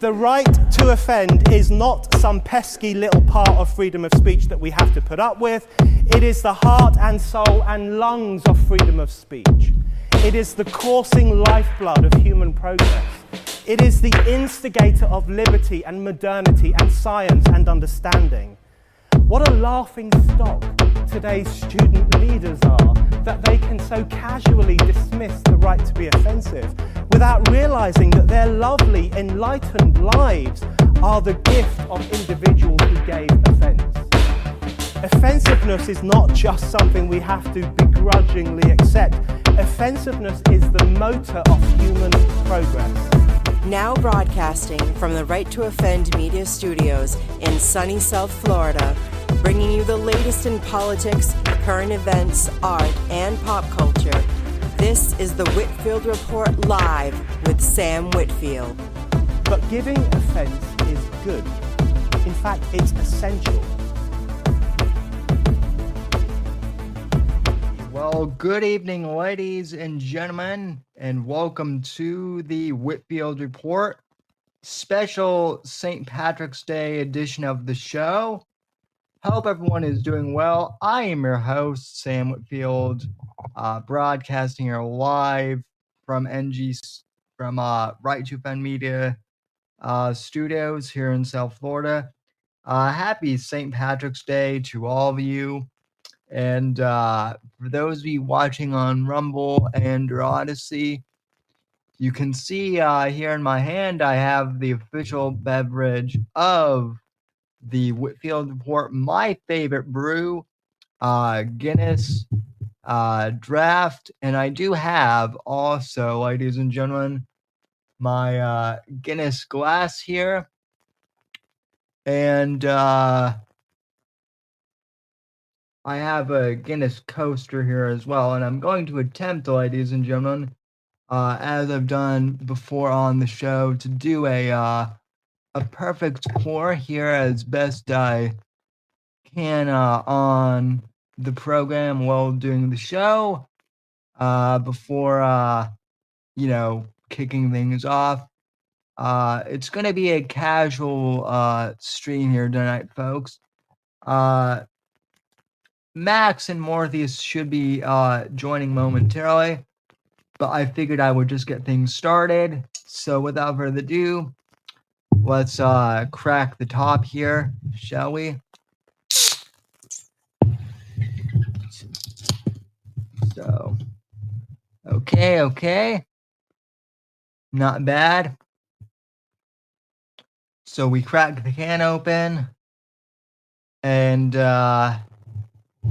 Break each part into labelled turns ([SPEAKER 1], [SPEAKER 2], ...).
[SPEAKER 1] The right to offend is not some pesky little part of freedom of speech that we have to put up with. It is the heart and soul and lungs of freedom of speech. It is the coursing lifeblood of human progress. It is the instigator of liberty and modernity and science and understanding. What a laughing stock today's student leaders are, that they can so casually dismiss the right to be offensive without realizing that their lovely, enlightened lives are the gift of individuals who gave offense. Offensiveness is not just something we have to begrudgingly accept. Offensiveness is the motor of human progress.
[SPEAKER 2] Now broadcasting from the Right to Offend Media Studios in sunny South Florida, bringing you the latest in politics, current events, art, and pop culture. This is the Whitfield Report Live with Sam Whitfield.
[SPEAKER 1] But giving offense is good. In fact, it's essential.
[SPEAKER 3] Well, good evening, ladies and gentlemen, and welcome to the Whitfield Report, special St. Patrick's Day edition of the show. Hope everyone is doing well. I am your host, Sam Whitfield, broadcasting here live from Right to Offend Media studios here in South Florida. Happy St. Patrick's Day to all of you. And for those of you watching on Rumble and Odyssey, you can see here in my hand, I have the official beverage of the Whitfield Report, my favorite brew, Guinness Draft. And I do have also, ladies and gentlemen, my Guinness glass here. And I have a Guinness coaster here as well, and I'm going to attempt, ladies and gentlemen, as I've done before on the show, to do a perfect pour here as best I can on the program while doing the show, before kicking things off. It's going to be a casual stream here tonight, folks. Max and Mortheous should be joining momentarily, but I figured I would just get things started. So without further ado, let's crack the top here, shall we? So, okay. Not bad. So we crack the can open, and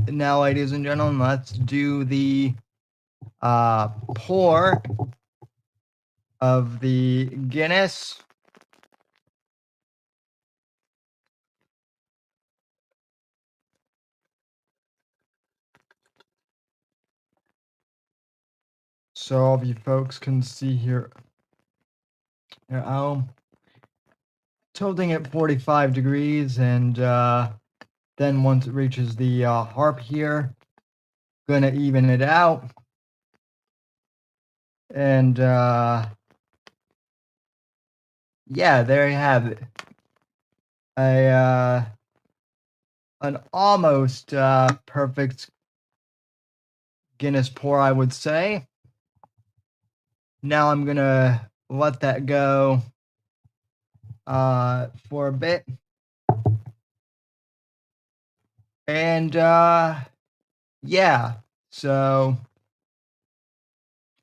[SPEAKER 3] now, ladies and gentlemen, let's do the pour of the Guinness. So all of you folks can see here. I'm tilting at 45 degrees, and then once it reaches the harp here, gonna even it out. And yeah, there you have it. An almost perfect Guinness pour, I would say. Now I'm gonna let that go for a bit. And yeah, so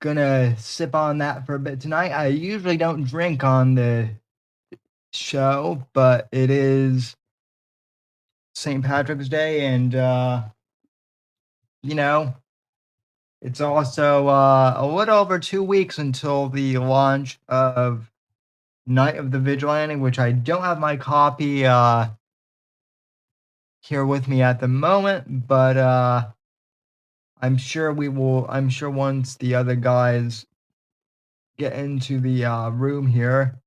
[SPEAKER 3] gonna sip on that for a bit tonight. I usually don't drink on the show, but it is St. Patrick's Day, and it's also a little over 2 weeks until the launch of Night of the Vigilante, which I don't have my copy here with me at the moment, but I'm sure once the other guys get into the room here,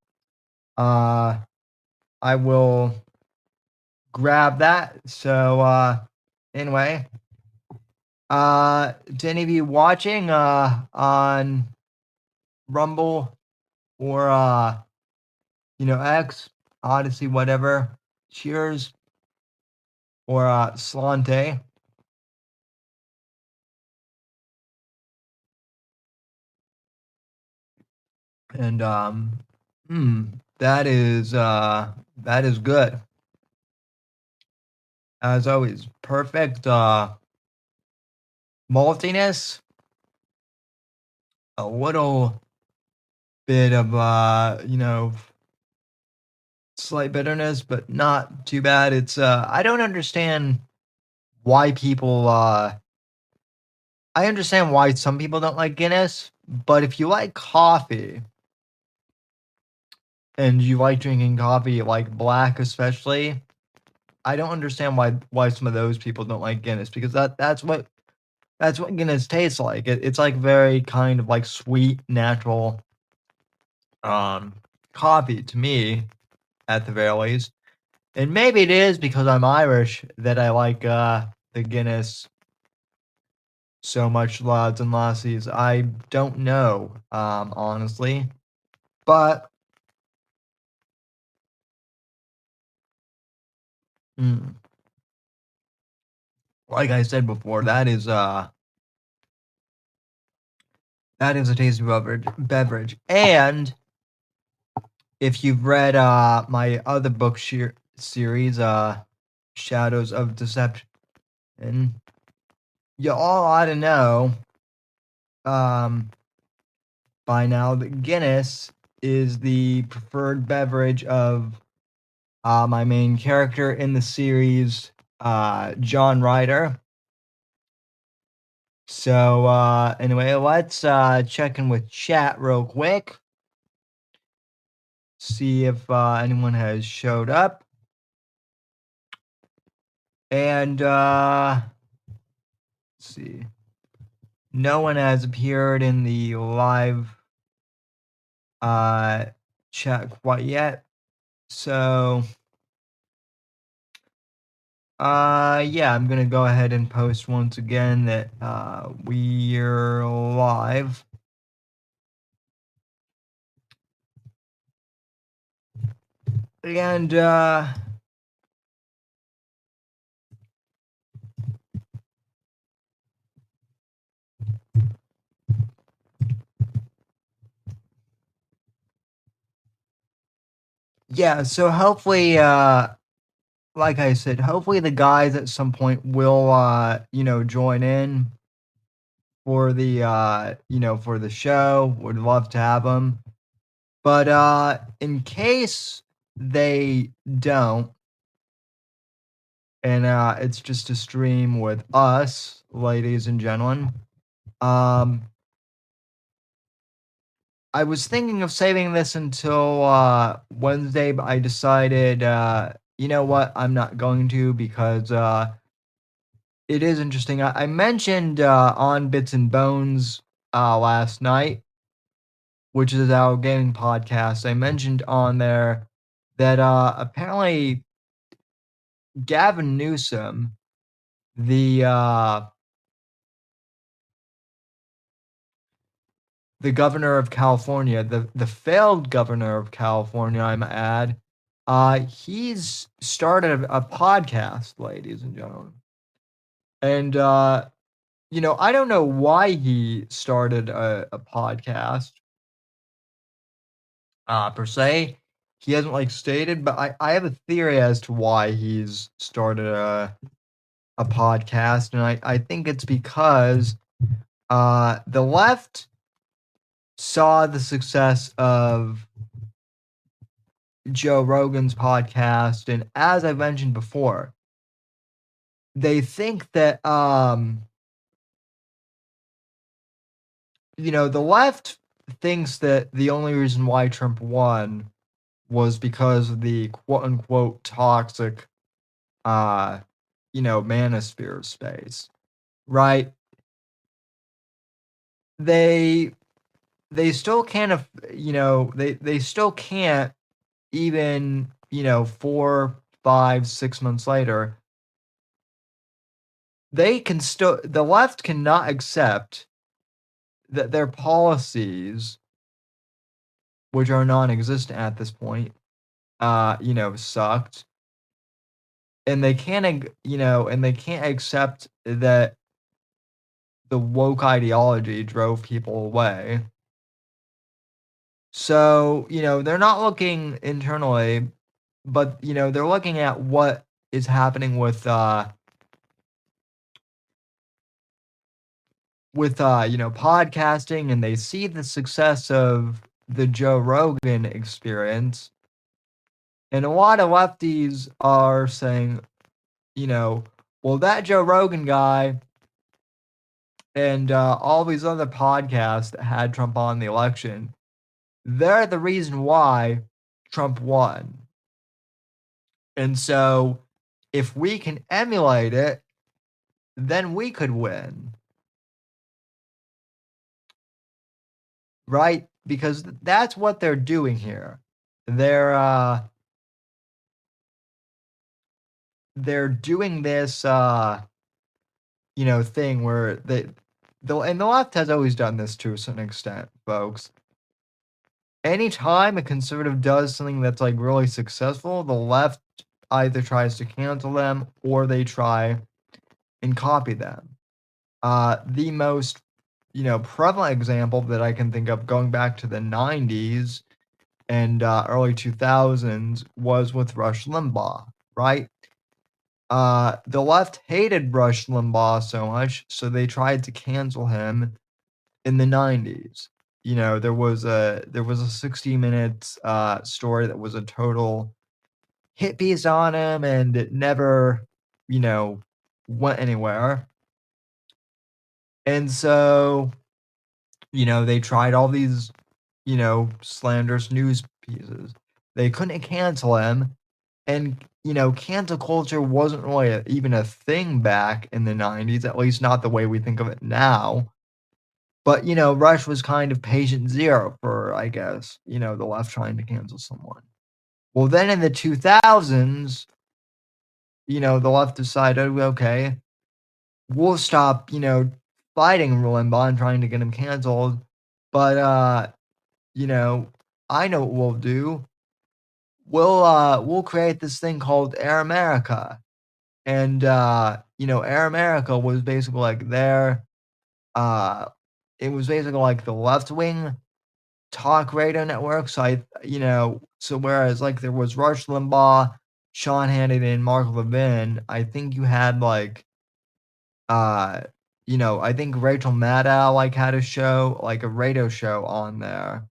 [SPEAKER 3] I will grab that. So anyway, to any of you watching on Rumble or X, Odyssey, whatever. Cheers or Sláinte. And that is good. As always, perfect maltiness, a little bit of slight bitterness, but not too bad. It's I don't understand why people I understand why some people don't like Guinness, but if you like coffee and you like drinking coffee, like black especially, I don't understand why some of those people don't like Guinness, because that's what Guinness tastes like. It's like very kind of like sweet, natural coffee to me, at the very least. And maybe it is because I'm Irish that I like the Guinness so much, lads and lassies. I don't know, honestly. But like I said before, that is a tasty beverage. And if you've read my other book series, Shadows of Deception, you all ought to know by now that Guinness is the preferred beverage of my main character in the series, John Ryder. So anyway, let's check in with chat real quick. See if anyone has showed up. And let's see. No one has appeared in the live chat quite yet. So yeah, I'm gonna go ahead and post once again that we're live. And yeah, so hopefully like I said, hopefully the guys at some point will join in for the for the show. Would love to have them. But in case they don't, and it's just a stream with us, ladies and gentlemen, I was thinking of saving this until Wednesday, but I decided, you know what, I'm not going to, because it is interesting. I mentioned on Bits and Bones last night, which is our gaming podcast. I mentioned on there that apparently Gavin Newsom, the governor of California, the failed governor of California, I might add, he's started a podcast, ladies and gentlemen. And I don't know why he started a podcast per se. He hasn't stated, but I have a theory as to why he's started a podcast, and I think it's because the left saw the success of Joe Rogan's podcast, and as I mentioned before, they think that the left thinks that the only reason why Trump won was because of the quote unquote toxic manosphere space, right? They still can't they still can't, even 4, 5, 6 months later, the left cannot accept that their policies, which are non-existent at this point, sucked. And they can't, and they can't accept that the woke ideology drove people away. So, they're not looking internally, but, they're looking at what is happening with podcasting, and they see the success of the Joe Rogan experience. And a lot of lefties are saying, well, that Joe Rogan guy and all these other podcasts that had Trump on the election, they're the reason why Trump won. And so if we can emulate it, then we could win. Right? Because that's what they're doing here. They're doing this thing where and the left has always done this to a certain extent, folks. Anytime a conservative does something that's like really successful, the left either tries to cancel them or they try and copy them. The most prevalent example that I can think of going back to the 90s and early 2000s was with Rush Limbaugh, right? The left hated Rush Limbaugh so much, so they tried to cancel him in the 90s. There was a 60 minutes story that was a total hit piece on him, and it never, went anywhere. And so, they tried all these, slanderous news pieces. They couldn't cancel him. And, cancel culture wasn't really even a thing back in the 90s, at least not the way we think of it now. But, Rush was kind of patient zero for, I guess, the left trying to cancel someone. Well, then in the 2000s, the left decided, okay, we'll stop, fighting Limbaugh and trying to get him canceled. But, I know what we'll do. We'll create this thing called Air America. And, Air America was basically like it was basically like the left wing talk radio network. So so whereas like there was Rush Limbaugh, Sean Hannity, and Mark Levin, I think you had like, I think Rachel Maddow like had a show, like a radio show on there.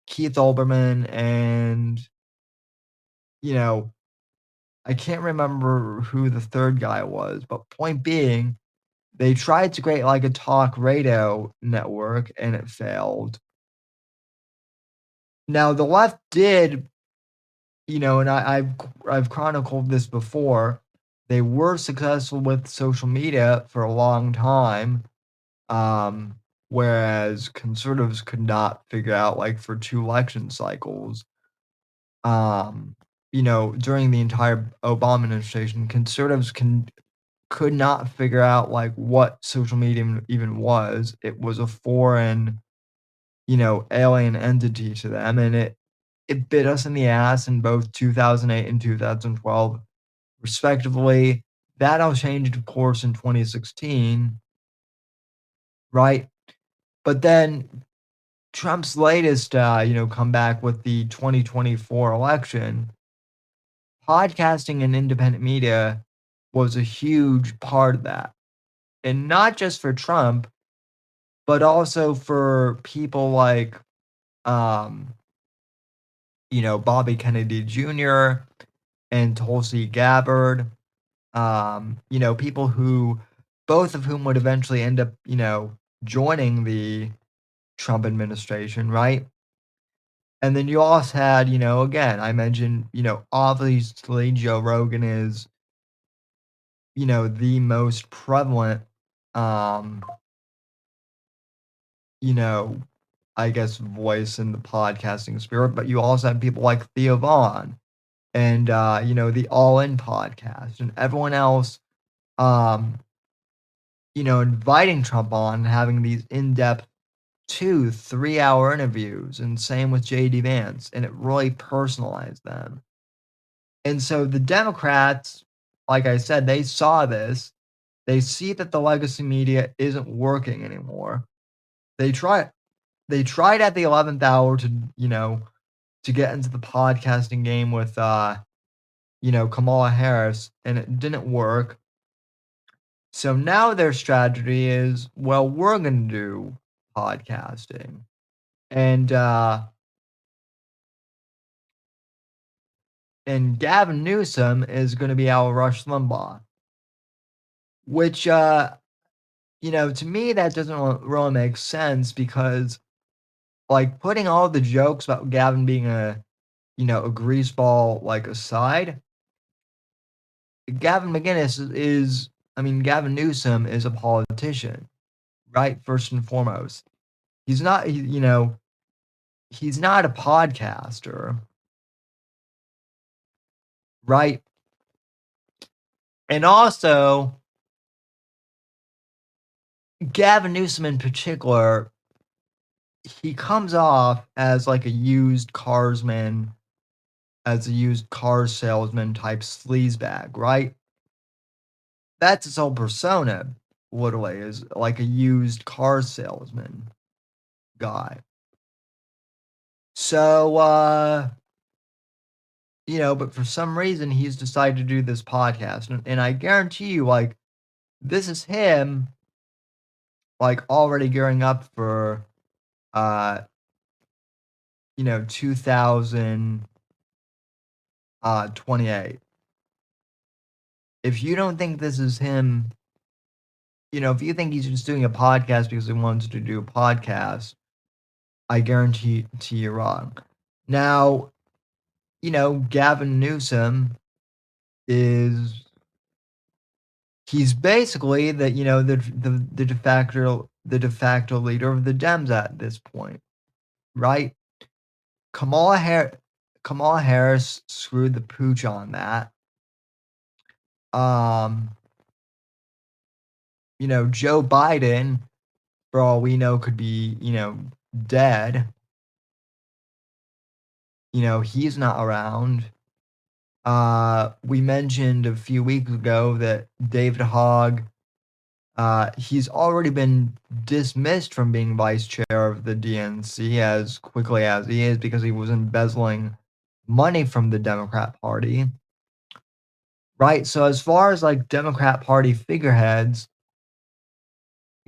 [SPEAKER 3] Keith Olbermann and, I can't remember who the third guy was, but point being, they tried to create like a talk radio network and it failed. Now the left did, and I've chronicled this before. They were successful with social media for a long time, whereas conservatives could not figure out like for 2 election cycles. During the entire Obama administration, conservatives could not figure out like what social media even was. It was a foreign, alien entity to them, and it bit us in the ass in both 2008 and 2012, respectively. That all changed, of course, in 2016, right? But then Trump's latest, comeback with the 2024 election, podcasting and independent media was a huge part of that. And not just for Trump, but also for people like, Bobby Kennedy Jr. and Tulsi Gabbard, people who, both of whom would eventually end up, joining the Trump administration, right? And then you also had, again, I mentioned, obviously Joe Rogan is, the most prevalent, I guess, voice in the podcasting spirit, but you also have people like Theo Vaughn and, the All In podcast and everyone else, inviting Trump on, having these in-depth 2-3 hour interviews, and same with JD Vance, and it really personalized them. And so the Democrats, like I said, they saw this. They see that the legacy media isn't working anymore. They tried at the 11th hour to get into the podcasting game with Kamala Harris, and it didn't work. So now their strategy is, well, we're going to do podcasting. And Gavin Newsom is going to be our Rush Limbaugh, which to me that doesn't really make sense, because like, putting all the jokes about Gavin being a greaseball aside, Gavin Newsom is a politician, right? First and foremost, he's not he's not a podcaster, right? And also, Gavin Newsom in particular, he comes off as like a used carsman, as a used car salesman type sleazebag, right? That's his whole persona, literally, is like a used car salesman guy. So, but for some reason he's decided to do this podcast, and I guarantee you, like, this is him, like, already gearing up for, 2028. If you don't think this is him, if you think he's just doing a podcast because he wants to do a podcast, I guarantee you're wrong. Now, Gavin Newsom he's basically the de facto leader of the Dems at this point, right? Kamala Harris screwed the pooch on that. Joe Biden, for all we know, could be, dead. He's not around. We mentioned a few weeks ago that David Hogg, he's already been dismissed from being vice chair of the DNC as quickly as he is, because he was embezzling money from the Democrat Party. Right? So as far as like Democrat Party figureheads,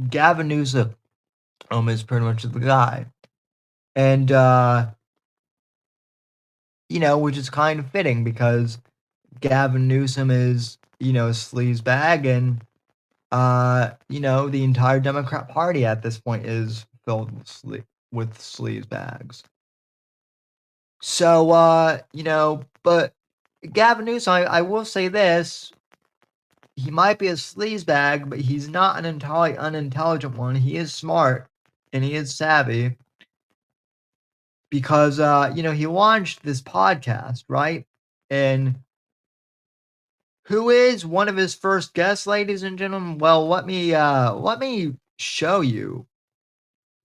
[SPEAKER 3] Gavin Newsom is pretty much the guy. And which is kind of fitting, because Gavin Newsom is, a sleazebag, and the entire Democrat Party at this point is filled with sleazebags. So but Gavin Newsom, I will say this: he might be a sleazebag, but he's not an entirely unintelligent one. He is smart and he is savvy, because he launched this podcast, right? And who is one of his first guests, ladies and gentlemen? Well, let me show you,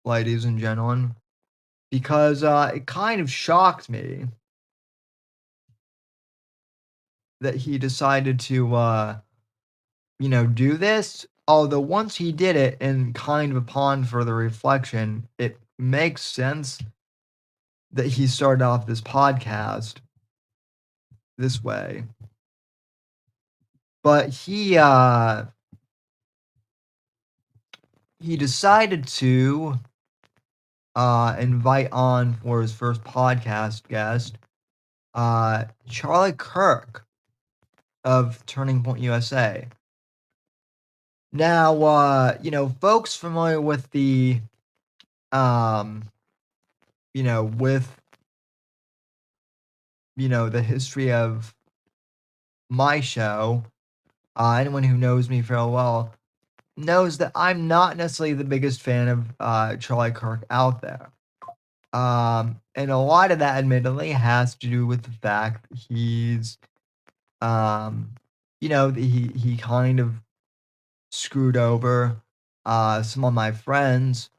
[SPEAKER 3] ladies and gentlemen, because it kind of shocked me that he decided to do this. Although once he did it, and kind of upon further reflection, it makes sense that he started off this podcast this way. But he decided to invite on for his first podcast guest Charlie Kirk of Turning Point USA. Now, folks familiar with the the history of my show, anyone who knows me fairly well knows that I'm not necessarily the biggest fan of Charlie Kirk out there. And a lot of that admittedly has to do with the fact that he's he kind of screwed over some of my friends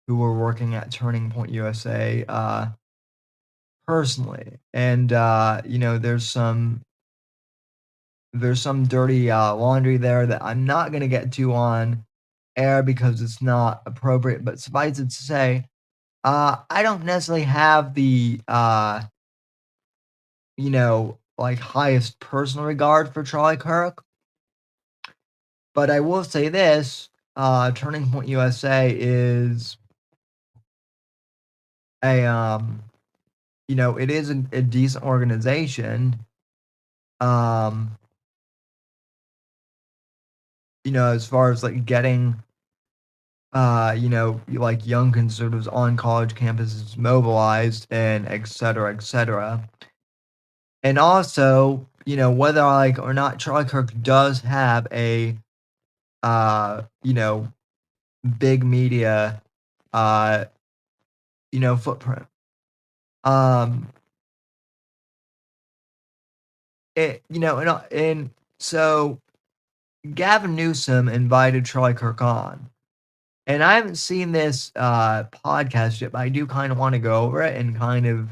[SPEAKER 3] who were working at Turning Point USA personally. And there's some dirty laundry there that I'm not going to get to on air because it's not appropriate, but suffice it to say, I don't necessarily have the like highest personal regard for Charlie Kirk, but I will say this: Turning Point USA is it is a decent organization. As far as like getting like young conservatives on college campuses mobilized and et cetera, et cetera. And also, whether I like or not, Charlie Kirk does have a big media footprint. And so Gavin Newsom invited Charlie Kirk on. And I haven't seen this podcast yet, but I do kind of want to go over it and kind of,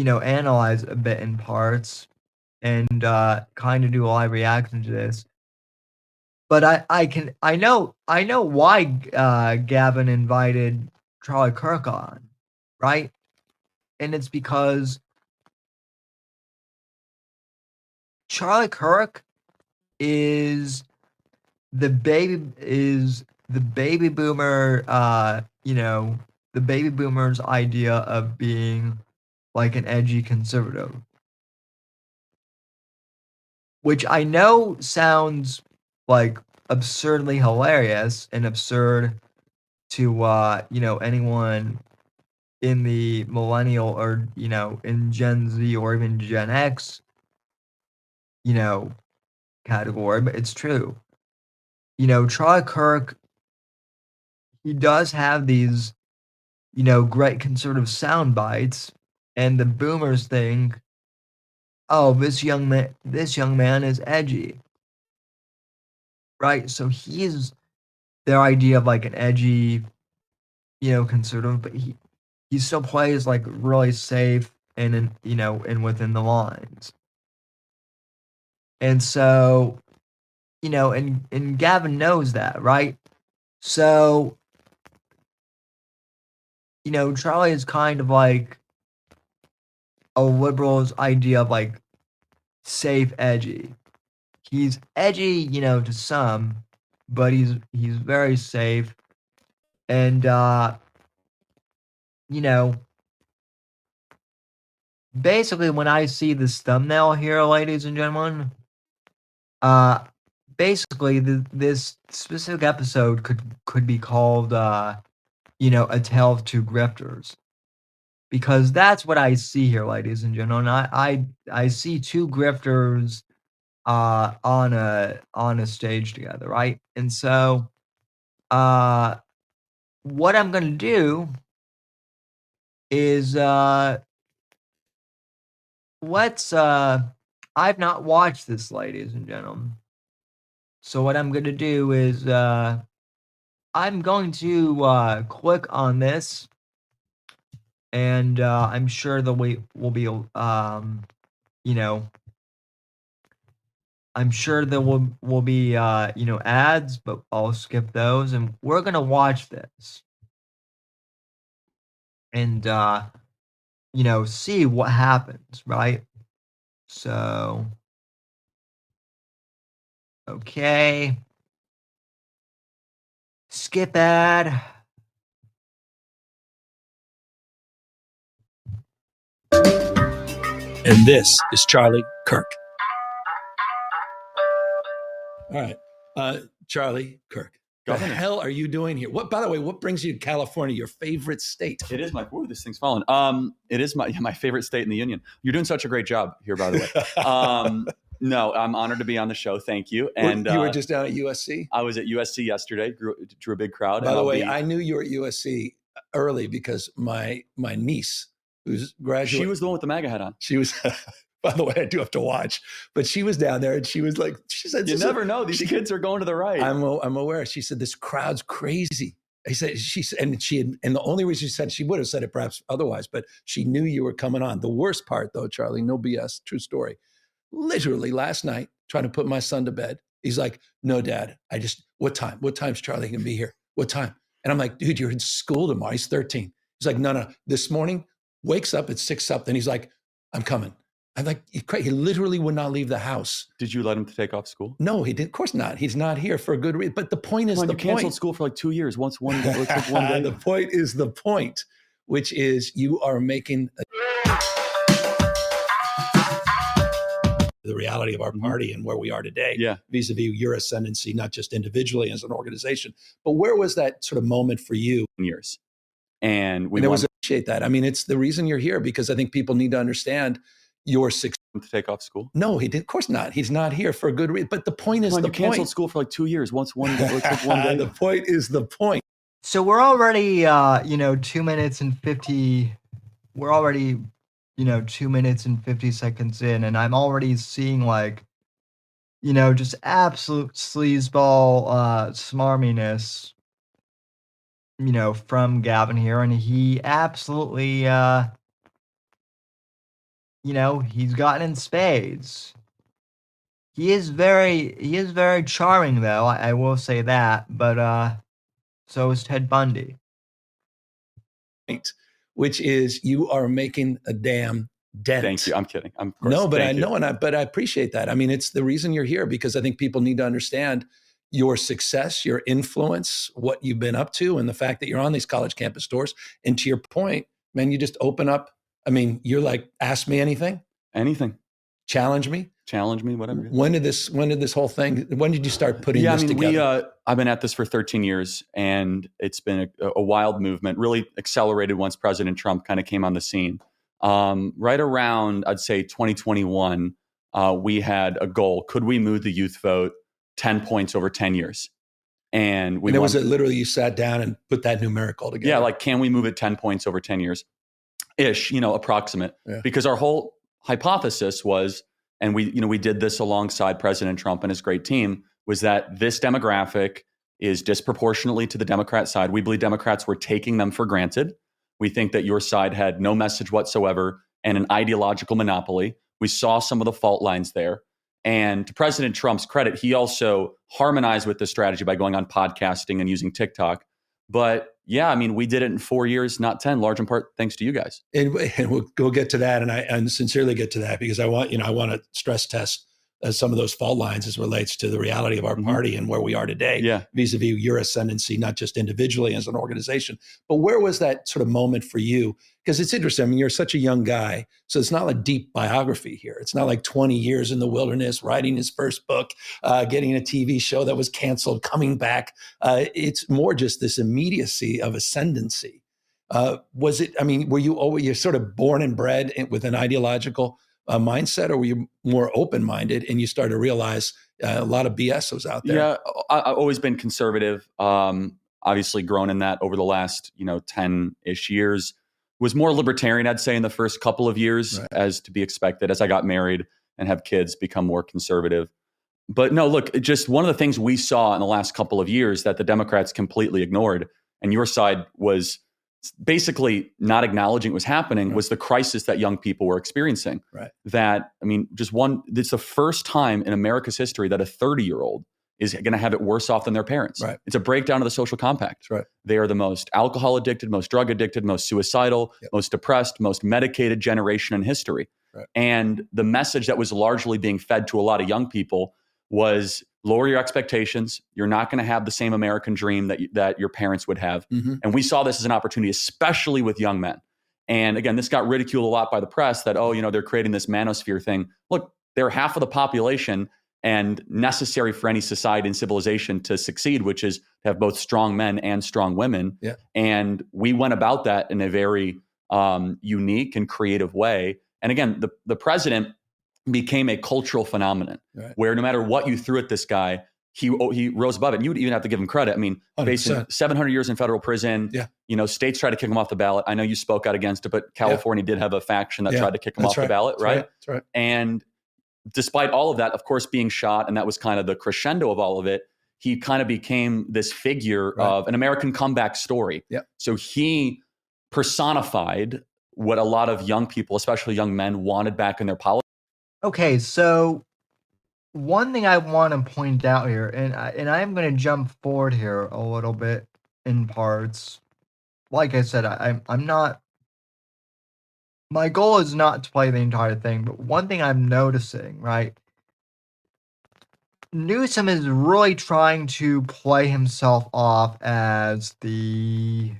[SPEAKER 3] analyze a bit in parts and kind of do a live reaction to this. But I know why Gavin invited Charlie Kirk on, right? And it's because Charlie Kirk is the baby boomer, the baby boomers' idea of being like an edgy conservative, which I know sounds like absurdly hilarious and absurd to anyone in the millennial or in Gen Z or even Gen X category, but it's true. Charlie Kirk, he does have these great conservative sound bites, and the boomers think, oh, this young man is edgy, right? So he's their idea of like an edgy conservative, but he still plays like really safe and and within the lines. And so, and Gavin knows that, right? So, Charlie is kind of like a liberal's idea of like safe edgy. He's edgy, to some, but he's very safe. And basically when I see this thumbnail here, ladies and gentlemen, basically this specific episode could be called A Tale of Two Grifters. Because that's what I see here, ladies and gentlemen. I see two grifters on a stage together, right? And so what I'm gonna do is let's I've not watched this, ladies and gentlemen. So what I'm gonna do is I'm going to click on this, and I'm sure that we will be I'm sure there will be ads, but I'll skip those, and we're gonna watch this and see what happens, right? So okay, skip ad.
[SPEAKER 4] And this is Charlie Kirk. All right. Charlie Kirk. What the hell are you doing here? By the way, what brings you to California, your favorite state?
[SPEAKER 5] It is this thing's falling. It is my favorite state in the union. You're doing such a great job here, by the way. No, I'm honored to be on the show. Thank you. And
[SPEAKER 4] you were just down at USC?
[SPEAKER 5] I was at USC yesterday, drew a big crowd.
[SPEAKER 4] By the way, I knew you were at USC early because my niece, who's graduating.
[SPEAKER 5] She was the one with the MAGA hat on.
[SPEAKER 4] She was, by the way, I do have to watch, but she was down there and she was like, she said,
[SPEAKER 5] you never know. These kids are going to the right.
[SPEAKER 4] I'm aware. She said, this crowd's crazy. He said, and the only reason she said, she would have said it perhaps otherwise, but she knew you were coming on. The worst part though, Charlie, no BS, true story. Literally last night, trying to put my son to bed. He's like, no, Dad, what time? What time's Charlie going to be here? What time? And I'm like, dude, you're in school tomorrow. He's 13. He's like, no. This morning, wakes up at 6 something. He's like, I'm coming. I'm like, he literally would not leave the house.
[SPEAKER 5] Did you let him take off school?
[SPEAKER 4] No, he did. Of course not. He's not here for a good reason. But the point is,
[SPEAKER 5] you canceled school for like 2 years. One day.
[SPEAKER 4] The point is the point, which is you are making the reality of our party and where we are today, vis-a-vis your ascendancy, not just individually as an organization. But where was that sort of moment for you?
[SPEAKER 5] Years. And we
[SPEAKER 4] appreciate that. I mean, it's the reason you're here, because I think people need to understand your success.
[SPEAKER 5] To take off school?
[SPEAKER 4] No, he did. Of course not. He's not here for a good reason. But the point is,
[SPEAKER 5] you canceled school for like 2 years. One day.
[SPEAKER 4] The point is the point.
[SPEAKER 3] So we're already, 2 minutes and 50. We're already, 2 minutes and 50 seconds in, and I'm already seeing just absolute sleazeball smarminess, from Gavin here, and he absolutely, he's gotten in spades. He is very charming, though. I will say that, but so is Ted Bundy.
[SPEAKER 4] Which is, you are making a damn dent.
[SPEAKER 5] Thank you. I'm kidding.
[SPEAKER 4] But I appreciate that. I mean, it's the reason you're here, because I think people need to understand your success, your influence, what you've been up to, and the fact that you're on these college campus tours. And to your point, man, you just open up. I mean, you're like, ask me anything. Challenge me, whatever. When did this whole thing, when did you start putting this together?
[SPEAKER 5] I've been at this for 13 years, and it's been a wild movement, really accelerated once President Trump kind of came on the scene. Right around, I'd say 2021, we had a goal. Could we move the youth vote 10 points over 10 years? And
[SPEAKER 4] was it literally you sat down and put that numerical together?
[SPEAKER 5] Yeah, like, can we move it 10 points over 10 years? Ish, approximate. Yeah. Because our whole hypothesis was, and we did this alongside President Trump and his great team, was that this demographic is disproportionately to the Democrat side. We believe Democrats were taking them for granted. We think that your side had no message whatsoever and an ideological monopoly. We saw some of the fault lines there. And to President Trump's credit, he also harmonized with the strategy by going on podcasting and using TikTok. But yeah, I mean, we did it in 4 years, not 10, large in part thanks to you guys.
[SPEAKER 4] And we'll get to that. And I sincerely get to that, because I want to stress test some of those fault lines as relates to the reality of our party and where we are today, vis-a-vis your ascendancy, not just individually as an organization. But where was that sort of moment for you? Because it's interesting. I mean, you're such a young guy, so it's not like deep biography here. It's not like 20 years in the wilderness, writing his first book, getting a TV show that was canceled, coming back. It's more just this immediacy of ascendancy. Were you always, you're sort of born and bred with an ideological mindset, or were you more open-minded and you started to realize a lot of BS was out there?
[SPEAKER 5] Yeah, I've always been conservative. Obviously grown in that over the last, 10-ish years. Was more libertarian, I'd say, in the first couple of years, as to be expected. As I got married and have kids, become more conservative. But no, look, just one of the things we saw in the last couple of years that the Democrats completely ignored, and your side was basically not acknowledging was happening, was the crisis that young people were experiencing.
[SPEAKER 4] Right.
[SPEAKER 5] That, it's the first time in America's history that a 30-year-old is going to have it worse off than their parents.
[SPEAKER 4] Right.
[SPEAKER 5] It's a breakdown of the social compact.
[SPEAKER 4] That's right.
[SPEAKER 5] They are the most alcohol addicted, most drug addicted, most suicidal, most depressed, most medicated generation in history.
[SPEAKER 4] Right.
[SPEAKER 5] And the message that was largely being fed to a lot of young people was lower your expectations. You're not going to have the same American dream that your parents would have. Mm-hmm. And we saw this as an opportunity, especially with young men. And again, this got ridiculed a lot by the press that, they're creating this manosphere thing. Look, they're half of the population and necessary for any society and civilization to succeed, which is to have both strong men and strong women.
[SPEAKER 4] Yeah.
[SPEAKER 5] And we went about that in a very unique and creative way. And again, the president became a cultural phenomenon, where no matter what you threw at this guy, he rose above it. And you would even have to give him credit. I mean,
[SPEAKER 4] 100%.
[SPEAKER 5] facing 700 years in federal prison, states tried to kick him off the ballot. I know you spoke out against it, but California did have a faction that tried to kick him off the ballot, right?
[SPEAKER 4] That's right.
[SPEAKER 5] And despite all of that, of course, being shot, and that was kind of the crescendo of all of it, he kind of became this figure of an American comeback story.
[SPEAKER 4] Yep.
[SPEAKER 5] So he personified what a lot of young people, especially young men, wanted back in their politics.
[SPEAKER 3] Okay, so one thing I want to point out here, and I'm going to jump forward here a little bit in parts. Like I said, I'm not. My goal is not to play the entire thing, but one thing I'm noticing, right? Newsom is really trying to play himself off as the,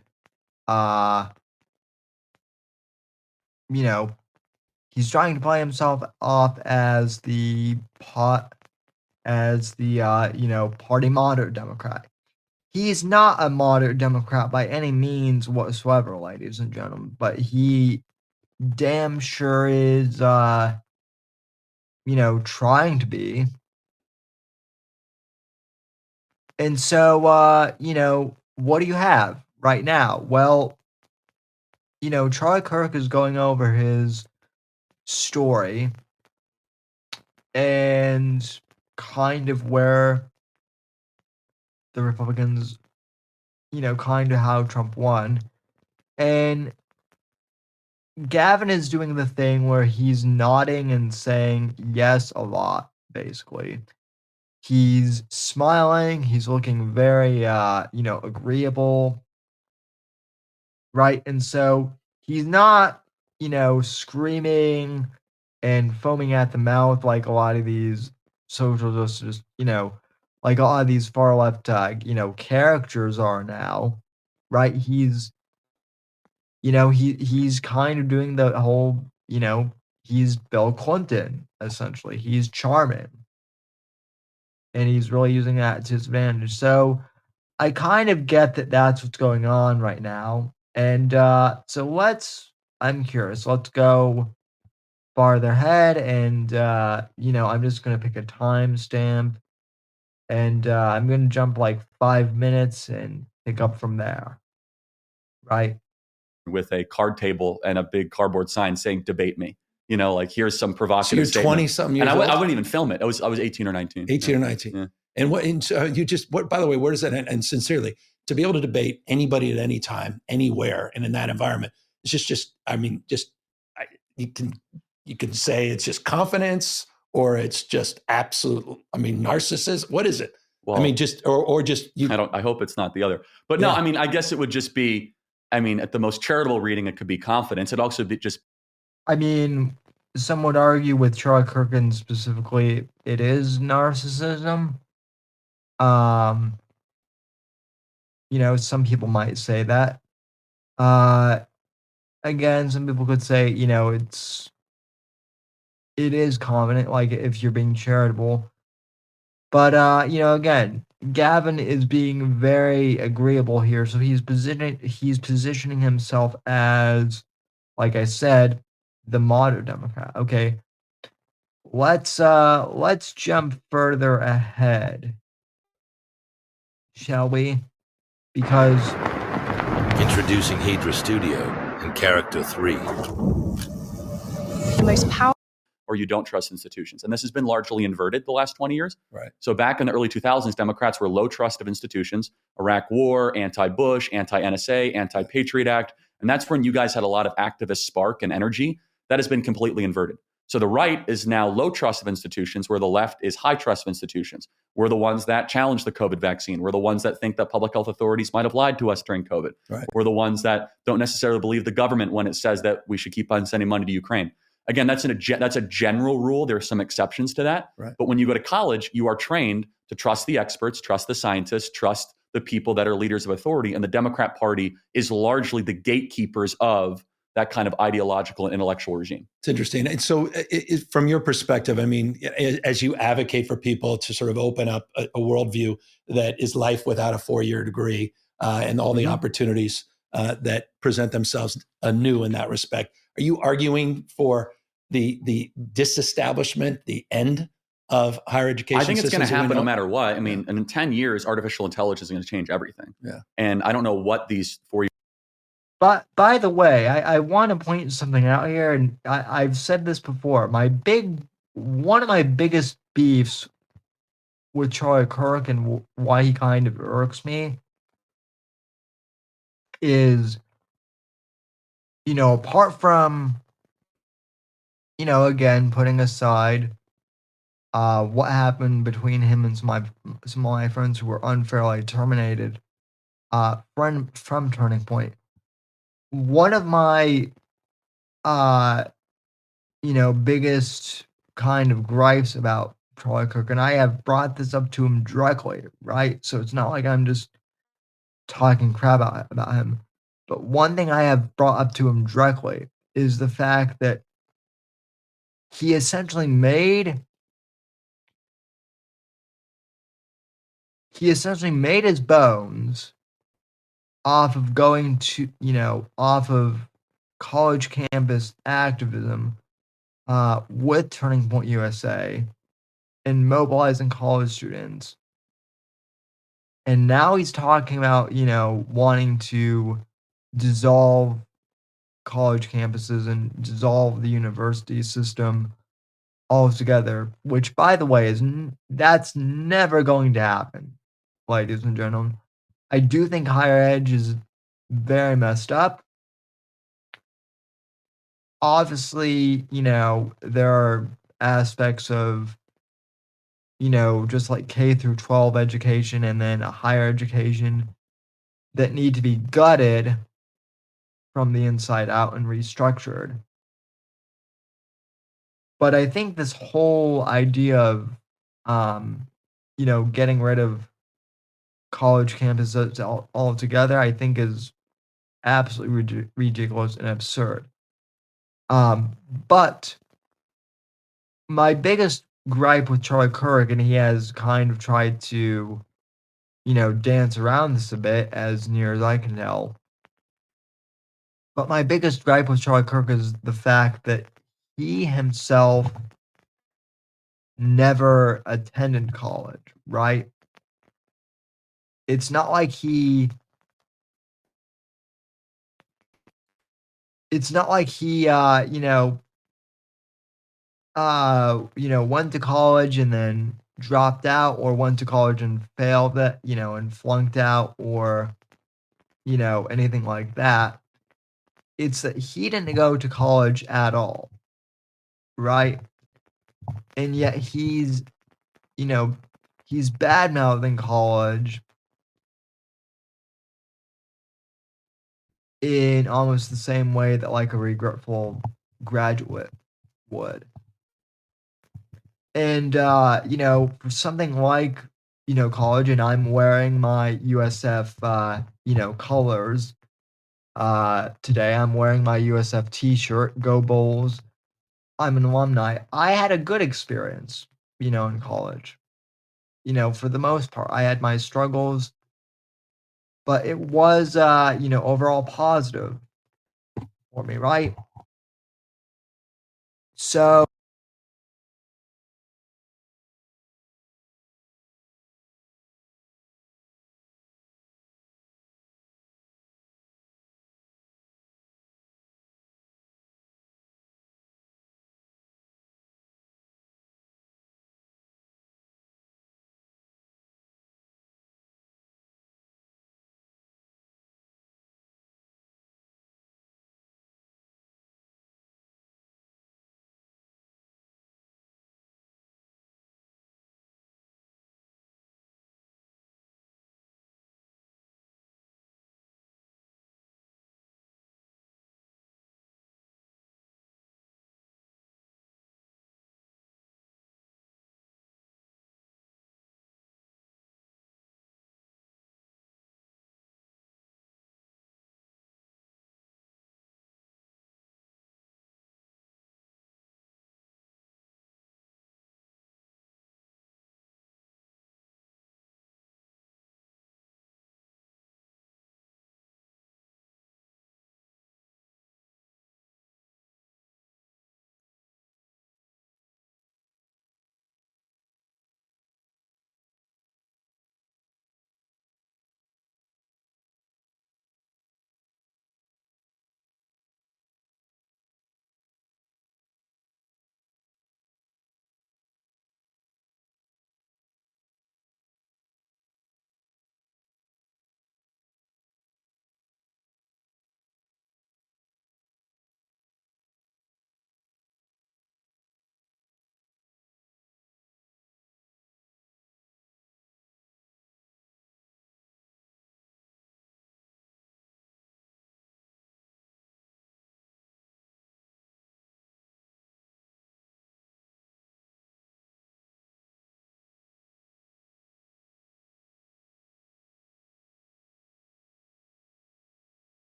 [SPEAKER 3] he's trying to play himself off as the party moderate Democrat. He's not a moderate Democrat by any means whatsoever, ladies and gentlemen, but he damn sure is, trying to be. And so, what do you have right now? Well, Charlie Kirk is going over his story and kind of where the Republicans, kind of how Trump won. And Gavin is doing the thing where he's nodding and saying yes a lot, basically. He's smiling, he's looking very, agreeable, right? And so he's not, screaming and foaming at the mouth like a lot of these social justice, like a lot of these far left, characters are now, right? He's, he's kind of doing the whole, he's Bill Clinton, essentially. He's charming. And he's really using that to his advantage. So I kind of get that that's what's going on right now. And so I'm curious, let's go farther ahead. And, I'm just going to pick a timestamp. And I'm going to jump like 5 minutes and pick up from there. Right?
[SPEAKER 5] With a card table and a big cardboard sign saying, "Debate me." Like here's some provocative
[SPEAKER 4] So you're 20-something years
[SPEAKER 5] and
[SPEAKER 4] old?
[SPEAKER 5] I wouldn't even film it. I was 18 or 19.
[SPEAKER 4] 18 or 19.
[SPEAKER 5] Yeah.
[SPEAKER 4] And by the way, where does that end? And sincerely, to be able to debate anybody at any time, anywhere, and in that environment, it's you can say it's just confidence or it's just absolute, narcissism. What is it?
[SPEAKER 5] Well, I hope it's not the other. But no, I guess it would just be, at the most charitable reading, it could be confidence. It'd also be just,
[SPEAKER 3] some would argue with Charlie Kirk specifically, it is narcissism. Some people might say that. Again, some people could say, it is confident, like if you're being charitable. But again, Gavin is being very agreeable here, so he's positioning himself as, like I said, the moderate Democrat. Okay. Let's jump further ahead. Shall we? Because
[SPEAKER 6] introducing Hydra Studio and Character 3.
[SPEAKER 2] The most powerful.
[SPEAKER 5] Or you don't trust institutions. And this has been largely inverted the last 20 years.
[SPEAKER 4] Right.
[SPEAKER 5] So back in the early 2000s, Democrats were low trust of institutions, Iraq War, anti-Bush, anti-NSA, anti-Patriot Act. And that's when you guys had a lot of activist spark and energy. That has been completely inverted. So the right is now low trust of institutions, where the left is high trust of institutions. We're the ones that challenge the COVID vaccine. We're the ones that think that public health authorities might have lied to us during COVID.
[SPEAKER 4] Right.
[SPEAKER 5] We're the ones that don't necessarily believe the government when it says that we should keep on sending money to Ukraine. Again, that's a general rule. There are some exceptions to that.
[SPEAKER 4] Right.
[SPEAKER 5] But when you go to college, you are trained to trust the experts, trust the scientists, trust the people that are leaders of authority. And the Democrat Party is largely the gatekeepers of that kind of ideological and intellectual regime.
[SPEAKER 4] It's interesting. And so from your perspective, as you advocate for people to sort of open up a worldview that is life without a 4-year degree and all the opportunities that present themselves anew in that respect, are you arguing for the disestablishment, the end of higher education?
[SPEAKER 5] I think it's going to happen no matter what. And in 10 years, artificial intelligence is going to change everything.
[SPEAKER 4] Yeah.
[SPEAKER 5] And I don't know what these 4 years.
[SPEAKER 3] But by the way, I want to point something out here, and I've said this before. One of my biggest beefs with Charlie Kirk and why he kind of irks me is, apart from, again, putting aside what happened between him and some of my friends who were unfairly terminated from Turning Point. One of my biggest kind of gripes about Charlie Kirk, and I have brought this up to him directly, right? So it's not like I'm just talking crap about him. But one thing I have brought up to him directly is the fact that he essentially made his bones off of going to, off of college campus activism with Turning Point USA and mobilizing college students. And now he's talking about, wanting to dissolve college campuses and dissolve the university system altogether, which, by the way, that's never going to happen, ladies and gentlemen. I do think higher ed is very messed up. Obviously, there are aspects of, just like K through 12 education and then a higher education that need to be gutted from the inside out and restructured. But I think this whole idea of, getting rid of college campuses altogether, I think is absolutely ridiculous and absurd. But my biggest gripe with Charlie Kirk, and he has kind of tried to, dance around this a bit as near as I can tell. But my biggest gripe with Charlie Kirk is the fact that he himself never attended college, right? It's not like he went to college and then dropped out, or went to college and failed it, and flunked out, or, anything like that. It's that he didn't go to college at all, right? And yet he's bad mouthing college in almost the same way that like a regretful graduate would. And for something like, college, and I'm wearing my USF colors today. I'm wearing my USF t-shirt, Go Bulls. I'm an alumni. I had a good experience, in college. For the most part, I had my struggles, but it was overall positive for me, right? So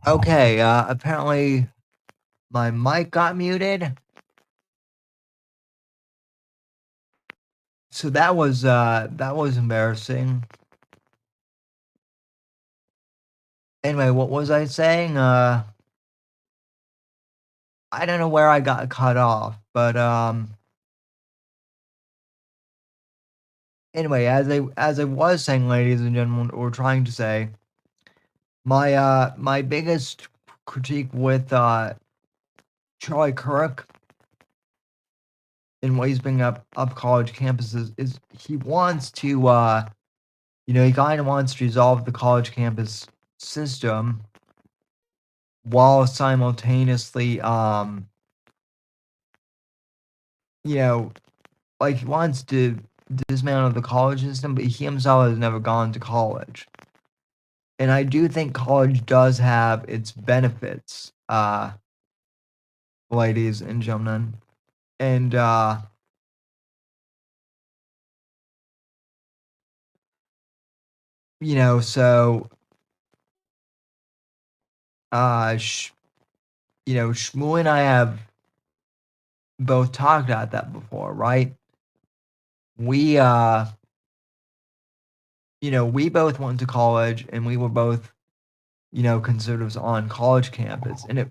[SPEAKER 3] Okay, apparently my mic got muted. So that was embarrassing. Anyway, what was I saying? I don't know where I got cut off, but anyway, as I was saying, ladies and gentlemen, or trying to say, my biggest critique with Charlie Kirk in what he's bringing up college campuses is he wants to he kind of wants to resolve the college campus system while simultaneously like he wants to dismantle the college system, but he himself has never gone to college. And I do think college does have its benefits, ladies and gentlemen. And so Shmuel and I have both talked about that before, right? We we both went to college and we were both conservatives on college campus, and it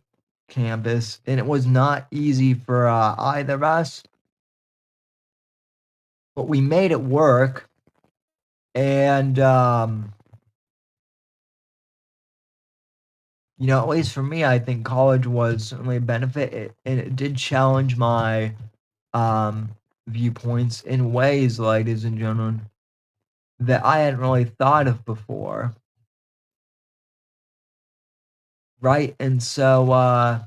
[SPEAKER 3] was not easy for either of us, but we made it work. And at least for me, I think college was certainly a benefit, and it did challenge my viewpoints in ways, ladies and gentlemen, that I hadn't really thought of before. Right? And so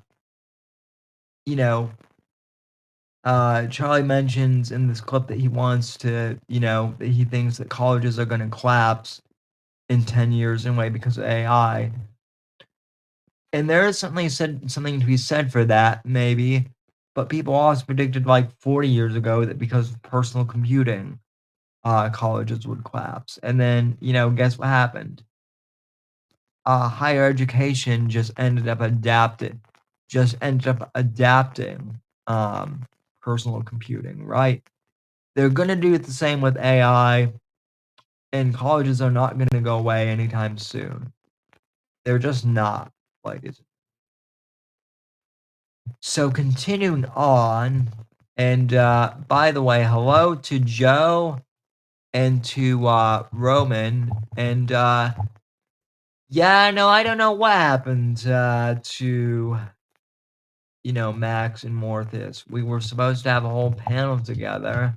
[SPEAKER 3] Charlie mentions in this clip that he wants to, that he thinks that colleges are going to collapse in 10 years anyway because of AI. And there is certainly something to be said for that, maybe. But people also predicted like 40 years ago that because of personal computing, colleges would collapse. And then, guess what happened? Higher education just ended up adapting personal computing, right? They're going to do the same with AI, and colleges are not going to go away anytime soon. They're just not, ladies. So continuing on, and by the way, hello to Joe and to Roman, and yeah, no, I don't know what happened to Max and Mortheous. We were supposed to have a whole panel together,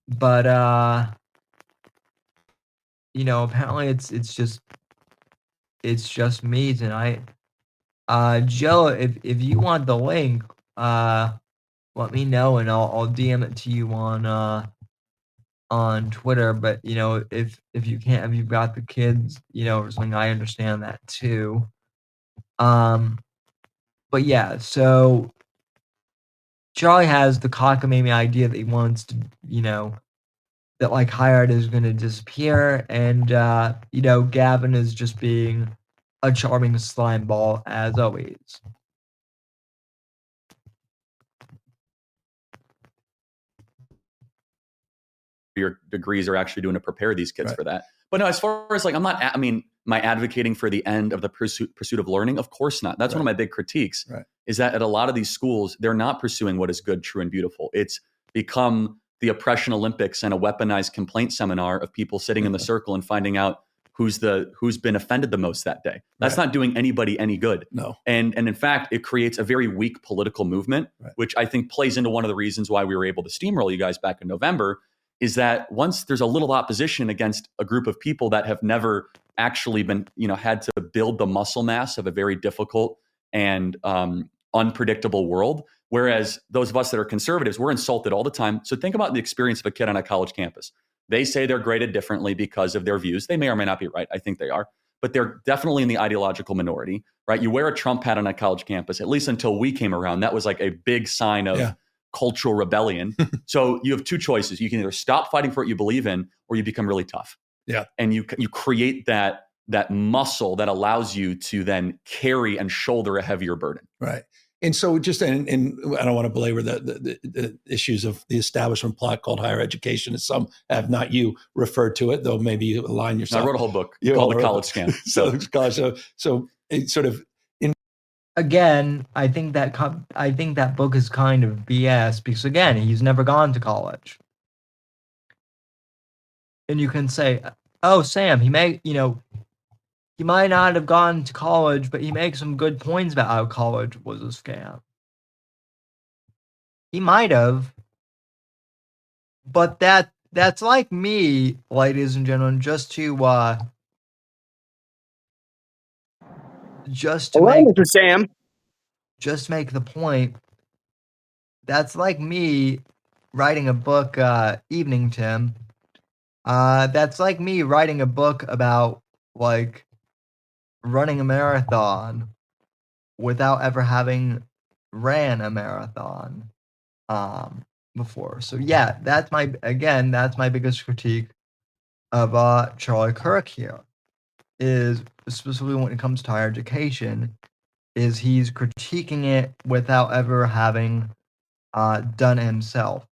[SPEAKER 3] but apparently it's just me tonight. Joe, if you want the link, let me know and I'll DM it to you on Twitter. But if you can't, if you've got the kids, or something, I understand that too. But yeah, so Charlie has the cockamamie idea that he wants to, that like higher ed is going to disappear, and Gavin is just being a charming slime ball as always.
[SPEAKER 5] Your degrees are actually doing to prepare these kids for that. But no, as far as like, am I advocating for the end of the pursuit of learning? Of course not. That's one of my big critiques, is that at a lot of these schools, they're not pursuing what is good, true, and beautiful. It's become the oppression Olympics and a weaponized complaint seminar of people sitting in the circle and finding out who's been offended the most that day. That's not doing anybody any good.
[SPEAKER 4] No.
[SPEAKER 5] And in fact, it creates a very weak political movement, which I think plays into one of the reasons why we were able to steamroll you guys back in November, is that once there's a little opposition against a group of people that have never actually been, had to build the muscle mass of a very difficult and unpredictable world, whereas those of us that are conservatives, we're insulted all the time. So think about the experience of a kid on a college campus. They say they're graded differently because of their views. They may or may not be right. I think they are. But they're definitely in the ideological minority, right? You wear a Trump hat on a college campus, at least until we came around. That was like a big sign of cultural rebellion. So you have two choices. You can either stop fighting for what you believe in, or you become really tough.
[SPEAKER 4] Yeah.
[SPEAKER 5] And you create that muscle that allows you to then carry and shoulder a heavier burden.
[SPEAKER 4] Right. And so just, and I don't want to belabor the issues of the establishment plot called higher education, as some have, not you, referred to it, though maybe you align yourself.
[SPEAKER 5] I wrote a whole book called The College Scam.
[SPEAKER 4] So it's sort of,
[SPEAKER 3] again, I think that book is kind of BS because, again, he's never gone to college. And you can say, oh, Sam, he might not have gone to college, but he makes some good points about how college was a scam. He might have. But that's like me, ladies and gentlemen, just to
[SPEAKER 7] Hello,
[SPEAKER 3] make
[SPEAKER 7] Mr. Sam.
[SPEAKER 3] Just make the point. That's like me writing a book, Evening Tim. That's like me writing a book about, like, running a marathon without ever having ran a marathon before. So yeah, that's my biggest critique of Charlie Kirk here, is specifically when it comes to higher education, is he's critiquing it without ever having done it himself.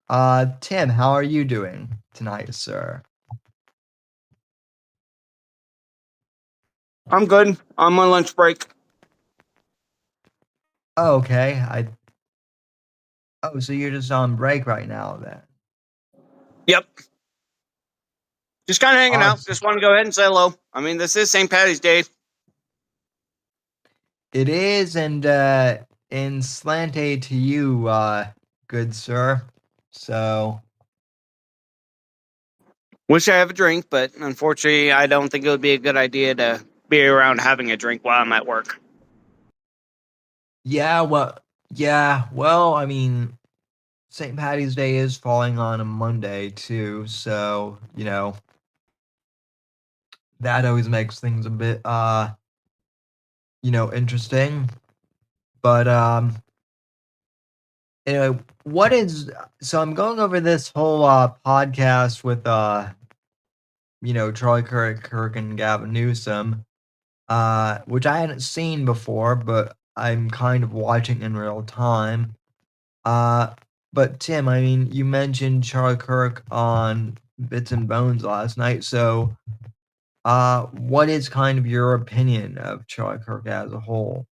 [SPEAKER 3] Tim, how are you doing tonight, sir?
[SPEAKER 7] I'm good. I'm on lunch break.
[SPEAKER 3] Oh, okay. So you're just on break right now, then?
[SPEAKER 7] Yep. Just kind of hanging out.
[SPEAKER 3] Awesome.
[SPEAKER 7] Just want to go ahead and say hello. I mean, this is St. Patty's Day.
[SPEAKER 3] It is, and in Sláinte to you, good sir. So,
[SPEAKER 7] Wish I have a drink, but unfortunately, I don't think it would be a good idea to be around having a drink while I'm at work.
[SPEAKER 3] well, I mean, St. Patty's Day is falling on a Monday, too, so, that always makes things a bit, interesting. But, anyway, so I'm going over this whole, podcast with, Charlie Kirk and Gavin Newsom, which I hadn't seen before, but I'm kind of watching in real time. But Tim, I mean, you mentioned Charlie Kirk on Bits and Bones last night, so what is kind of your opinion of Charlie Kirk as a whole?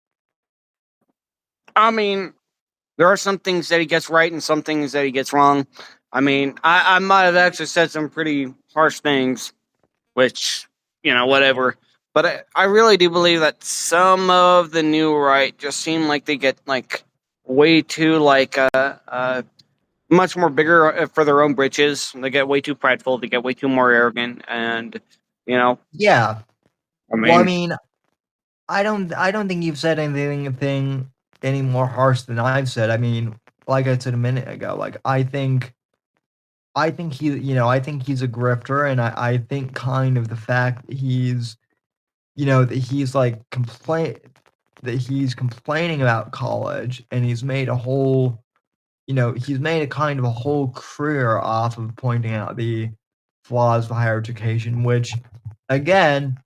[SPEAKER 7] I mean, there are some things that he gets right and some things that he gets wrong. I mean, I might have actually said some pretty harsh things, which, whatever. But I really do believe that some of the new right just seem like they get, like, way too, like, much more bigger for their own britches. They get way too prideful. They get way too more arrogant, and
[SPEAKER 3] Yeah.
[SPEAKER 7] I mean,
[SPEAKER 3] Well, I mean, I don't think you've said anything any more harsh than I've said. I mean, like I said a minute ago, like I think I think he's a grifter, and I think kind of the fact that he's that he's like complaining about college, and he's made a whole he's made a kind of a whole career off of pointing out the flaws of higher education, which, again,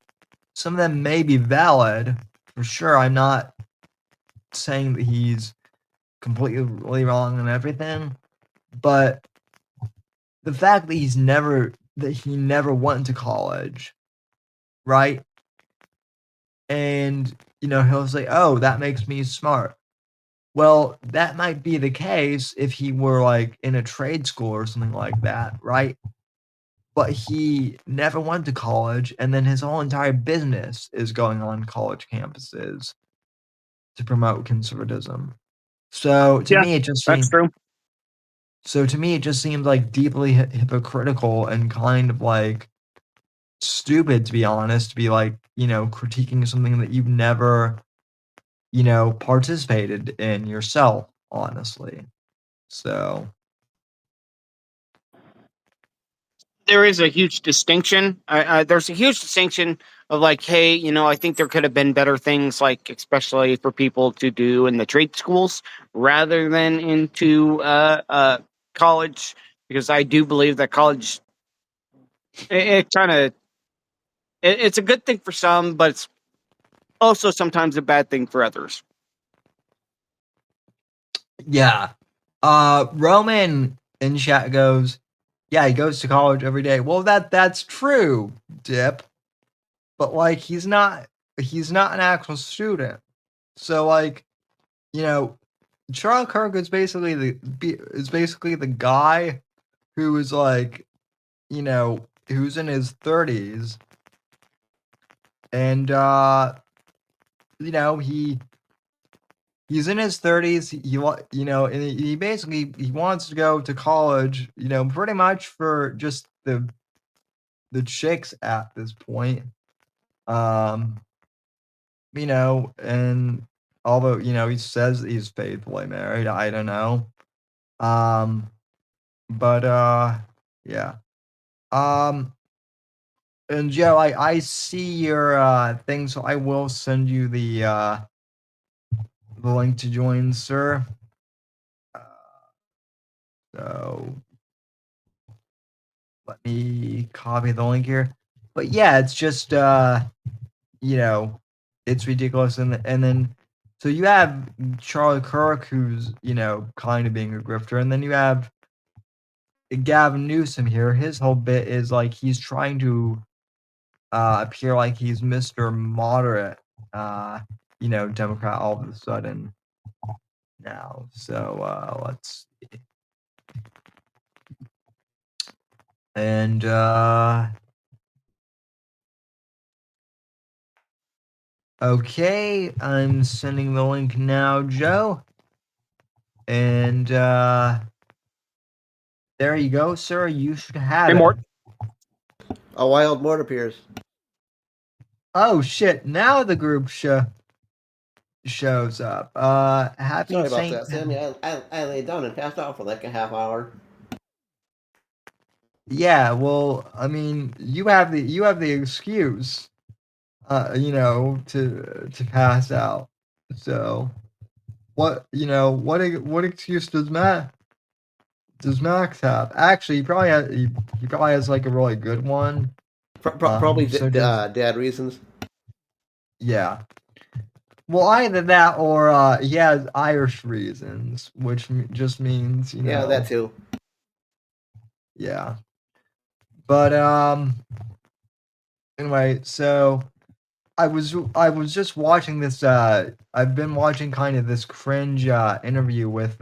[SPEAKER 3] some of them may be valid for sure. I'm not saying that he's completely wrong on everything, but the fact that he never went to college, right? And he'll say, "Oh, that makes me smart." Well, that might be the case if he were like in a trade school or something like that, right? But he never went to college, and then his whole entire business is going on college campuses to promote conservatism. So to me, it just
[SPEAKER 7] that's
[SPEAKER 3] seems
[SPEAKER 7] true.
[SPEAKER 3] So to me, it just seems like deeply hypocritical and kind of like stupid, to be honest, to be like, critiquing something that you've never, participated in yourself, honestly. So,
[SPEAKER 7] There is a huge distinction. There's a huge distinction of like, hey, I think there could have been better things, like especially for people to do in the trade schools rather than into college, because I do believe that college it kind of it's a good thing for some, but it's also sometimes a bad thing for others.
[SPEAKER 3] Yeah. Roman in chat goes, yeah, he goes to college every day. Well, that's true, Dip. But like he's not an actual student. So like, Charlie Kirk is basically the guy who is like, who's in his 30s, and he's in his 30s. And he basically he wants to go to college. Pretty much for just the chicks at this point. And although he says he's faithfully married, I don't know. But yeah. And Joe, I see your thing, so I will send you the link to join, sir. So let me copy the link here. But yeah, it's just it's ridiculous, and then so you have Charlie Kirk, who's kind of being a grifter, and then you have Gavin Newsom here. His whole bit is like he's trying to appear like he's Mr. Moderate, Democrat all of a sudden now. So let's see. And okay, I'm sending the link now, Joe. And there you go, sir. You should have it.
[SPEAKER 8] Mort. A wild Mort appears.
[SPEAKER 3] Oh shit! Now the group shows up. Happy
[SPEAKER 8] Sorry about
[SPEAKER 3] Saint.
[SPEAKER 8] that, Sammy. I laid down and passed out for like a half hour.
[SPEAKER 3] Yeah, well, I mean, you have the excuse, to pass out. So, what what excuse does Max have? Actually, he probably has like a really good one.
[SPEAKER 8] Probably dad reasons.
[SPEAKER 3] Yeah. Well, either that or he has Irish reasons, which just means
[SPEAKER 8] Yeah, that too.
[SPEAKER 3] Yeah. But anyway, so I was just watching this. I've been watching kind of this cringe interview with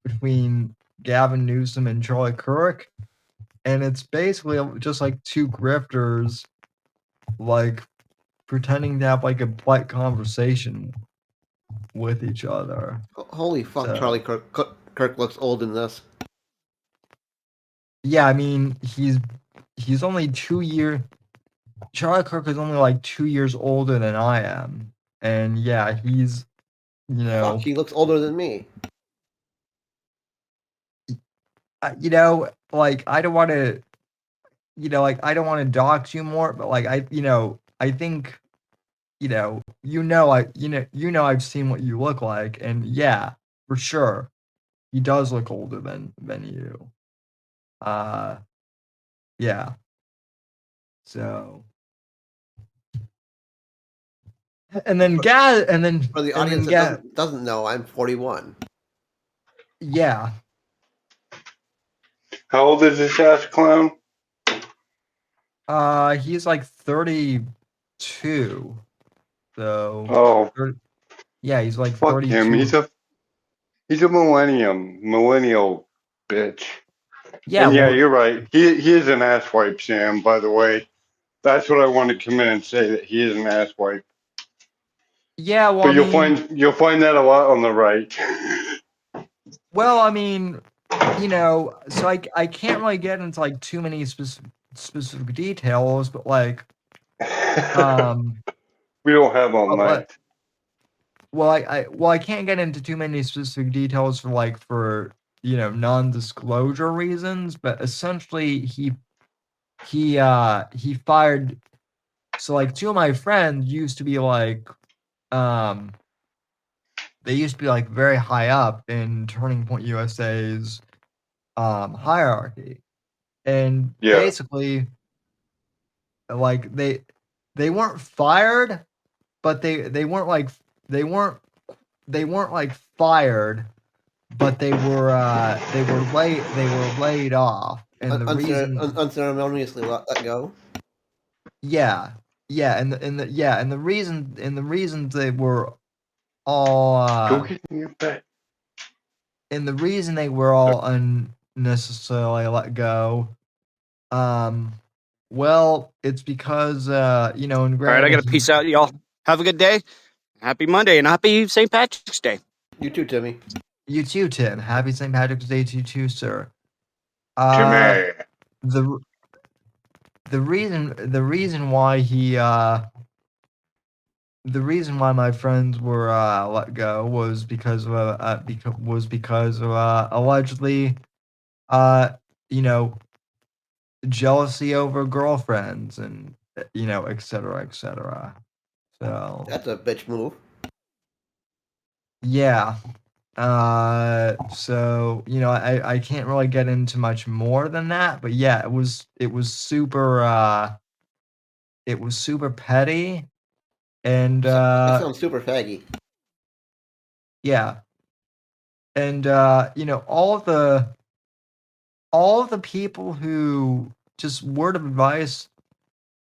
[SPEAKER 3] between Gavin Newsom and Charlie Kirk, and it's basically just like two grifters, like pretending to have like a polite conversation with each other.
[SPEAKER 8] Holy fuck! So, Charlie Kirk looks old in this.
[SPEAKER 3] Yeah, I mean he's only 2 years. Charlie Kirk is only like 2 years older than I am, and yeah, he's
[SPEAKER 8] Fuck, he looks older than me.
[SPEAKER 3] Like I don't want to, I don't want to dox you more, but like I think, I've seen what you look like, and yeah, for sure, he does look older than you. Yeah. So, and then
[SPEAKER 8] for the audience that doesn't know, I'm 41.
[SPEAKER 3] Yeah.
[SPEAKER 9] How old is this ass clown?
[SPEAKER 3] He's like 32.
[SPEAKER 9] So.
[SPEAKER 3] 30, yeah, he's like
[SPEAKER 9] fuck
[SPEAKER 3] 32.
[SPEAKER 9] him. He's a millennial bitch.
[SPEAKER 3] Yeah,
[SPEAKER 9] and yeah, you're right. He is an asswipe, Sam. By the way, that's what I want to come in and say, that he is an asswipe.
[SPEAKER 3] Yeah, well,
[SPEAKER 9] but you'll find that a lot on the right.
[SPEAKER 3] Well, I mean, so I can't really get into like too many specific details, but like,
[SPEAKER 9] we don't have all night.
[SPEAKER 3] Well, I can't get into too many specific details for non-disclosure reasons, but essentially he fired. So like two of my friends used to be like, they used to be like very high up in Turning Point USA's hierarchy, and basically, like they weren't fired, but they weren't like fired, but they were laid off, and the reason
[SPEAKER 8] unceremoniously let go.
[SPEAKER 3] Yeah, and the reason they were all
[SPEAKER 9] Go get in your bed.
[SPEAKER 3] and the reason they were all unnecessarily let go, well, it's because in
[SPEAKER 7] All right,
[SPEAKER 3] Grand
[SPEAKER 7] I got to peace out, y'all. Have a good day. Happy Monday and happy St. Patrick's Day.
[SPEAKER 8] You too, Timmy.
[SPEAKER 3] You too, Tim. Happy St. Patrick's Day to you too, sir.
[SPEAKER 9] Timmy.
[SPEAKER 3] The reason why my friends were let go was because of allegedly jealousy over girlfriends and et cetera, et cetera. So
[SPEAKER 8] That's a bitch move.
[SPEAKER 3] yeah. So I can't really get into much more than that, but yeah, it was super petty, and
[SPEAKER 8] That sounds super faggy.
[SPEAKER 3] yeah, and all of the people who, just word of advice,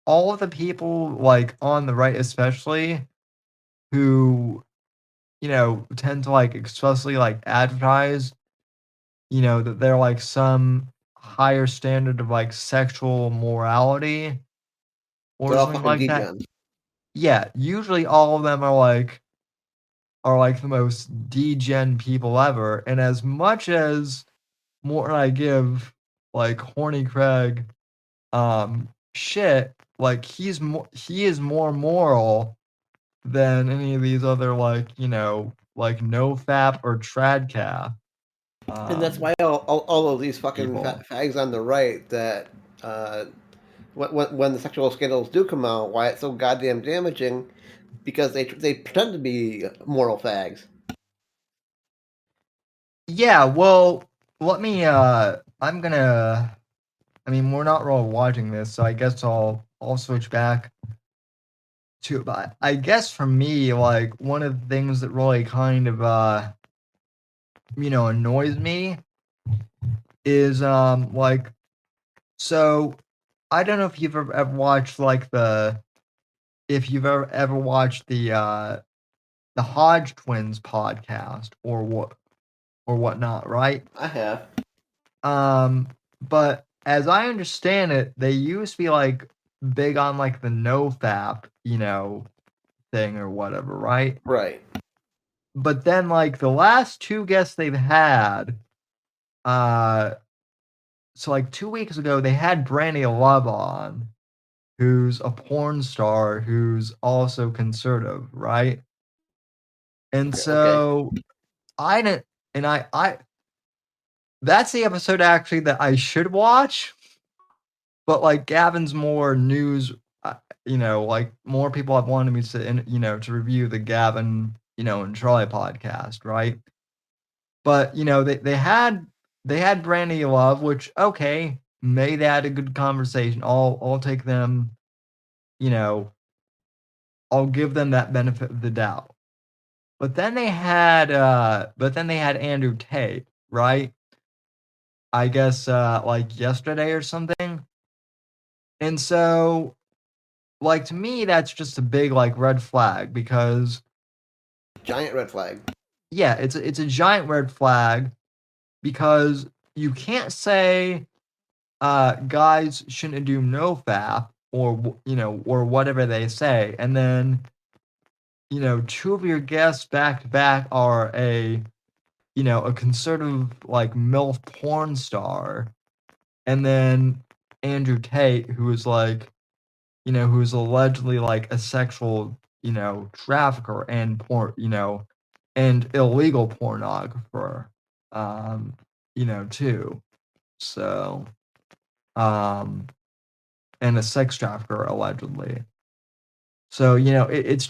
[SPEAKER 3] all of the people like on the right especially, who tend to like especially like advertise that they're like some higher standard of like sexual morality or
[SPEAKER 8] They're all
[SPEAKER 3] something
[SPEAKER 8] fucking
[SPEAKER 3] like that.
[SPEAKER 8] degens.
[SPEAKER 3] Yeah, usually all of them are like the most degen people ever. And as much as more I give like Horny Craig shit, like he is more moral than any of these other like like NoFap or TradCap.
[SPEAKER 8] And that's why all of these fucking fags on the right that when the sexual scandals do come out, why it's so goddamn damaging, because they pretend to be moral fags.
[SPEAKER 3] Yeah, well, let me I'm gonna, I mean, we're not all watching this, so I guess I'll switch back to, but I guess for me, like one of the things that really kind of annoys me is like, so I don't know if you've ever watched like if you've ever watched the Hodge Twins podcast or whatnot, right?
[SPEAKER 8] I have.
[SPEAKER 3] But as I understand it, they used to be like big on like the NoFap, thing or whatever, right?
[SPEAKER 8] Right.
[SPEAKER 3] But then like the last two guests they've had, so like 2 weeks ago they had Brandy Love on, who's a porn star who's also conservative, right? And so I didn't, and I that's the episode actually that I should watch, but like Gavin's more news, like more people have wanted me to, to review the Gavin, and Charlie podcast, right? But they had Brandy Love, which okay, maybe they had a good conversation. I'll take them, I'll give them that benefit of the doubt. But then they had Andrew Tate, right? I guess like yesterday or something. And so like to me that's just a big like red flag, because
[SPEAKER 8] giant red flag.
[SPEAKER 3] Yeah, it's a giant red flag, because you can't say guys shouldn't do NoFap or or whatever they say, and then two of your guests back to back are a conservative like MILF porn star, and then Andrew Tate, who is like who's allegedly like a sexual trafficker and porn and illegal pornographer too, so and a sex trafficker allegedly. So it's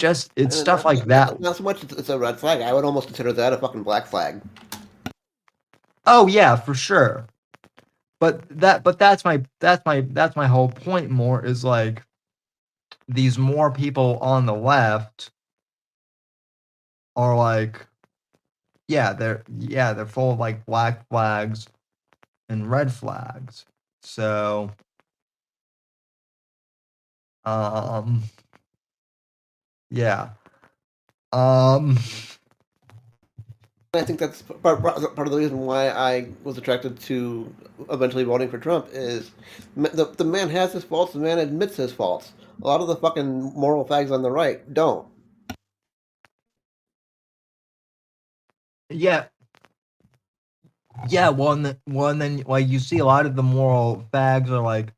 [SPEAKER 3] stuff like that.
[SPEAKER 8] Not so much it's a red flag. I would almost consider that a fucking black flag.
[SPEAKER 3] Oh yeah, for sure. But that's my whole point. More is like, these more people on the left are like, they're full of like black flags and red flags. So, yeah.
[SPEAKER 8] I think that's part of the reason why I was attracted to eventually voting for Trump is the man has his faults, the man admits his faults. A lot of the fucking moral fags on the right don't.
[SPEAKER 3] Yeah. Yeah, well, and then like you see a lot of the moral fags are like,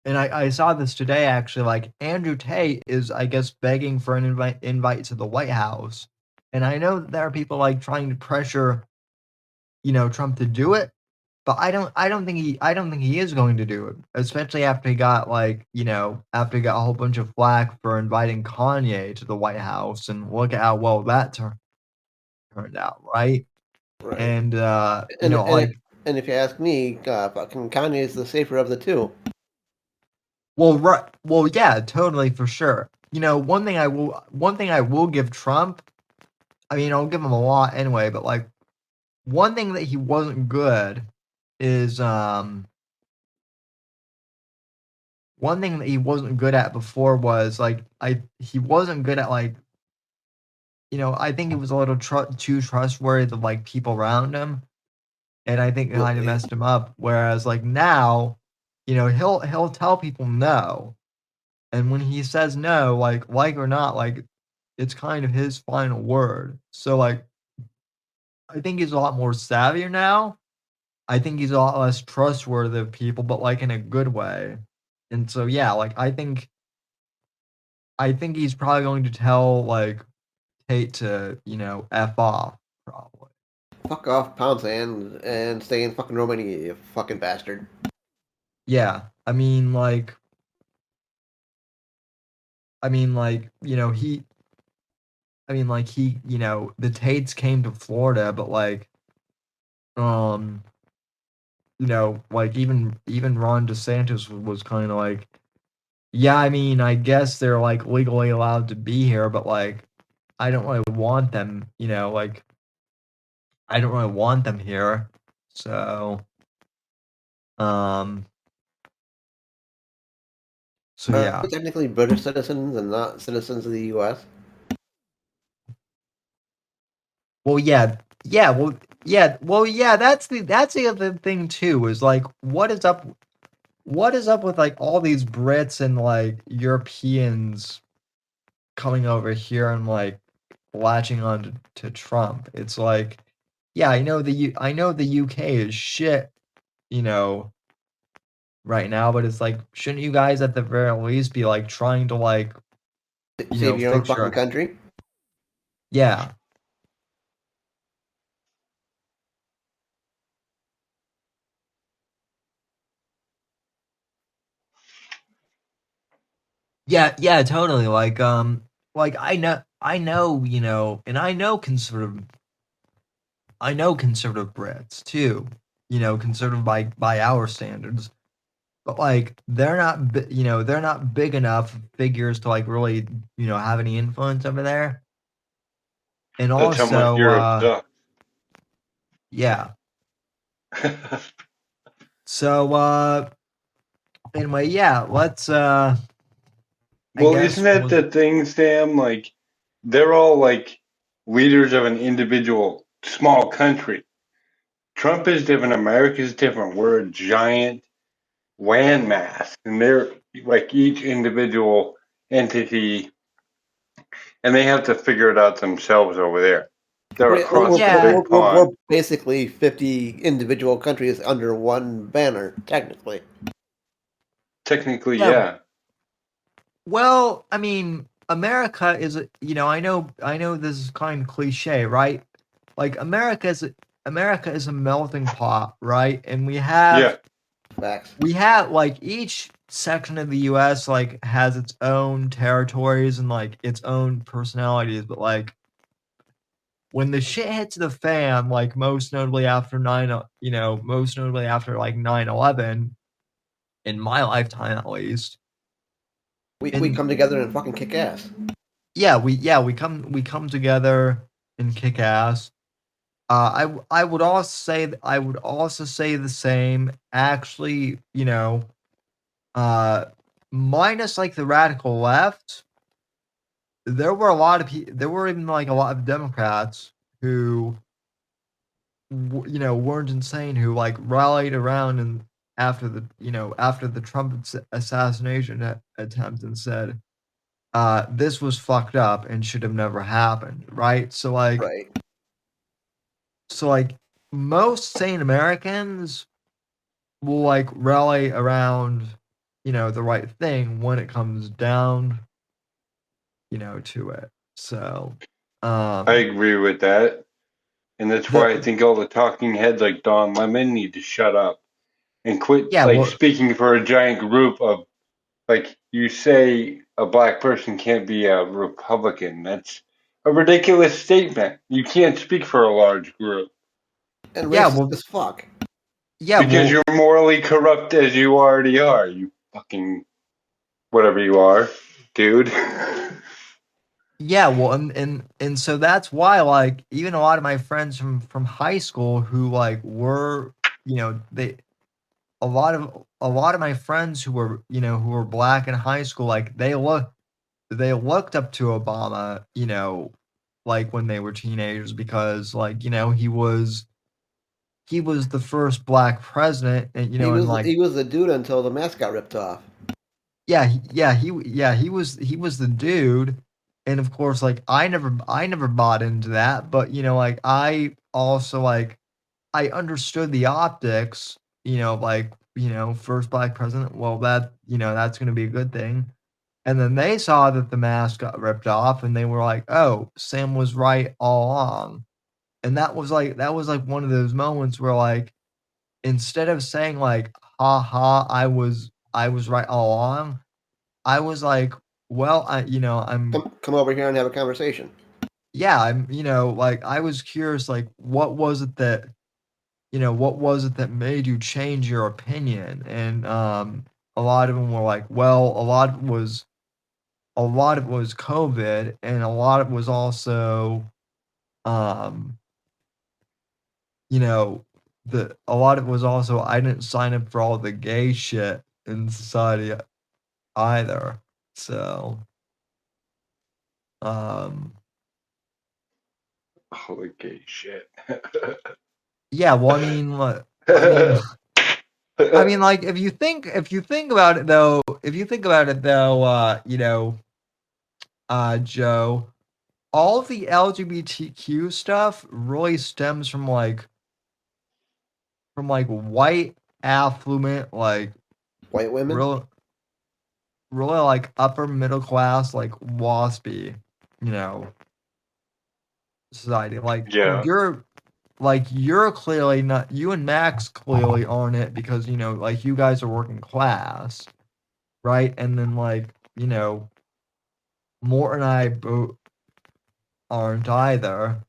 [SPEAKER 3] and I saw this today actually. Like Andrew Tate is, I guess, begging for an invite to the White House, and I know that there are people like trying to pressure, Trump to do it, but I don't think he is going to do it, especially after he got after he got a whole bunch of flack for inviting Kanye to the White House, and look at how well that turned out, right?
[SPEAKER 8] Right.
[SPEAKER 3] And
[SPEAKER 8] and if you ask me, fucking Kanye is the safer of the two.
[SPEAKER 3] Well, right. Well, yeah, totally for sure. One thing I will give Trump. I mean, I'll give him a lot anyway, but like one thing that he wasn't good is one thing that he wasn't good at before was like he wasn't good at like I think he was a little too trustworthy of like people around him, and I think it kind of messed him up. Whereas like now, he'll tell people no. And when he says no, like or not, like it's kind of his final word. So like I think he's a lot more savvier now. I think he's a lot less trustworthy of people, but like in a good way. And so yeah, like I think he's probably going to tell like Tate to, F off, probably.
[SPEAKER 8] Fuck off, pound sand, and stay in fucking Romania, you fucking bastard.
[SPEAKER 3] Yeah. I mean like he, the Tates came to Florida, but like, like even Ron DeSantis was kind of like, yeah, I mean, I guess they're like legally allowed to be here, but like, I don't really want them, like, I don't really want them here. So, yeah.
[SPEAKER 8] Technically British citizens and not citizens of the U.S.
[SPEAKER 3] Well, yeah. That's the other thing too. Is like, what is up with like all these Brits and like Europeans coming over here and like latching on to Trump? It's like, yeah, I know the UK is shit, right now, but it's like, shouldn't you guys at the very least be like trying to like
[SPEAKER 8] save your own fucking country?
[SPEAKER 3] Yeah. Yeah, totally. Like I know, and I know conservative Brits too, conservative by our standards, but like they're not they're not big enough figures to like really have any influence over there. And
[SPEAKER 9] That's
[SPEAKER 3] also,
[SPEAKER 9] how much Europe sucks.
[SPEAKER 3] Yeah. So anyway, yeah, let's
[SPEAKER 9] well, isn't that the thing, Sam? Like, they're all like leaders of an individual small country. Trump is different. America's different. We're a giant landmass, and they're like each individual entity, and they have to figure it out themselves over there. They're across the big pond.
[SPEAKER 8] We're basically 50 individual countries under one banner, technically.
[SPEAKER 9] Technically, yeah.
[SPEAKER 3] Well, I mean, America is, I know this is kind of cliche, right? Like America is a melting pot, right? And we have like each section of the US like has its own territories and like its own personalities, but like when the shit hits the fan, like most notably after like 9/11, in my lifetime at least,
[SPEAKER 8] We come together and fucking kick ass.
[SPEAKER 3] Yeah, we come together and kick ass. I would also say the same. Actually, minus like the radical left, there were even like a lot of Democrats who weren't insane, who like rallied around and after the Trump assassination attempt and said, this was fucked up and should have never happened, right? So like,
[SPEAKER 8] Right.
[SPEAKER 3] most sane Americans will like rally around, the right thing when it comes down, to it. So,
[SPEAKER 9] I agree with that. And that's why I think all the talking heads like Don Lemon need to shut up and quit speaking for a giant group of, like, you say a black person can't be a Republican. That's a ridiculous statement. You can't speak for a large group.
[SPEAKER 8] And racist as fuck.
[SPEAKER 3] Yeah,
[SPEAKER 9] because you're morally corrupt as you already are. You fucking whatever you are, dude.
[SPEAKER 3] Yeah, well, and so that's why, like, even a lot of my friends from high school who like were, a lot of my friends who were black in high school, like they looked up to Obama, like when they were teenagers because like he was the first black president, and
[SPEAKER 8] he was the dude until the mask got ripped off.
[SPEAKER 3] He was the dude. And of course, like I never bought into that, but like I also like I understood the optics, first black president. Well, that's going to be a good thing. And then they saw that the mask got ripped off, and they were like, "Oh, Sam was right all along." And that was like one of those moments where like instead of saying like, "Ha ha, I was right all along," I was like, well, I'm
[SPEAKER 8] come over here and have a conversation.
[SPEAKER 3] Yeah, I'm, like I was curious, like what was it that made you change your opinion? And a lot of them were like, well, a lot of it was COVID, and a lot of it was also, a lot of it was also I didn't sign up for all the gay shit in society either. So,
[SPEAKER 9] holy gay shit.
[SPEAKER 3] Yeah, well, I mean, like if you think about it though, Joe, all the LGBTQ stuff really stems from like white affluent, like
[SPEAKER 8] white women,
[SPEAKER 3] really like upper middle class, like waspy, society. Like you're clearly not. You and Max clearly aren't it because like you guys are working class, right? And then like Mort and I both aren't either.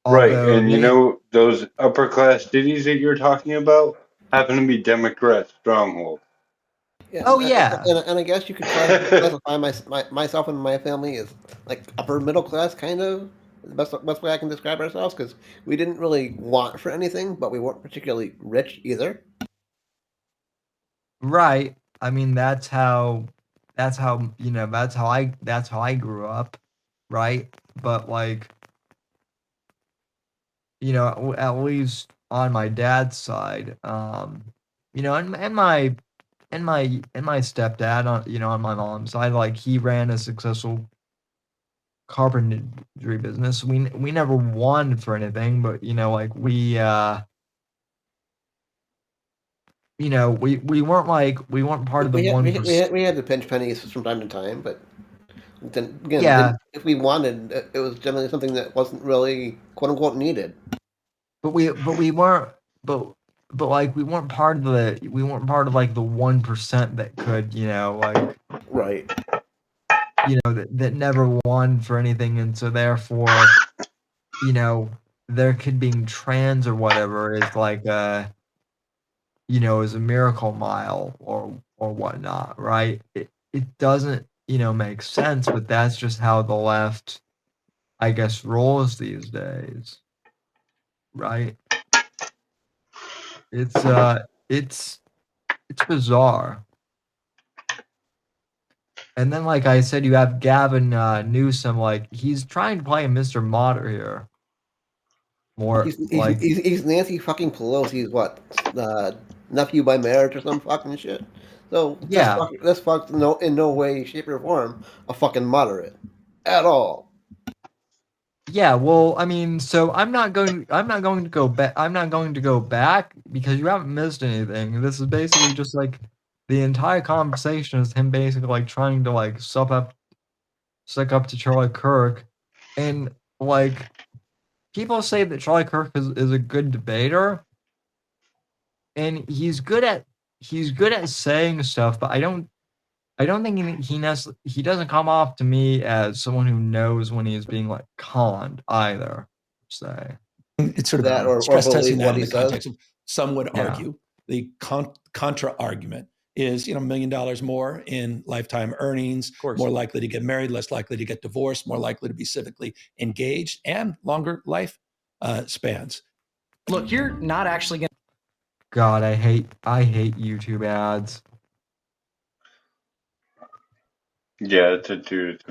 [SPEAKER 9] Right, and those upper class cities that you're talking about happen to be Democrat strongholds.
[SPEAKER 8] Yeah,
[SPEAKER 3] oh yeah,
[SPEAKER 8] and I guess you could classify myself and my family as like upper middle class, kind of. The best way I can describe ourselves, because we didn't really want for anything, but we weren't particularly rich either.
[SPEAKER 3] Right. I mean, that's how I grew up, right? But like, at least on my dad's side, and my stepdad on my mom's side, like he ran a successful carpentry business. We never won for anything, but like we we weren't part of the 1%.
[SPEAKER 8] We had to pinch pennies from time to time, but then again, if we wanted, it was generally something that wasn't really quote unquote needed.
[SPEAKER 3] But we weren't like we weren't part of like the 1% that could like
[SPEAKER 8] right.
[SPEAKER 3] That never won for anything, and so therefore their kid being trans or whatever is like is a miracle mile or whatnot, right? it doesn't, make sense, but that's just how the left, I guess, rolls these days. Right? It's bizarre. And then, like I said, you have Gavin Newsom, like he's trying to play Mr. Moderate here. More
[SPEAKER 8] he's Nancy fucking Pelosi's what nephew by marriage or some fucking shit. So
[SPEAKER 3] yeah,
[SPEAKER 8] that's in no way, shape, or form a fucking moderate at all.
[SPEAKER 3] Yeah, well, I mean, so I'm not going to go back. I'm not going to go back because you haven't missed anything. This is basically just like the entire conversation is him basically like trying to like suck up to Charlie Kirk, and like people say that Charlie Kirk is a good debater, and he's good at saying stuff, but I don't think he doesn't come off to me as someone who knows when he's being like conned either. Say
[SPEAKER 4] it's sort of that or stress testing that in the context of some would argue the contra argument is $1 million more in lifetime earnings, more likely to get married, less likely to get divorced, more likely to be civically engaged, and longer life spans.
[SPEAKER 10] Look, you're not actually going.
[SPEAKER 3] God, I hate YouTube ads.
[SPEAKER 9] Yeah, it's a dude.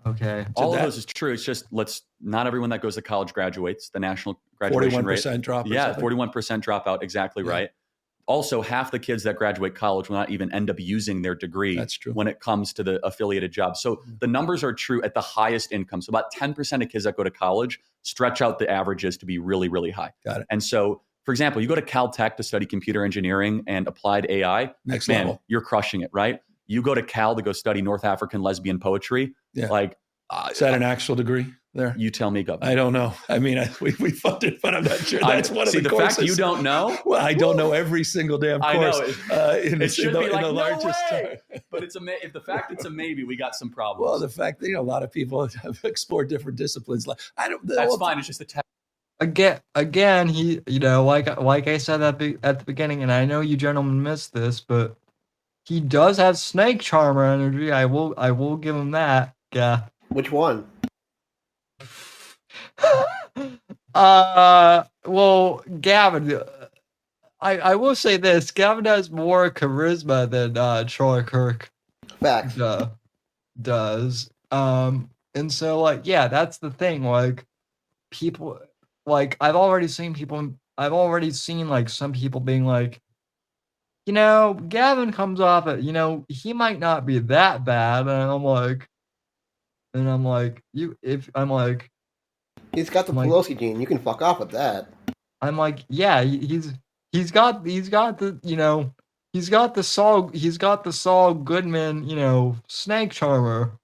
[SPEAKER 3] Okay.
[SPEAKER 5] All of those is true. It's just not everyone that goes to college graduates. The national graduation
[SPEAKER 4] 41%
[SPEAKER 5] rate.
[SPEAKER 4] drop.
[SPEAKER 5] Yeah, 41% dropout. Exactly right. Also, half the kids that graduate college will not even end up using their degree.
[SPEAKER 4] That's true.
[SPEAKER 5] When it comes to the affiliated jobs. So the numbers are true at the highest income. So about 10% of kids that go to college stretch out the averages to be really, really high.
[SPEAKER 4] Got it.
[SPEAKER 5] And so, for example, you go to Caltech to study computer engineering and applied AI.
[SPEAKER 4] Next
[SPEAKER 5] man,
[SPEAKER 4] level.
[SPEAKER 5] You're crushing it, right? You go to Cal to go study North African lesbian poetry.
[SPEAKER 4] Yeah.
[SPEAKER 5] Like,
[SPEAKER 4] is that an actual degree there?
[SPEAKER 5] You tell me, Governor.
[SPEAKER 4] I don't know. I mean, we funded, but I'm not sure that's one of the courses.
[SPEAKER 5] Fact you don't know?
[SPEAKER 4] Well, I don't know every single damn course.
[SPEAKER 5] I know. It should be like, no
[SPEAKER 4] largest
[SPEAKER 5] way. But if the fact it's a maybe, we got some problems.
[SPEAKER 4] Well, the fact that a lot of people have explored different disciplines.
[SPEAKER 5] That's fine. It's just a test.
[SPEAKER 3] Again, he, like I said at the beginning, and I know you gentlemen missed this, but he does have snake charmer energy. I will give him that. Yeah.
[SPEAKER 8] Which one?
[SPEAKER 3] Well, Gavin, I will say this: Gavin has more charisma than Charlie Kirk does. And so, like, yeah, that's the thing. Like, people, like, I've already seen like some people being like, Gavin comes off at, he might not be that bad, and I'm like,
[SPEAKER 8] he's got the Pelosi gene. You can fuck off with that.
[SPEAKER 3] I'm like, yeah, he's got the Saul Goodman, snake charmer,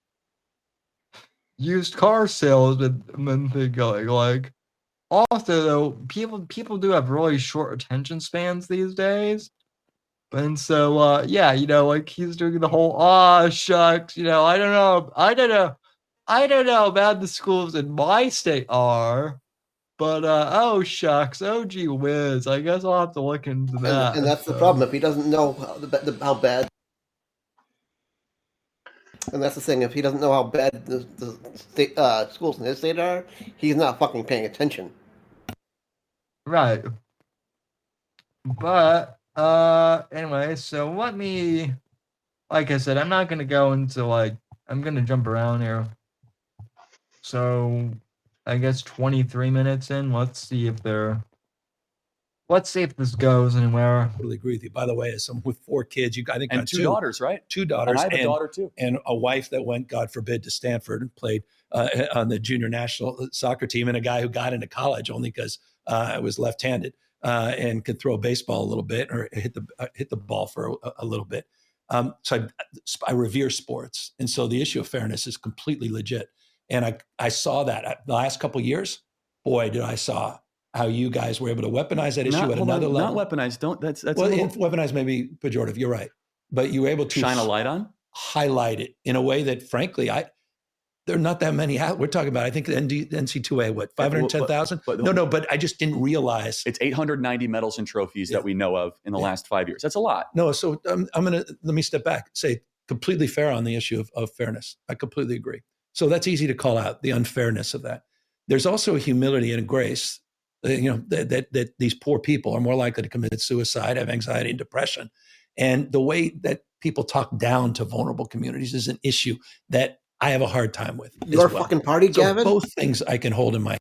[SPEAKER 3] used car salesman thing going. Like, also though, people do have really short attention spans these days. And so, like he's doing the whole, shucks, I don't know how bad the schools in my state are, but oh shucks, oh gee whiz, I guess I'll have to look into that.
[SPEAKER 8] And that's the problem. If he doesn't know how bad, and that's the thing. If he doesn't know how bad the state, schools in his state are, he's not fucking paying attention.
[SPEAKER 3] Right. But anyway, so like I said, I'm not gonna go into I'm gonna jump around here. So I guess 23 minutes in. Let's see if this goes anywhere.
[SPEAKER 4] I totally agree with you. By the way, as someone with 4 kids, I think
[SPEAKER 5] and 2 daughters, right?
[SPEAKER 4] 2 daughters.
[SPEAKER 5] And I have a daughter too.
[SPEAKER 4] And a wife that went, God forbid, to Stanford and played on the junior national soccer team, and a guy who got into college only because I was left-handed and could throw a baseball a little bit or hit the ball for a little bit. So I revere sports. And so the issue of fairness is completely legit. And I saw that the last couple of years. Boy, did I saw how you guys were able to weaponize that issue at another level.
[SPEAKER 5] Not weaponize. That's
[SPEAKER 4] well, weaponize may be pejorative. You're right, but you were able to
[SPEAKER 5] shine a light on,
[SPEAKER 4] highlight it in a way that, frankly, There are not that many. We're talking about, I think, the NC2A, what, 510,000? No, but I just didn't realize.
[SPEAKER 5] It's 890 medals and trophies that we know of in the last 5 years. That's a lot.
[SPEAKER 4] No, so let me step back, say completely fair on the issue of fairness. I completely agree. So that's easy to call out, the unfairness of that. There's also a humility and a grace, that these poor people are more likely to commit suicide, have anxiety and depression. And the way that people talk down to vulnerable communities is an issue that I have a hard time with.
[SPEAKER 8] Your fucking party, Gavin?
[SPEAKER 4] Both things I can hold in my.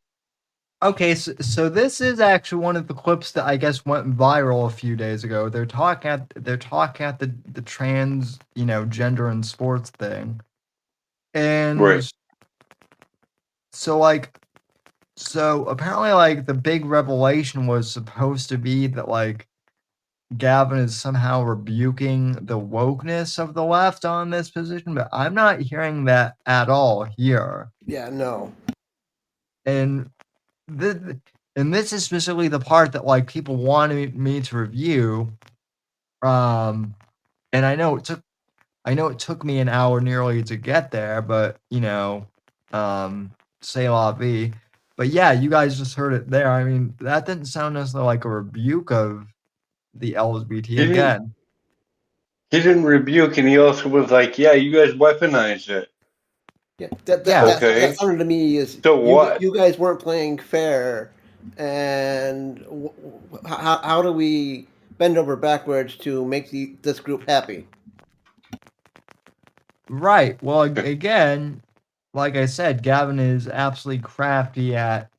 [SPEAKER 3] Okay, so this is actually one of the clips that I guess went viral a few days ago. They're talking at the trans, gender and sports thing. And
[SPEAKER 9] right.
[SPEAKER 3] So apparently the big revelation was supposed to be that Gavin is somehow rebuking the wokeness of the left on this position, but I'm not hearing that at all here.
[SPEAKER 8] Yeah, no.
[SPEAKER 3] And this is specifically the part that people wanted me to review. And I know it took me an hour nearly to get there, but say la vie. But yeah, you guys just heard it there. I mean, that didn't sound necessarily like a rebuke of the LGBT again.
[SPEAKER 9] He didn't rebuke, and he also was like, "Yeah, you guys weaponized it."
[SPEAKER 8] Yeah, that sounded to me is
[SPEAKER 9] so what?
[SPEAKER 8] You guys weren't playing fair, and how do we bend over backwards to make this group happy?
[SPEAKER 3] Right. Well, again, like I said, Gavin is absolutely crafty at,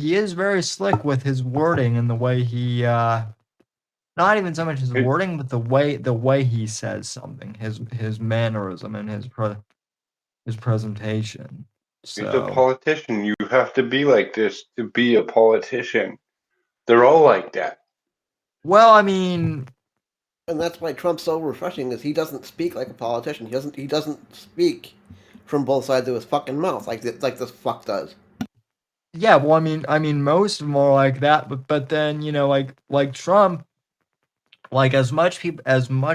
[SPEAKER 3] he is very slick with his wording and the way he, not even so much his wording, but the way he says something, his mannerism and his presentation. So.
[SPEAKER 9] He's a politician. You have to be like this to be a politician. They're all like that.
[SPEAKER 3] Well, I mean,
[SPEAKER 8] and that's why Trump's so refreshing is he doesn't speak like a politician. He doesn't speak from both sides of his fucking mouth like this fuck does.
[SPEAKER 3] Yeah, well, I mean, most of them are like that, but then like Trump, as much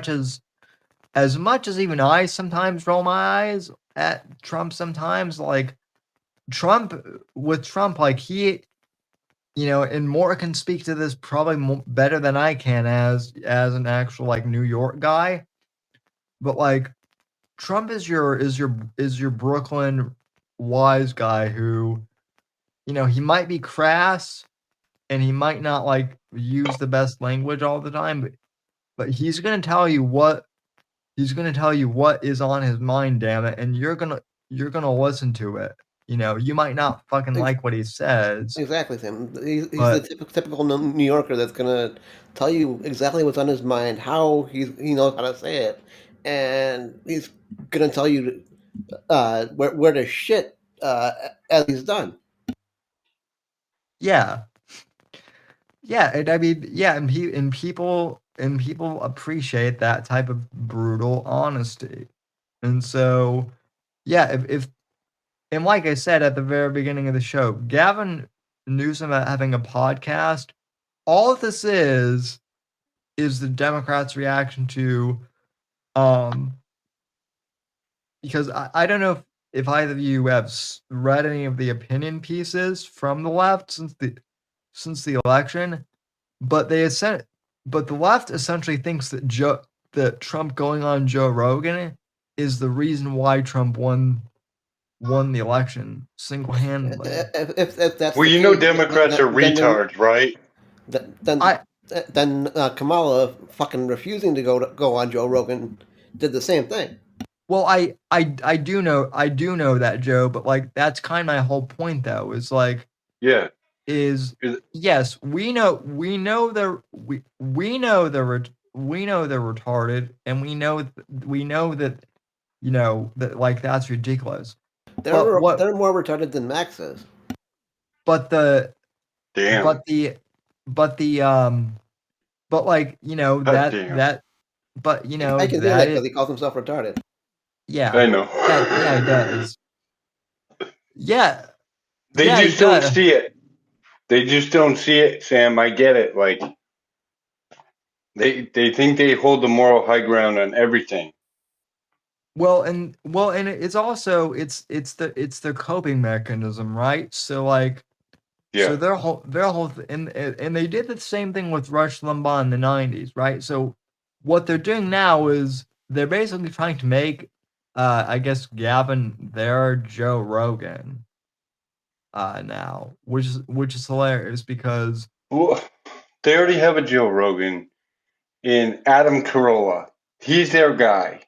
[SPEAKER 3] as even I sometimes roll my eyes at Trump sometimes, Trump, he, and Moore can speak to this probably better than I can as an actual New York guy, but Trump is your Brooklyn wise guy who, he might be crass and he might not use the best language all the time, but he's gonna tell you what is on his mind, damn it, and you're gonna listen to it. You might not fucking like what he says.
[SPEAKER 8] Exactly, Sam. He's the typical New Yorker that's gonna tell you exactly what's on his mind, how he knows how to say it, and he's gonna tell you where to shit as he's done.
[SPEAKER 3] Yeah, and I mean, and people appreciate that type of brutal honesty, and so if and like I said at the very beginning of the show, Gavin Newsom having a podcast, all of this is the Democrats' reaction to, because I don't know if either of you have read any of the opinion pieces from the left since the election, but the left essentially thinks that Trump going on Joe Rogan is the reason why Trump won the election single-handedly.
[SPEAKER 8] If that's
[SPEAKER 9] Democrats are retards, right?
[SPEAKER 8] Then Kamala fucking refusing to go on Joe Rogan did the same thing.
[SPEAKER 3] Well, I do know that, Joe, but that's kind of my whole point though, is yes, we know they're retarded, and we know that that that's ridiculous.
[SPEAKER 8] They're more retarded than Max is.
[SPEAKER 3] But the
[SPEAKER 9] damn.
[SPEAKER 3] But the but that but
[SPEAKER 8] I can say that because he calls himself retarded.
[SPEAKER 3] Yeah,
[SPEAKER 9] I know.
[SPEAKER 3] Yeah, he does. Yeah,
[SPEAKER 9] they just don't see it. They just don't see it, Sam. I get it. They think they hold the moral high ground on everything.
[SPEAKER 3] And it's also it's their coping mechanism, right? So like,
[SPEAKER 9] Yeah.
[SPEAKER 3] so their whole and they did the same thing with Rush Limbaugh in the 90s, right? So what they're doing now is they're basically trying to make, I guess, Gavin their Joe Rogan, now, which is hilarious because
[SPEAKER 9] Well, they already have a Joe Rogan in Adam Carolla. He's their guy.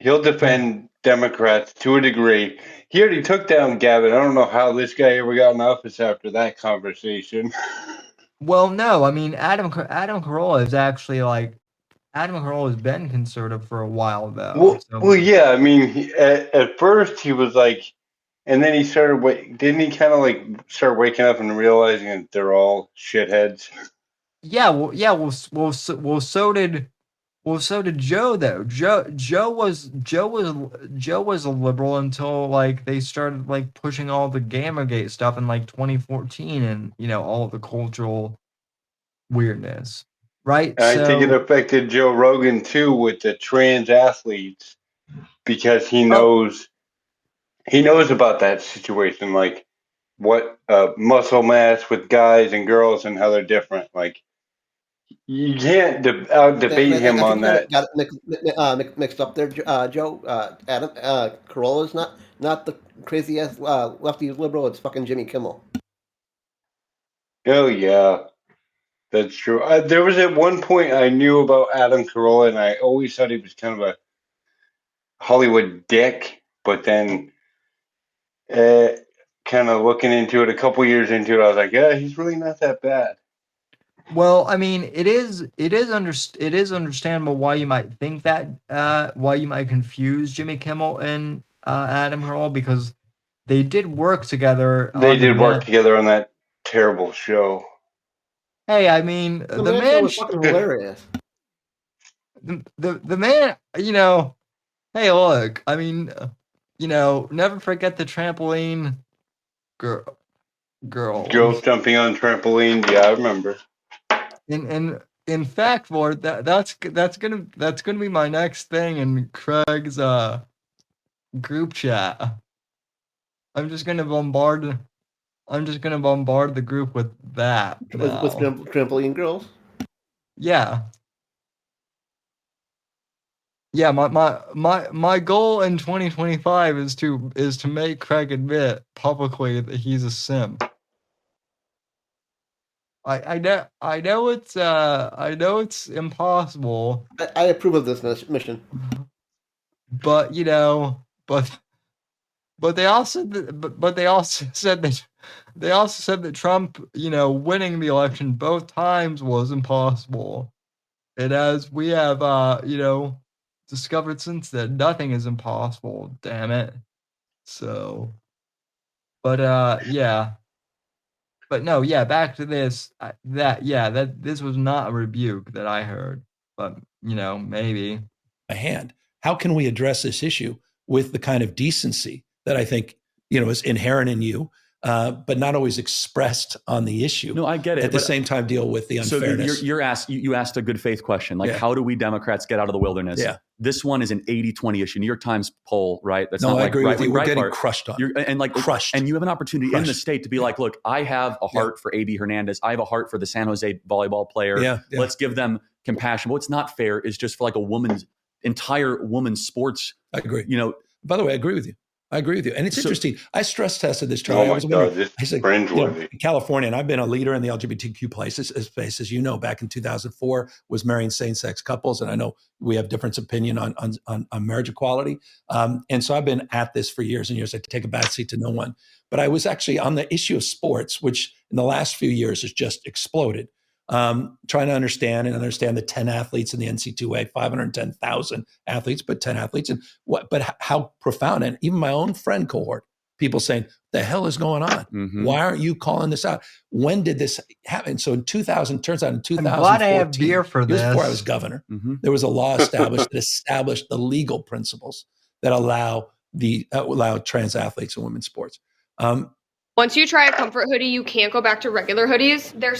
[SPEAKER 9] He'll defend Democrats to a degree. He already took down Gavin. I don't know how this guy ever got in office after that conversation.
[SPEAKER 3] Well, no, I mean Adam Carolla is actually like Adam Carolla has been conservative for a while though.
[SPEAKER 9] Well, yeah. I mean, at first he was like, and then he started. Didn't he kind of like start waking up and realizing that they're all shitheads?
[SPEAKER 3] Yeah. So did Joe though. Joe was a liberal until like they started like pushing all the Gamergate stuff in like 2014 and all the cultural weirdness, right?
[SPEAKER 9] And I think it affected Joe Rogan too with the trans athletes because he knows about that situation, like what muscle mass with guys and girls and how they're different. Like you can't debate him on that.
[SPEAKER 8] Got it mixed up there, Joe. Adam Carolla's not the crazy ass lefty liberal. It's fucking Jimmy Kimmel.
[SPEAKER 9] Oh yeah, that's true. There was at one point I knew about Adam Carolla, and I always thought he was kind of a Hollywood dick. But then, kind of looking into it, a couple years into it, I was like, yeah, he's really not that bad.
[SPEAKER 3] Well, I mean, it is understandable why you might think that, why you might confuse Jimmy Kimmel and Adam Carolla because they did work together.
[SPEAKER 9] They did work together on that terrible show.
[SPEAKER 3] Hey, I mean, the man
[SPEAKER 8] was fucking hilarious.
[SPEAKER 3] The man, hey, look, I mean, never forget the trampoline girls
[SPEAKER 9] jumping on trampoline. Yeah, I remember.
[SPEAKER 3] And in fact, Lord, that's gonna be my next thing in Craig's group chat. I'm just gonna bombard the group with that.
[SPEAKER 8] With trampoline girls?
[SPEAKER 3] Yeah. Yeah, my goal in 2025 is to make Craig admit publicly that he's a simp. I know it's impossible.
[SPEAKER 8] I approve of this mission.
[SPEAKER 3] But but they also said that Trump, winning the election both times was impossible. And as we have discovered since then, nothing is impossible, damn it. So yeah. But no, yeah, back to this. This was not a rebuke that I heard, but maybe
[SPEAKER 4] a hand. How can we address this issue with the kind of decency that I think is inherent in you, but not always expressed on the issue?
[SPEAKER 5] No, I get it.
[SPEAKER 4] At the same time, deal with the unfairness.
[SPEAKER 5] So you asked a good faith question, like how do we Democrats get out of the wilderness?
[SPEAKER 4] Yeah.
[SPEAKER 5] This one is an 80-20 issue. New York Times poll, right? That's
[SPEAKER 4] I agree with you. We're getting crushed on.
[SPEAKER 5] Crushed. And you have an opportunity in the state to be like, look, I have a heart for A.B. Hernandez. I have a heart for the San Jose volleyball player.
[SPEAKER 4] Yeah.
[SPEAKER 5] Let's give them compassion. What's not fair is just for like a entire woman's sports.
[SPEAKER 4] I agree. By the way, I agree with you. And it's interesting. I stress tested this trial.
[SPEAKER 9] Oh my God, this is cringeworthy.
[SPEAKER 4] In California, and I've been a leader in the LGBTQ space, as you know, back in 2004, was marrying same-sex couples. And I know we have different opinion on marriage equality. And so I've been at this for years and years. I take a backseat to no one. But I was actually on the issue of sports, which in the last few years has just exploded. Trying to understand the 10 athletes in the NC2A, 510,000 athletes, but 10 athletes, and but how profound. And even my own friend cohort, people saying, the hell is going on? Mm-hmm. Why aren't you calling this out? When did this happen? So in 2000, turns out in 2014,
[SPEAKER 3] I'm glad I have beer for this.
[SPEAKER 4] Before I was governor, there was a law established that established the legal principles that allow trans athletes in women's sports.
[SPEAKER 11] Once you try a comfort hoodie, you can't go back to regular hoodies. They're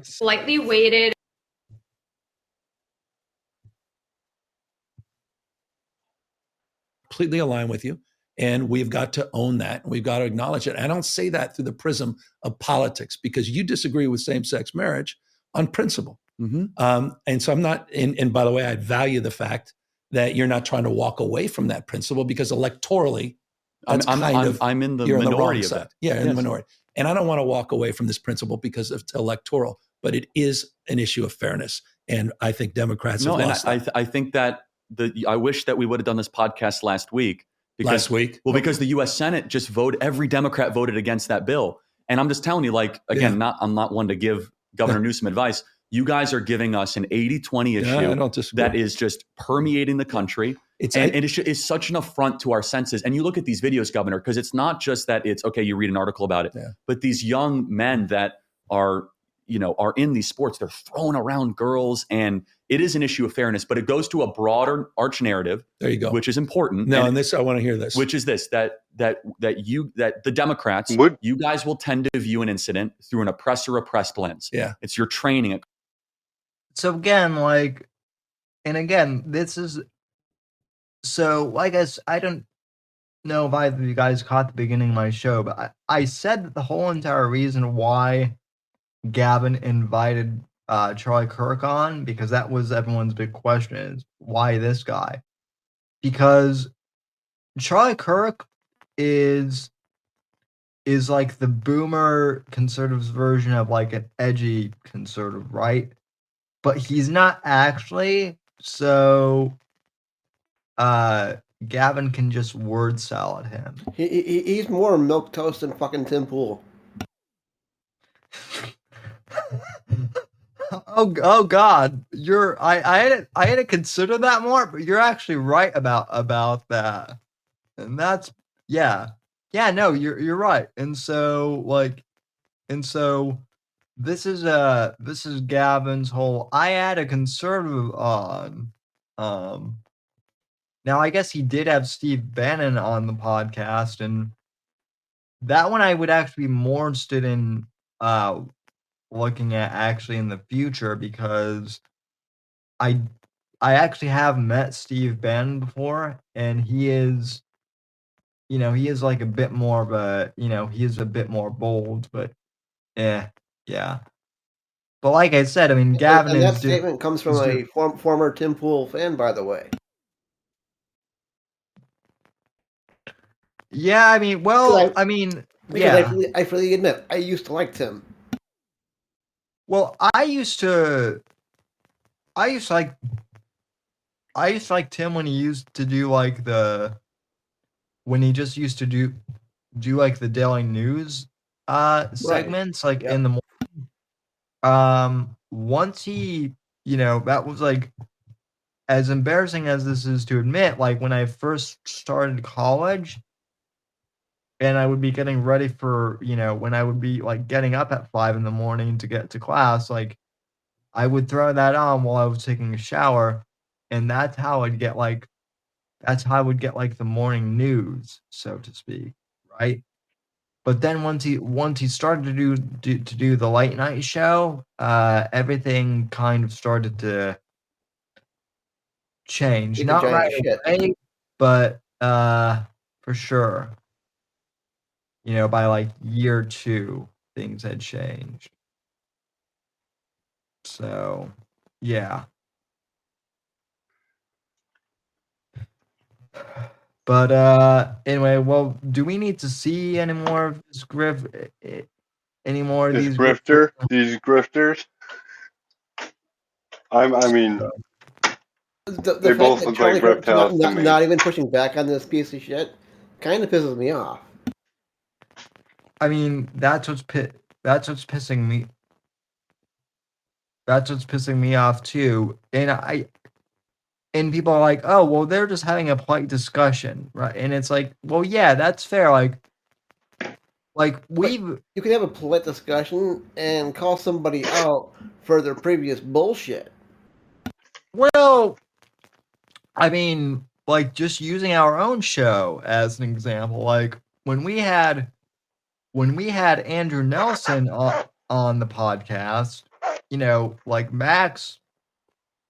[SPEAKER 11] slightly weighted.
[SPEAKER 4] completely align with you. And we've got to own that. We've got to acknowledge it. I don't say that through the prism of politics, because you disagree with same-sex marriage on principle. And so I'm not, and by the way, I value the fact that you're not trying to walk away from that principle, because electorally, that's
[SPEAKER 5] I'm in the minority of that.
[SPEAKER 4] Yeah, in the minority. And I don't want to walk away from this principle because it's electoral, but it is an issue of fairness. And I think Democrats have lost that.
[SPEAKER 5] I think that I wish that we would have done this podcast last week. Because the U.S. Senate just every Democrat voted against that bill. And I'm just telling you, like, again, I'm not one to give Governor Newsom advice. You guys are giving us an 80-20 issue that is just permeating the country. It's such an affront to our senses. And you look at these videos, Governor, because it's not just that it's, okay, you read an article about it, but these young men that are in these sports, they're throwing around girls, and it is an issue of fairness, but it goes to a broader arch narrative. There you go. Which is important.
[SPEAKER 4] No, and this, I want to hear this.
[SPEAKER 5] Which is this, that the Democrats, you guys will tend to view an incident through an oppressor-oppressed lens.
[SPEAKER 4] Yeah.
[SPEAKER 5] It's your training.
[SPEAKER 3] So again, this is, so I guess, I don't know if either of you guys caught the beginning of my show, but I said that the whole entire reason why Gavin invited Charlie Kirk on, because that was everyone's big question, is why this guy? Because Charlie Kirk is like the boomer conservatives version of like an edgy conservative, right? But he's not actually, so Gavin can just word salad him.
[SPEAKER 8] He's more milquetoast than fucking Tim Pool.
[SPEAKER 3] Oh God! I had to consider that more, but you're actually right about that, and that's no, you're right, and so this is Gavin's whole. I had a conservative on, now I guess he did have Steve Bannon on the podcast, and that one I would actually be more interested in looking at actually in the future, because I actually have met Steve Bannon before, and he is like a bit more of a, he is a bit more bold, but yeah. But like I said, I mean, Gavin
[SPEAKER 8] and that statement comes from a former Tim Pool fan, by the way.
[SPEAKER 3] Yeah, I mean, I
[SPEAKER 8] freely admit, I used to like Tim.
[SPEAKER 3] Well, I used to like Tim when he used to do like when he just used to do like the daily news segments, like in the morning. Once he, that was like, as embarrassing as this is to admit, like when I first started college, and I would be getting ready for, when I would be like getting up at 5 a.m. to get to class, like I would throw that on while I was taking a shower, and that's how I would get like the morning news, so to speak, right? But then once he started to do the late night show, everything kind of started to change. Not right away, but for sure. By like year 2, things had changed. So, yeah. But anyway, well, do we need to see any more of this any more of these
[SPEAKER 9] grifters? I mean, they both look like reptiles to me.
[SPEAKER 8] Not even pushing back on this piece of shit kind of pisses me off.
[SPEAKER 3] I mean, that's what's pissing me. That's what's pissing me off too. And people are like, "Oh, well, they're just having a polite discussion, right?" And it's like, "Well, yeah, that's fair. Like you
[SPEAKER 8] can have a polite discussion and call somebody out for their previous bullshit."
[SPEAKER 3] Well, I mean, like just using our own show as an example, like when we had Andrew Nelson on the podcast, like Max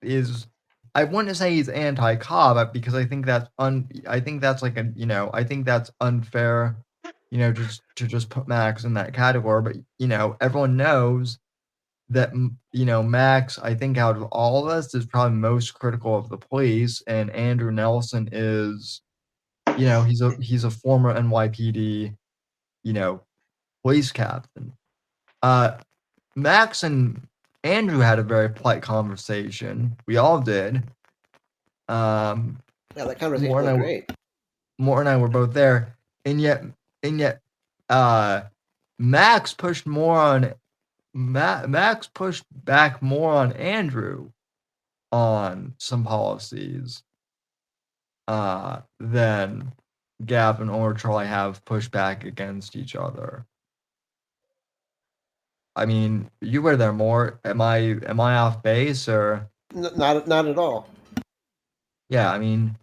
[SPEAKER 3] is I wouldn't say he's anti-cop because I think that's I think that's like I think that's unfair, just to just put Max in that category. But everyone knows that Max, I think out of all of us, is probably most critical of the police, and Andrew Nelson is, he's a former NYPD, police captain. Max and Andrew had a very polite conversation. We all did.
[SPEAKER 8] Yeah, that conversation was great.
[SPEAKER 3] Mort and I were both there, and yet, Max pushed more on Max pushed back more on Andrew on some policies than Gavin or Charlie have pushed back against each other. I mean, you were there more. Am I off base or
[SPEAKER 8] not at all?
[SPEAKER 3] Yeah, I mean,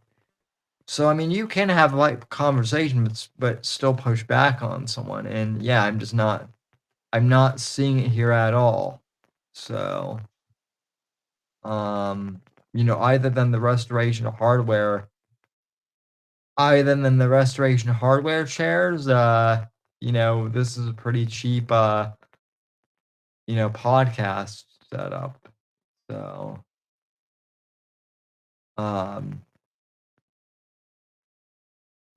[SPEAKER 3] so I mean, you can have like conversation, but still push back on someone, and yeah, I'm not seeing it here at all. So, either than the restoration of hardware, shares, this is a pretty cheap, podcast setup. So, and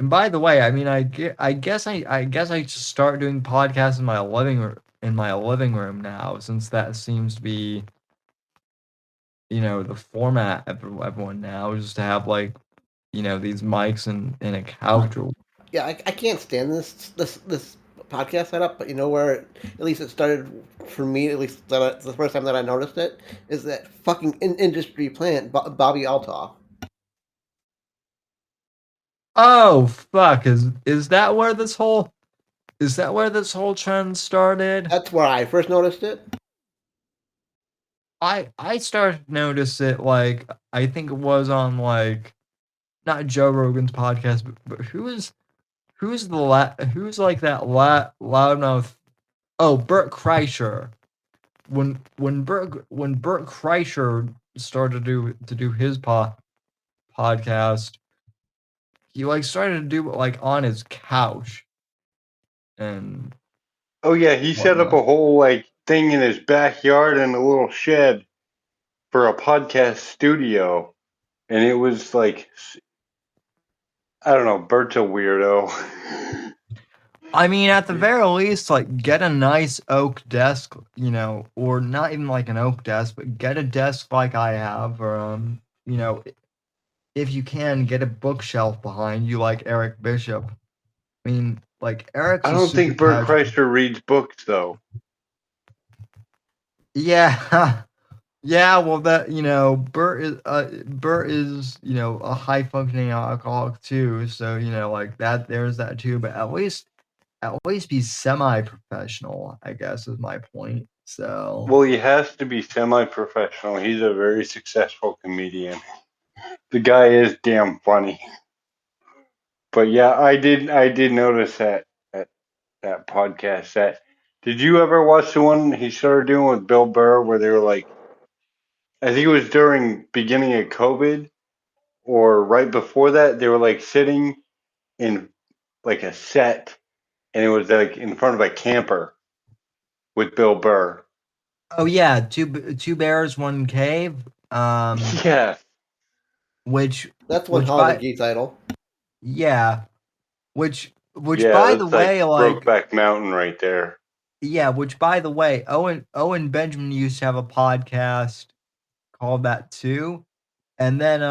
[SPEAKER 3] by the way, I mean, I guess I just start doing podcasts in my living room now, since that seems to be, the format of everyone now, just to have like, these mics and a couch.
[SPEAKER 8] Yeah, I can't stand this podcast setup, but where at least it started for me, at least the first time that I noticed it, is that fucking industry plant, Bobby Altoff.
[SPEAKER 3] Oh fuck! Is that where this whole trend started?
[SPEAKER 8] That's where I first noticed it.
[SPEAKER 3] I started to notice it, like, I think it was on, like, not Joe Rogan's podcast, but who's like that loudmouth? Oh, Bert Kreischer. When Bert Kreischer started to do his podcast, he like started to do it like on his couch. And
[SPEAKER 9] oh yeah, he set up a whole like thing in his backyard in a little shed for a podcast studio, and it was like, I don't know, Bert's a weirdo.
[SPEAKER 3] I mean, at the very least, like, get a nice oak desk, or not even like an oak desk, but get a desk like I have, or if you can, get a bookshelf behind you like Eric Bishop. I mean, like, Eric's
[SPEAKER 9] I don't think Bert Kreischer reads books, though.
[SPEAKER 3] Yeah. Yeah, well, that, Bert is, a high-functioning alcoholic, too, so, like, that, there's that, too, but at least be semi-professional, I guess, is my point, so.
[SPEAKER 9] Well, he has to be semi-professional. He's a very successful comedian. The guy is damn funny. But yeah, I did notice that podcast set. Did you ever watch the one he started doing with Bill Burr where they were like, I think it was during beginning of COVID or right before that, they were like sitting in like a set and it was like in front of a camper with Bill Burr.
[SPEAKER 3] Oh yeah, two bears, one cave.
[SPEAKER 9] Yeah.
[SPEAKER 8] That's one Hollywood G title.
[SPEAKER 3] Yeah. Which by the way, like
[SPEAKER 9] Brokeback Mountain right there.
[SPEAKER 3] Yeah, which by the way, Owen Benjamin used to have a podcast called that too. And then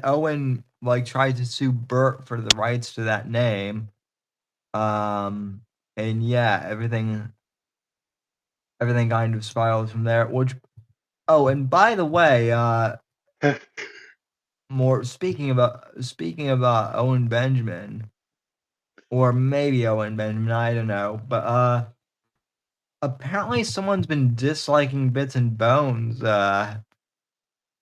[SPEAKER 3] Owen like tried to sue Bert for the rights to that name. And yeah, everything kind of spiraled from there. And by the way, speaking about Owen Benjamin, or maybe Owen Benjamin, I don't know, but apparently someone's been disliking Bits and Bones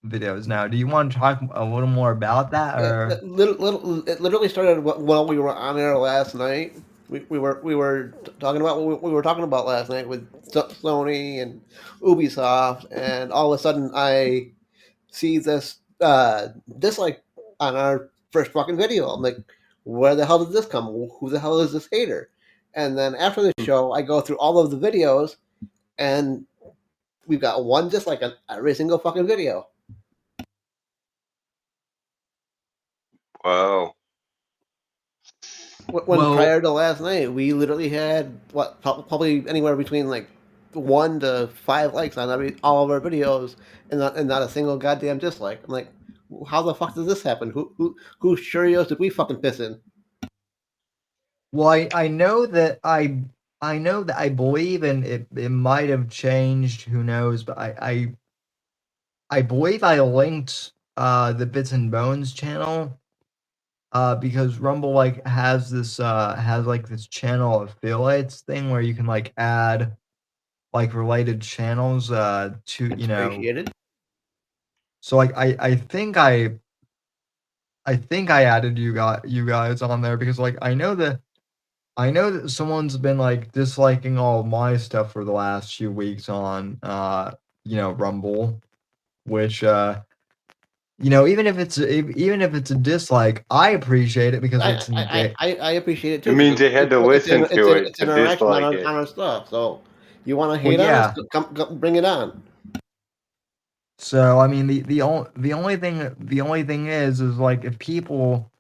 [SPEAKER 3] videos now. Do you want to talk a little more about that? Or
[SPEAKER 8] it literally started while we were on air last night. We were talking about what we were talking about last night with Sony and Ubisoft, and all of a sudden I see this dislike on our first fucking video. I'm like, where the hell did this come? Who the hell is this hater? And then after the show, I go through all of the videos, and we've got one dislike on every single fucking video.
[SPEAKER 9] Wow.
[SPEAKER 8] When prior to last night, we literally had probably anywhere between like 1 to 5 likes on all of our videos, and not a single goddamn dislike. I'm like, how the fuck does this happen? Who Cheerios did we fucking piss in?
[SPEAKER 3] Well, I know that I believe, and it might have changed. Who knows? But I believe I linked the Bits and Bones channel because Rumble like has this channel affiliates thing where you can like add like related channels to
[SPEAKER 8] Appreciated.
[SPEAKER 3] So like I think I added you guys on there because like I know that someone's been like disliking all of my stuff for the last few weeks on Rumble, which even if it's a dislike, I appreciate it because it's
[SPEAKER 8] I appreciate it too.
[SPEAKER 9] It means they had to listen to it
[SPEAKER 8] It's
[SPEAKER 9] to
[SPEAKER 8] interaction
[SPEAKER 9] dislike
[SPEAKER 8] on
[SPEAKER 9] it.
[SPEAKER 8] our stuff. So you want to hate on us? Come, bring it on.
[SPEAKER 3] So I mean the only thing is like if people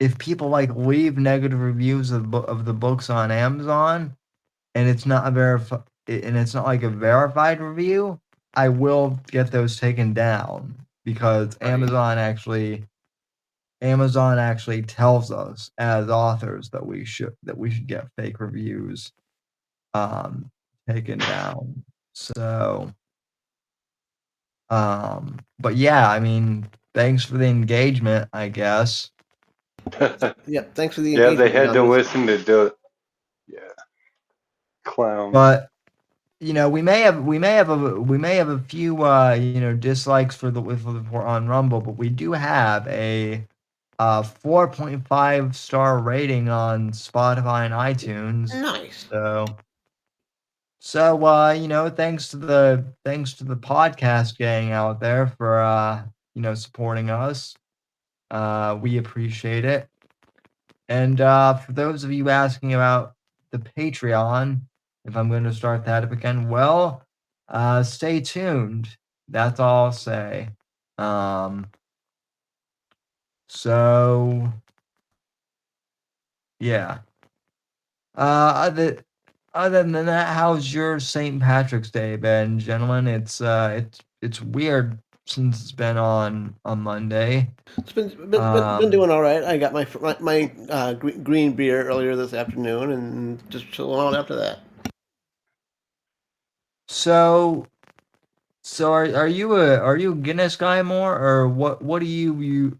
[SPEAKER 3] like leave negative reviews of the books on Amazon and it's not like a verified review, I will get those taken down because Amazon actually tells us as authors that we should get fake reviews taken down. So but yeah, I mean, thanks for the engagement, I guess.
[SPEAKER 8] Yeah, thanks for the engagement.
[SPEAKER 9] Yeah, they had to listen to do it. Yeah. Clown.
[SPEAKER 3] But we may have a few dislikes for the report on Rumble, but we do have a 4.5 star rating on Spotify and iTunes.
[SPEAKER 8] Nice.
[SPEAKER 3] So thanks to the podcast gang out there for supporting us. We appreciate it. And for those of you asking about the Patreon, if I'm going to start that up again, well, stay tuned. That's all I'll say. So yeah. Other than that, how's your St. Patrick's Day been, gentlemen? It's weird since it's been on Monday.
[SPEAKER 8] It's been doing all right. I got my green beer earlier this afternoon and just chilling out after that.
[SPEAKER 3] So are you a Guinness guy more, or what do you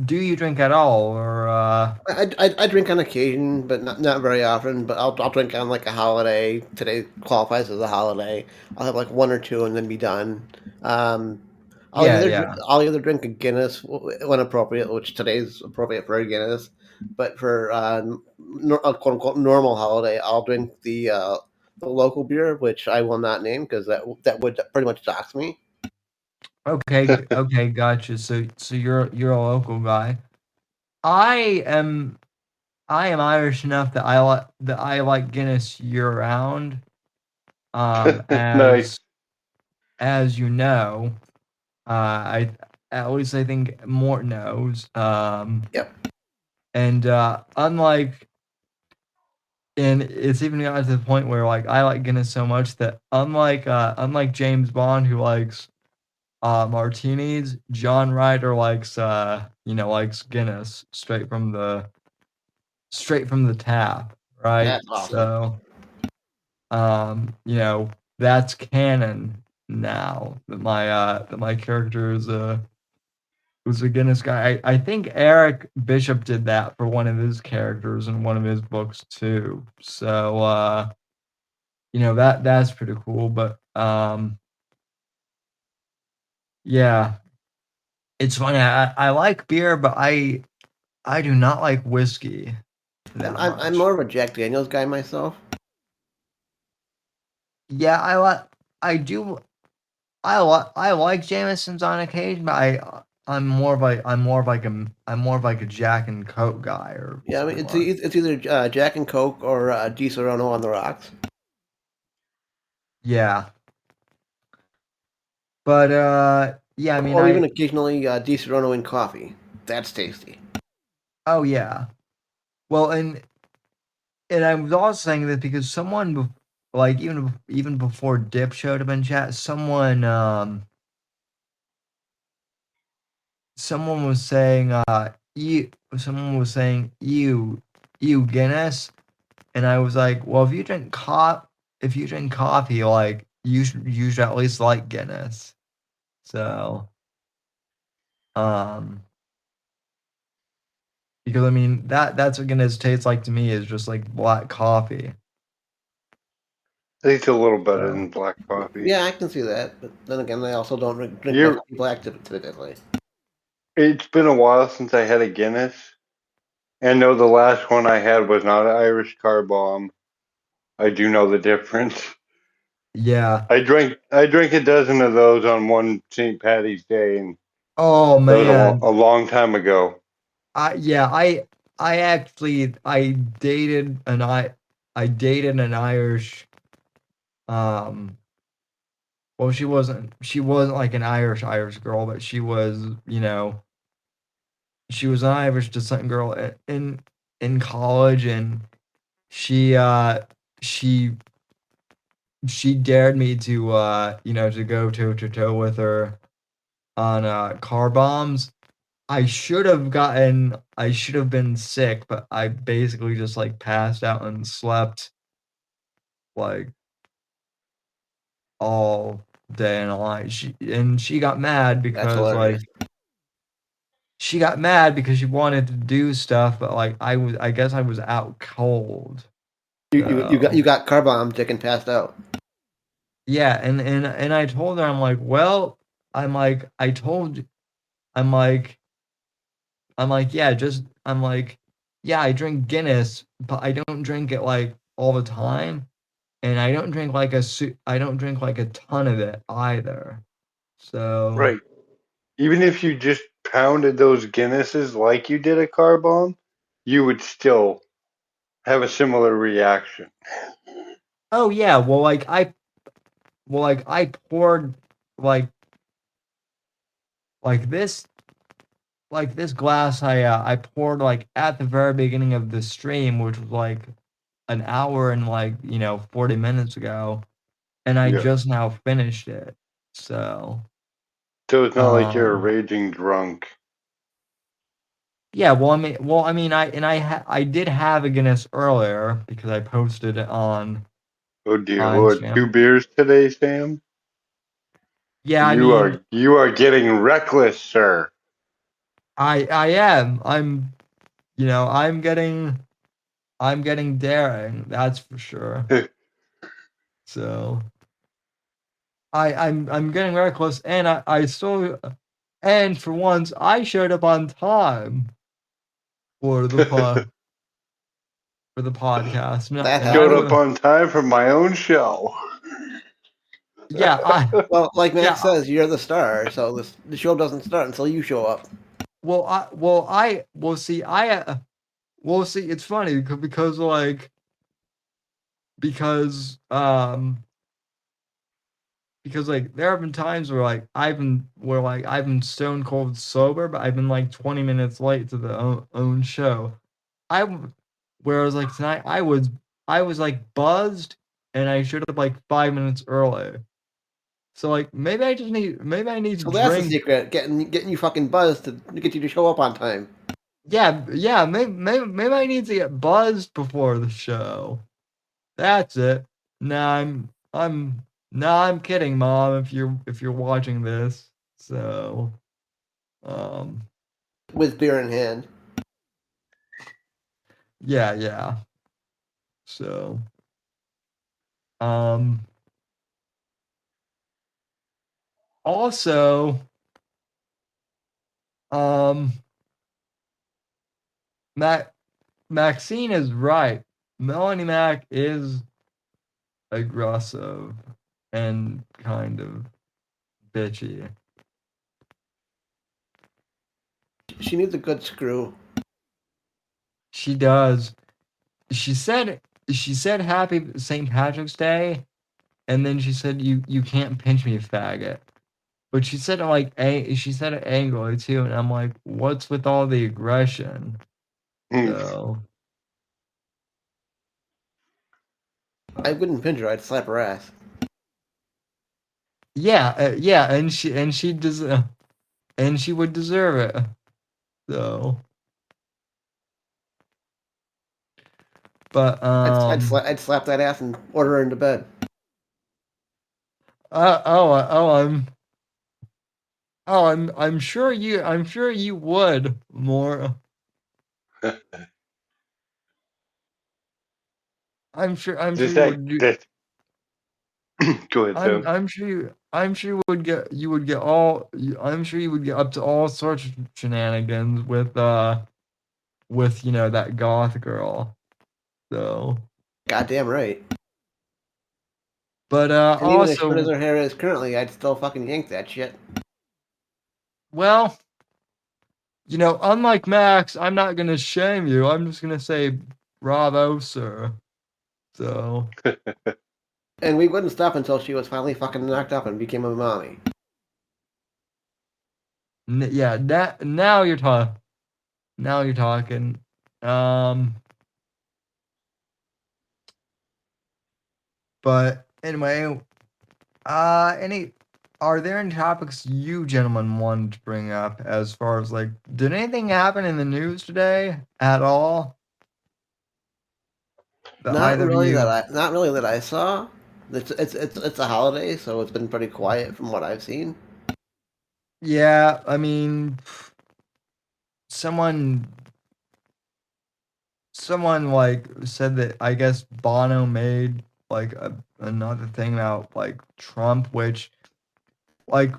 [SPEAKER 3] do you drink at all, or
[SPEAKER 8] I drink on occasion, but not very often. But I'll drink on like a holiday. Today qualifies as a holiday. I'll have like 1 or 2 and then be done. I'll either drink a Guinness when appropriate, which today's appropriate for a Guinness. But for a quote unquote normal holiday, I'll drink the local beer, which I will not name because that would pretty much dox me.
[SPEAKER 3] Okay, gotcha. So you're a local guy. I am Irish enough that I like Guinness year round.
[SPEAKER 9] Nice.
[SPEAKER 3] As you know, I at least I think Mort knows.
[SPEAKER 8] Yep.
[SPEAKER 3] And unlike, and it's even gotten to the point where like I like Guinness so much that unlike James Bond who likes martinis, John Ryder likes Guinness straight from the tap, right?
[SPEAKER 8] That's awesome.
[SPEAKER 3] So that's canon now that my character was a Guinness guy. I think Eric Bishop did that for one of his characters in one of his books too. So that's pretty cool. But yeah, it's funny. I like beer, but I do not like whiskey.
[SPEAKER 8] I'm more of a Jack Daniels guy myself.
[SPEAKER 3] Yeah, I do. I like Jameson's on occasion, but I'm more of like a Jack and Coke guy or
[SPEAKER 8] Yeah, I mean,
[SPEAKER 3] something.
[SPEAKER 8] it's either Jack and Coke or Di Serrano on the rocks.
[SPEAKER 3] Yeah. But yeah, I mean,
[SPEAKER 8] or even occasionally Di Serrano in coffee. That's tasty.
[SPEAKER 3] Oh yeah. Well, and I was also saying this because someone like even before Dip showed up in chat, someone was saying someone was saying you Guinness, and I was like, well, if you drink coffee, like you should at least like Guinness. So because I mean that's what Guinness tastes like to me, is just like black coffee.
[SPEAKER 9] I think it's a little better than black coffee.
[SPEAKER 8] Yeah, I can see that. But then again, I also don't drink black typically.
[SPEAKER 9] It's been a while since I had a Guinness. And no, the last one I had was not an Irish car bomb. I do know the difference.
[SPEAKER 3] Yeah.
[SPEAKER 9] I drank a dozen of those on one St. Patty's Day, and
[SPEAKER 3] oh man,
[SPEAKER 9] that was a long time ago.
[SPEAKER 3] I actually dated an Irish well, she wasn't like an Irish girl, but she was, she was an Irish descent girl in college, and she she dared me to to go toe to toe with her on car bombs. I should have been sick, but I basically just like passed out and slept like all day and all night. She got mad because she got mad because she wanted to do stuff, but like I guess I was out cold.
[SPEAKER 8] You got car bombed, dick, and passed out.
[SPEAKER 3] Yeah, and I told her, I'm like, well, I'm like, yeah, I drink Guinness, but I don't drink it like all the time, and I don't drink like a ton of it either. So
[SPEAKER 9] right, even if you just pounded those Guinnesses like you did a car bomb, you would still have a similar reaction.
[SPEAKER 3] Oh yeah, well I poured this glass I poured like at the very beginning of the stream, which was like an hour and 40 minutes ago, and I just now finished it. So
[SPEAKER 9] it's not like you're a raging drunk.
[SPEAKER 3] Yeah, well, I mean, I did have a Guinness earlier because I posted it on.
[SPEAKER 9] Oh dear Lord! 2 beers today, Sam?
[SPEAKER 3] Yeah,
[SPEAKER 9] you are getting reckless, sir.
[SPEAKER 3] I am. I'm getting daring. That's for sure. So I'm getting reckless, and I still, and for once I showed up on time for the podcast.
[SPEAKER 9] Showed up on time for my own show.
[SPEAKER 3] Yeah,
[SPEAKER 8] well, like Max says, you're the star, so the show doesn't start until you show up.
[SPEAKER 3] See, it's funny because there have been times where I've been stone cold sober, but I've been like 20 minutes late to the own show. Whereas like tonight I was like buzzed, and I showed up like 5 minutes early. So like maybe I need to
[SPEAKER 8] so
[SPEAKER 3] drink.
[SPEAKER 8] That's the secret, getting you fucking buzzed to get you to show up on time.
[SPEAKER 3] Yeah, maybe I need to get buzzed before the show. That's it. I'm kidding, Mom, if you're watching this. So
[SPEAKER 8] with beer in hand.
[SPEAKER 3] Yeah. So also Maxine is right. Melanie Mac is aggressive and kind of bitchy.
[SPEAKER 8] She needs a good screw.
[SPEAKER 3] She does. She said happy St. Patrick's Day, and then she said you can't pinch me, faggot. But she said it angrily too, and I'm like, what's with all the aggression? So
[SPEAKER 8] I wouldn't pinch her. I'd slap her ass.
[SPEAKER 3] yeah, and she would deserve it. So, but
[SPEAKER 8] I'd slap that ass and order her into bed.
[SPEAKER 3] I'm sure you would more. I'm sure you would do.
[SPEAKER 9] Go ahead, Sam.
[SPEAKER 3] I'm sure you would get I'm sure you would get up to all sorts of shenanigans with that goth girl. So
[SPEAKER 8] Goddamn right.
[SPEAKER 3] But
[SPEAKER 8] and even
[SPEAKER 3] also,
[SPEAKER 8] as short as her hair is currently, I'd still fucking yank that shit.
[SPEAKER 3] Well, unlike Max, I'm not gonna shame you. I'm just gonna say bravo, sir. So
[SPEAKER 8] And we wouldn't stop until she was finally fucking knocked up and became a mommy.
[SPEAKER 3] Yeah, now you're talking. Now you're talking. But anyway, are there any topics you gentlemen wanted to bring up as far as did anything happen in the news today at all?
[SPEAKER 8] Not really that I saw. It's a holiday, so it's been pretty quiet from what I've seen.
[SPEAKER 3] Yeah, I mean, someone said that I guess Bono made another thing about Trump, which it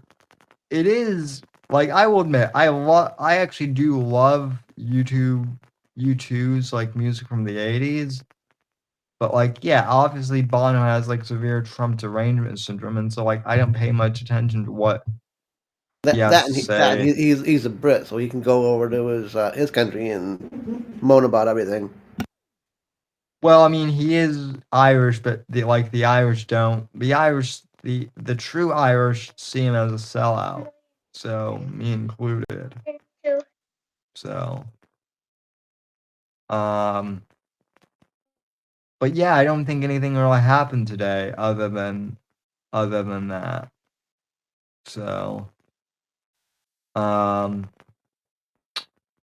[SPEAKER 3] is I will admit I actually do love U2's music from the 80s. But yeah, obviously Bono has severe Trump derangement syndrome, and so I don't pay much attention to what
[SPEAKER 8] he's a Brit, so he can go over to his country and moan about everything.
[SPEAKER 3] Well, I mean, he is Irish, but the Irish don't. The true Irish see him as a sellout. So me included. So, but yeah, I don't think anything really happened today other than that. So, well,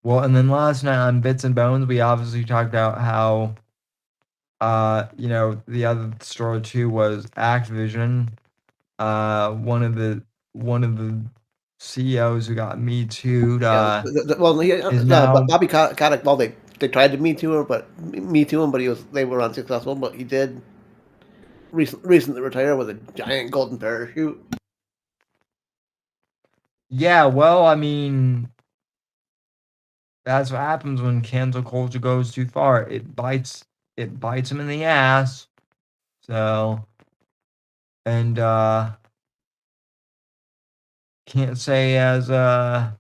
[SPEAKER 3] and then last night on Bits and Bones, we obviously talked about how, the other story too was Activision. One of the CEOs who got Me Too'd.
[SPEAKER 8] Bobby Kotick. Well, they tried to Me Too him, but they were unsuccessful. But he did recently retire with a giant golden parachute.
[SPEAKER 3] Yeah, well, I mean, that's what happens when cancel culture goes too far. It bites him in the ass. So, and can't say I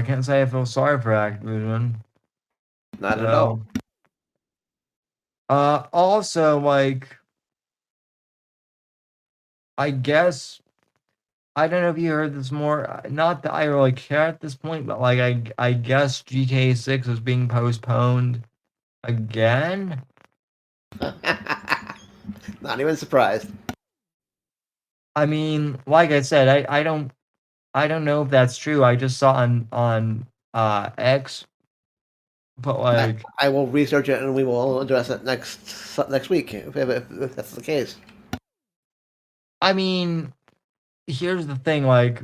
[SPEAKER 3] can't say I feel sorry for Activision.
[SPEAKER 8] Not at all.
[SPEAKER 3] Also, I guess I don't know if you heard this more. Not that I really care at this point, but I guess GTA 6 is being postponed again.
[SPEAKER 8] Not even surprised.
[SPEAKER 3] I mean, like I said, I don't know if that's true. I just saw on X, but
[SPEAKER 8] I will research it and we will address it next week if that's the case.
[SPEAKER 3] I mean, here's the thing, my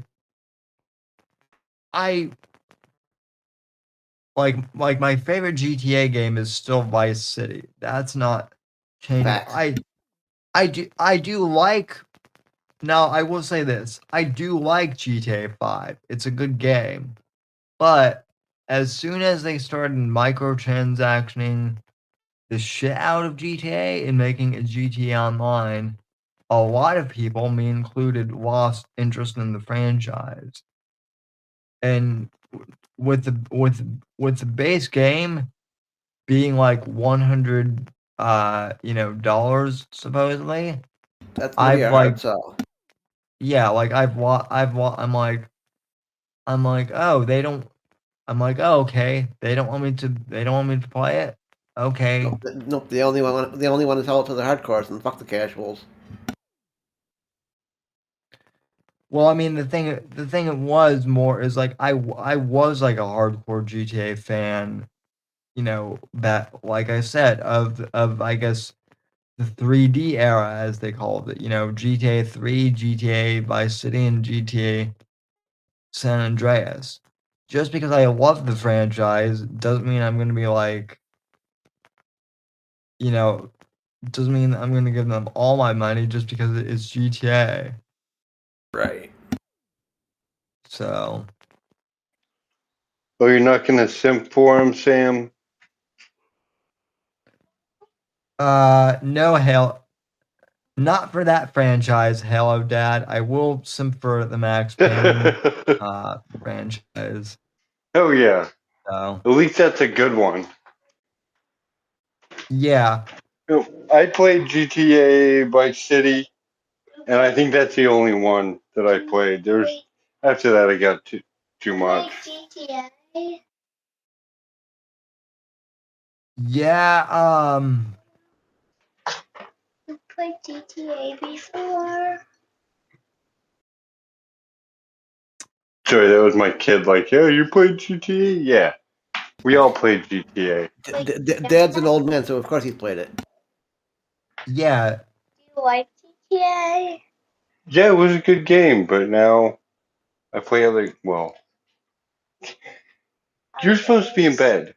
[SPEAKER 3] favorite GTA game is still Vice City. That's not changing. I do like. Now, I will say this. I do like GTA 5. It's a good game. But as soon as they started microtransactioning the shit out of GTA and making a GTA Online, a lot of people, me included, lost interest in the franchise. And with the base game being like $100 dollars supposedly,
[SPEAKER 8] that's gonna be a hard sell.
[SPEAKER 3] Yeah, like I'm like, oh, they don't. I'm like, oh, okay. They don't want me to play it. Okay.
[SPEAKER 8] Nope. They only want to sell it to the hardcores and fuck the casuals.
[SPEAKER 3] Well, I mean, the thing it was more is like I was like a hardcore GTA fan, that, like I said, of I guess the 3D era, as they called it, GTA 3, GTA Vice City, and GTA San Andreas. Just because I love the franchise doesn't mean I'm going to be like, doesn't mean I'm going to give them all my money just because it's GTA.
[SPEAKER 8] Right.
[SPEAKER 3] So.
[SPEAKER 9] Oh, you're not going to simp for him, Sam?
[SPEAKER 3] No, hell. Not for that franchise, Halo Dad. I will simp for the Max Payne franchise.
[SPEAKER 9] Oh, yeah.
[SPEAKER 3] So.
[SPEAKER 9] At least that's a good one.
[SPEAKER 3] Yeah.
[SPEAKER 9] I played GTA Vice City, and I think that's the only one that I played. After that, I got too much.
[SPEAKER 3] Yeah,
[SPEAKER 12] You played GTA before?
[SPEAKER 9] Sorry, that was my kid. Like, yeah, you played GTA? Yeah, we all played GTA.
[SPEAKER 8] Dad's an old man, so of course he's played it.
[SPEAKER 3] Yeah.
[SPEAKER 12] Do you like GTA?
[SPEAKER 9] Yeah, it was a good game, but now I play other. Well, you're supposed to be in bed.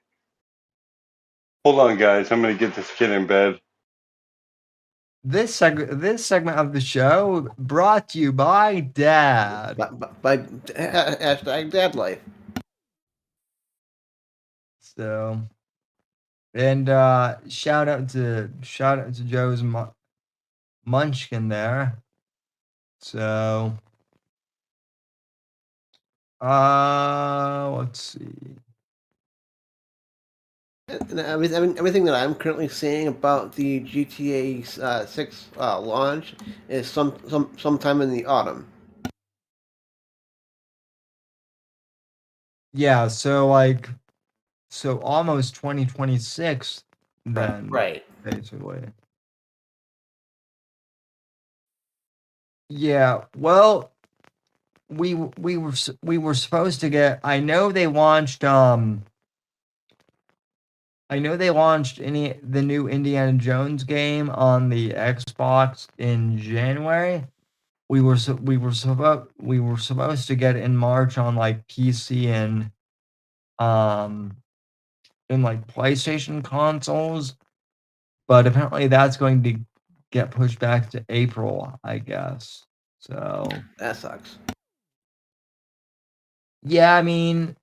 [SPEAKER 9] Hold on, guys. I'm gonna get this kid in bed.
[SPEAKER 3] This segment of the show brought to you by Dad.
[SPEAKER 8] By hashtag Dad Life.
[SPEAKER 3] So, and shout out to Joe's Munchkin there. So, let's see.
[SPEAKER 8] And everything that I'm currently seeing about the GTA 6 launch is sometime in the autumn.
[SPEAKER 3] Yeah, so almost 2026 then.
[SPEAKER 8] Right.
[SPEAKER 3] Basically. Yeah, well, we were supposed to get. I know they launched the new Indiana Jones game on the Xbox in January. We were supposed to get it in March on like PC and in like PlayStation consoles, but apparently that's going to get pushed back to April, I guess. So
[SPEAKER 8] that sucks.
[SPEAKER 3] Yeah, I mean,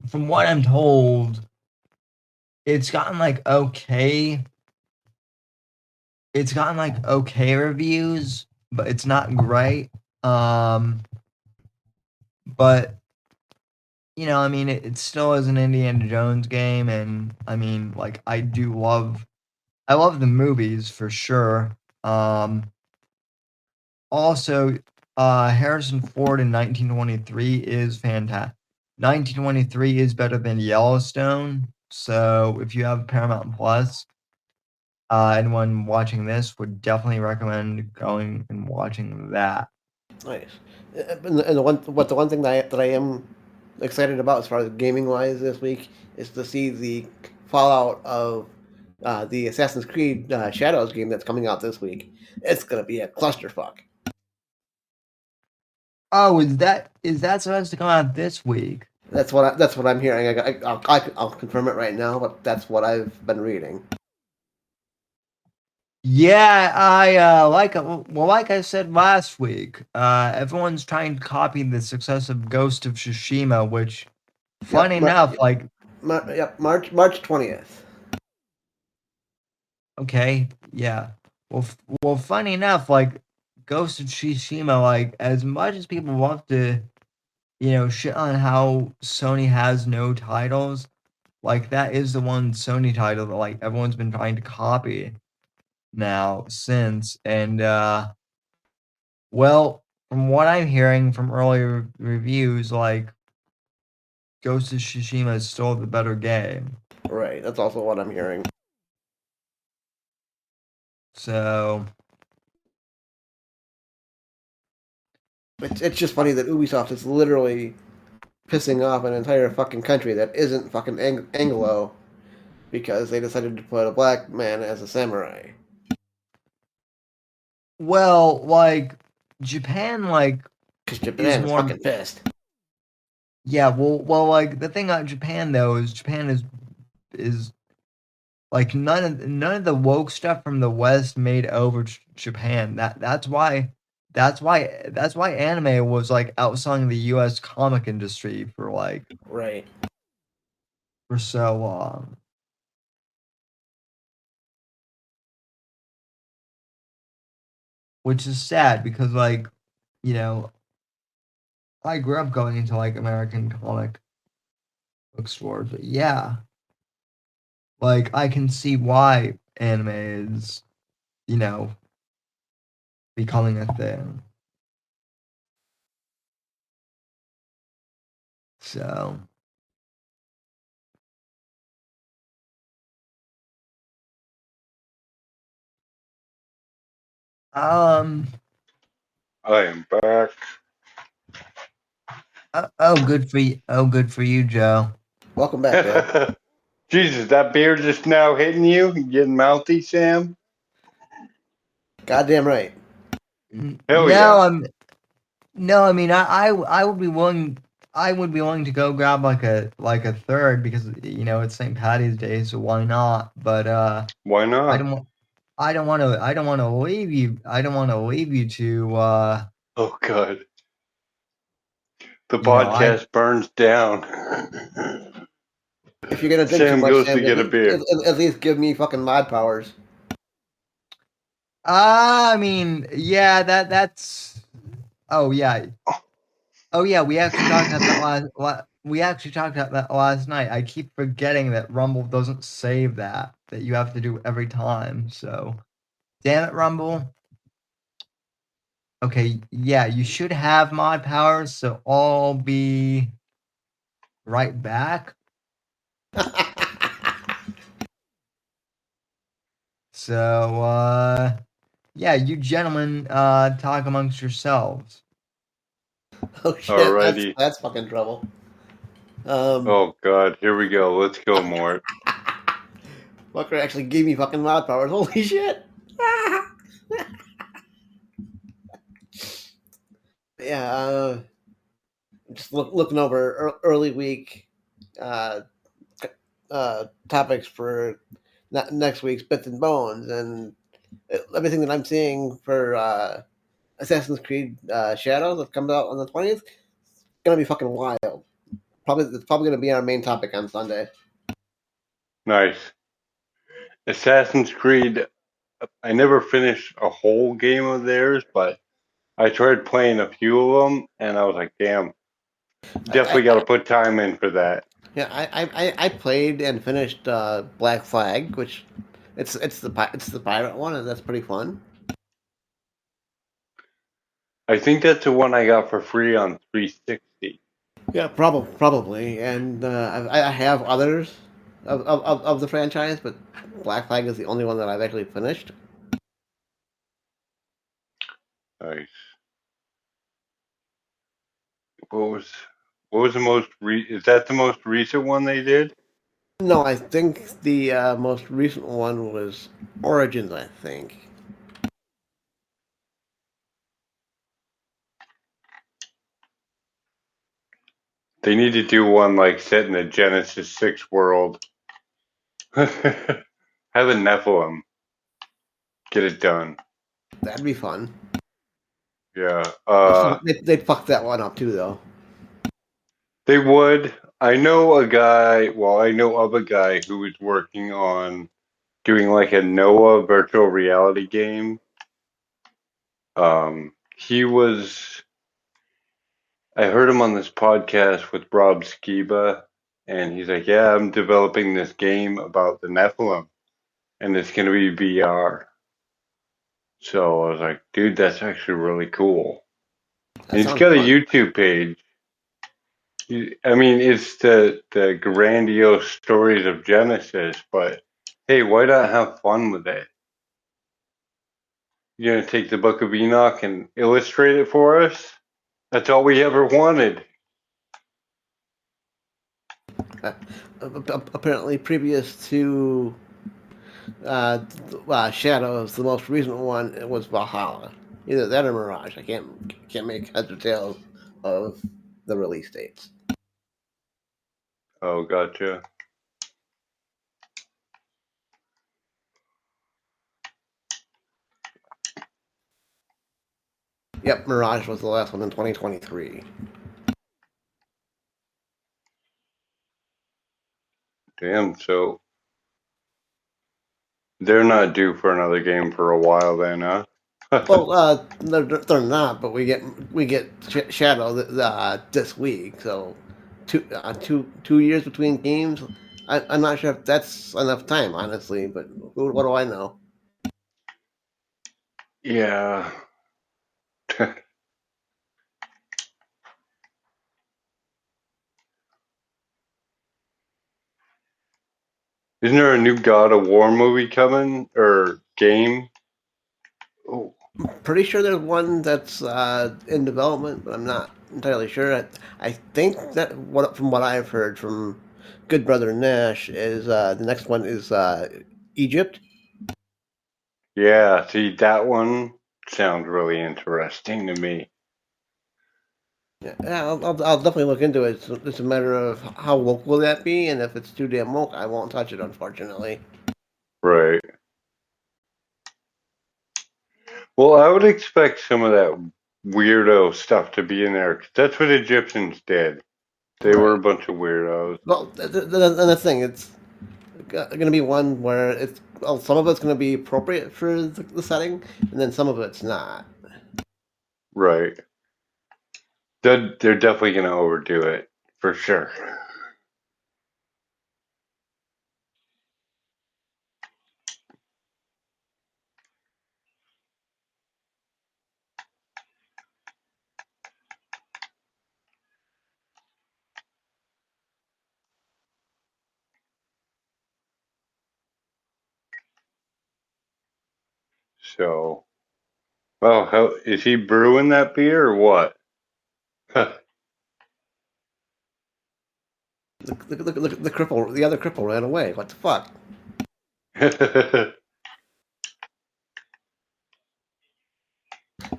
[SPEAKER 3] from what I'm told, it's gotten like okay. It's gotten like okay reviews, but it's not great. But I mean, it still is an Indiana Jones game, and I mean, like, I love the movies for sure. Also, Harrison Ford in 1923 is fantastic. 1923 is better than Yellowstone. So if you have Paramount Plus, anyone watching this would definitely recommend going and watching that.
[SPEAKER 8] Nice. And the one thing that I am excited about as far as gaming wise this week is to see the fallout of the Assassin's Creed Shadows game that's coming out this week. It's gonna be a clusterfuck.
[SPEAKER 3] Oh, is that supposed to come out this week?
[SPEAKER 8] That's what I'm hearing. I'll confirm it right now, but that's what I've been reading.
[SPEAKER 3] Yeah, I like I said last week, everyone's trying to copy the success of Ghost of Tsushima, which, funny enough, like
[SPEAKER 8] March 20th.
[SPEAKER 3] Okay, yeah. Well, funny enough, like Ghost of Tsushima, like as much as people want to, shit on how Sony has no titles, like that is the one Sony title that like everyone's been trying to copy now since, and well, from what I'm hearing from earlier reviews, like Ghost of Tsushima is still the better game.
[SPEAKER 8] Right, that's also what I'm hearing.
[SPEAKER 3] So
[SPEAKER 8] it's just funny that Ubisoft is literally pissing off an entire fucking country that isn't fucking Anglo because they decided to put a black man as a samurai.
[SPEAKER 3] well, like Japan, like
[SPEAKER 8] because Japan is fucking pissed.
[SPEAKER 3] Yeah, well, like the thing about Japan though is Japan is like none of the woke stuff from the West made over Japan. That's why anime was like outselling the U.S. comic industry for like
[SPEAKER 8] right
[SPEAKER 3] for so long. Which is sad because like, I grew up going into like American comic bookstores, but yeah. Like I can see why anime is, becoming a thing. So
[SPEAKER 9] I am back.
[SPEAKER 3] Good for you. Oh, good for you, Joe.
[SPEAKER 8] Welcome back, Joe.
[SPEAKER 9] Jesus, that beer just now hitting you? Getting mouthy, Sam?
[SPEAKER 8] Goddamn right.
[SPEAKER 9] Hell yeah.
[SPEAKER 3] No, I mean, I would be willing. I would be willing to go grab like a third because it's St. Patty's Day, so why not? But
[SPEAKER 9] why not?
[SPEAKER 3] I don't want to leave you. I don't want to leave you to.
[SPEAKER 9] Oh God. The podcast burns down.
[SPEAKER 8] If you're gonna drink
[SPEAKER 9] Sam
[SPEAKER 8] too much,
[SPEAKER 9] goes to get a beer.
[SPEAKER 8] At least give me fucking mod powers.
[SPEAKER 3] I mean, yeah, that's. Oh yeah. Oh yeah, we actually talked about that last night. I keep forgetting that Rumble doesn't save that you have to do every time. So, damn it, Rumble. Okay, yeah, you should have mod powers, so I'll be right back. So, yeah, you gentlemen, talk amongst yourselves.
[SPEAKER 8] Oh shit,
[SPEAKER 9] Alrighty.
[SPEAKER 8] That's fucking trouble.
[SPEAKER 9] Oh God, here we go. Let's go, Mort.
[SPEAKER 8] Fucker actually gave me fucking mod powers. Holy shit. Yeah, just looking over early week topics for next week's Bits and Bones, and everything that I'm seeing for Assassin's Creed Shadows that comes out on the 20th, it's gonna be fucking wild. It's probably gonna be our main topic on Sunday.
[SPEAKER 9] Nice. Assassin's Creed, I never finished a whole game of theirs, but I tried playing a few of them, and I was like, damn, definitely got to put time in for that.
[SPEAKER 8] Yeah, I played and finished Black Flag, which it's the pirate one, and that's pretty fun.
[SPEAKER 9] I think that's the one I got for free on 360.
[SPEAKER 8] Yeah, probably, and I have others of the franchise, but Black Flag is the only one that I've actually finished.
[SPEAKER 9] Nice. What was the most is that the most recent one they did?
[SPEAKER 8] No, I think the most recent one was Origins, I think.
[SPEAKER 9] They need to do one like set in the Genesis 6 world. Have a Nephilim. Get it done.
[SPEAKER 8] That'd be fun.
[SPEAKER 9] Yeah.
[SPEAKER 8] They'd fuck that one up too, though.
[SPEAKER 9] They would. I know of a guy who was working on doing like a Noah virtual reality game. I heard him on this podcast with Rob Skiba, and he's like, yeah, I'm developing this game about the Nephilim, and it's going to be VR. So I was like, dude, that's actually really cool. And he's got a YouTube page. I mean, it's the grandiose stories of Genesis, but hey, why not have fun with it? You're going to take the Book of Enoch and illustrate it for us? That's all we ever wanted.
[SPEAKER 8] Apparently, previous to Shadows, the most recent one was Valhalla. Either that or Mirage. I can't make heads or tails of the release dates.
[SPEAKER 9] Oh, gotcha.
[SPEAKER 8] Yep, Mirage was the last one in 2023.
[SPEAKER 9] Damn, so they're not due for another game for a while then, huh?
[SPEAKER 8] Well, they're not, but we get Shadow this week, so 2 years between games. I'm not sure if that's enough time, honestly, but what do I know?
[SPEAKER 9] Yeah. Isn't there a new God of War movie coming or game? Oh,
[SPEAKER 8] Pretty sure there's one that's in development, but I'm not entirely sure. I think that from what I've heard from Good Brother Nash is the next one is Egypt.
[SPEAKER 9] yeah. See, that one sounds really interesting to me.
[SPEAKER 8] Yeah, I'll definitely look into it. It's a matter of how woke will that be, and if it's too damn woke, I won't touch it, unfortunately.
[SPEAKER 9] Right. Well, I would expect some of that weirdo stuff to be in there, 'cause that's what Egyptians did. They were a bunch of weirdos.
[SPEAKER 8] Well, the thing, it's going to be one where some of it's going to be appropriate for the setting, and then some of it's not.
[SPEAKER 9] Right. They're definitely going to overdo it, for sure. So, well, how is he brewing that beer or what?
[SPEAKER 8] The cripple, the other cripple ran away. What the fuck?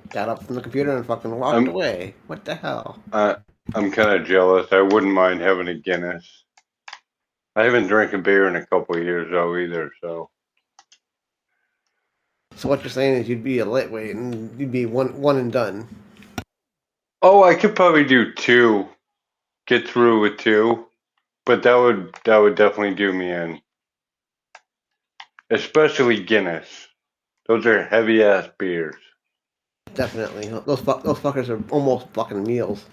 [SPEAKER 8] Got up from the computer and fucking walked away. What the hell?
[SPEAKER 9] I'm kind of jealous. I wouldn't mind having a Guinness. I haven't drank a beer in a couple of years though either. So
[SPEAKER 8] what you're saying is you'd be a lightweight and you'd be one and done.
[SPEAKER 9] oh, I could probably do two, get through with two, but that would definitely do me in. Especially Guinness. Those are heavy ass beers.
[SPEAKER 8] Definitely, those fuckers are almost fucking meals.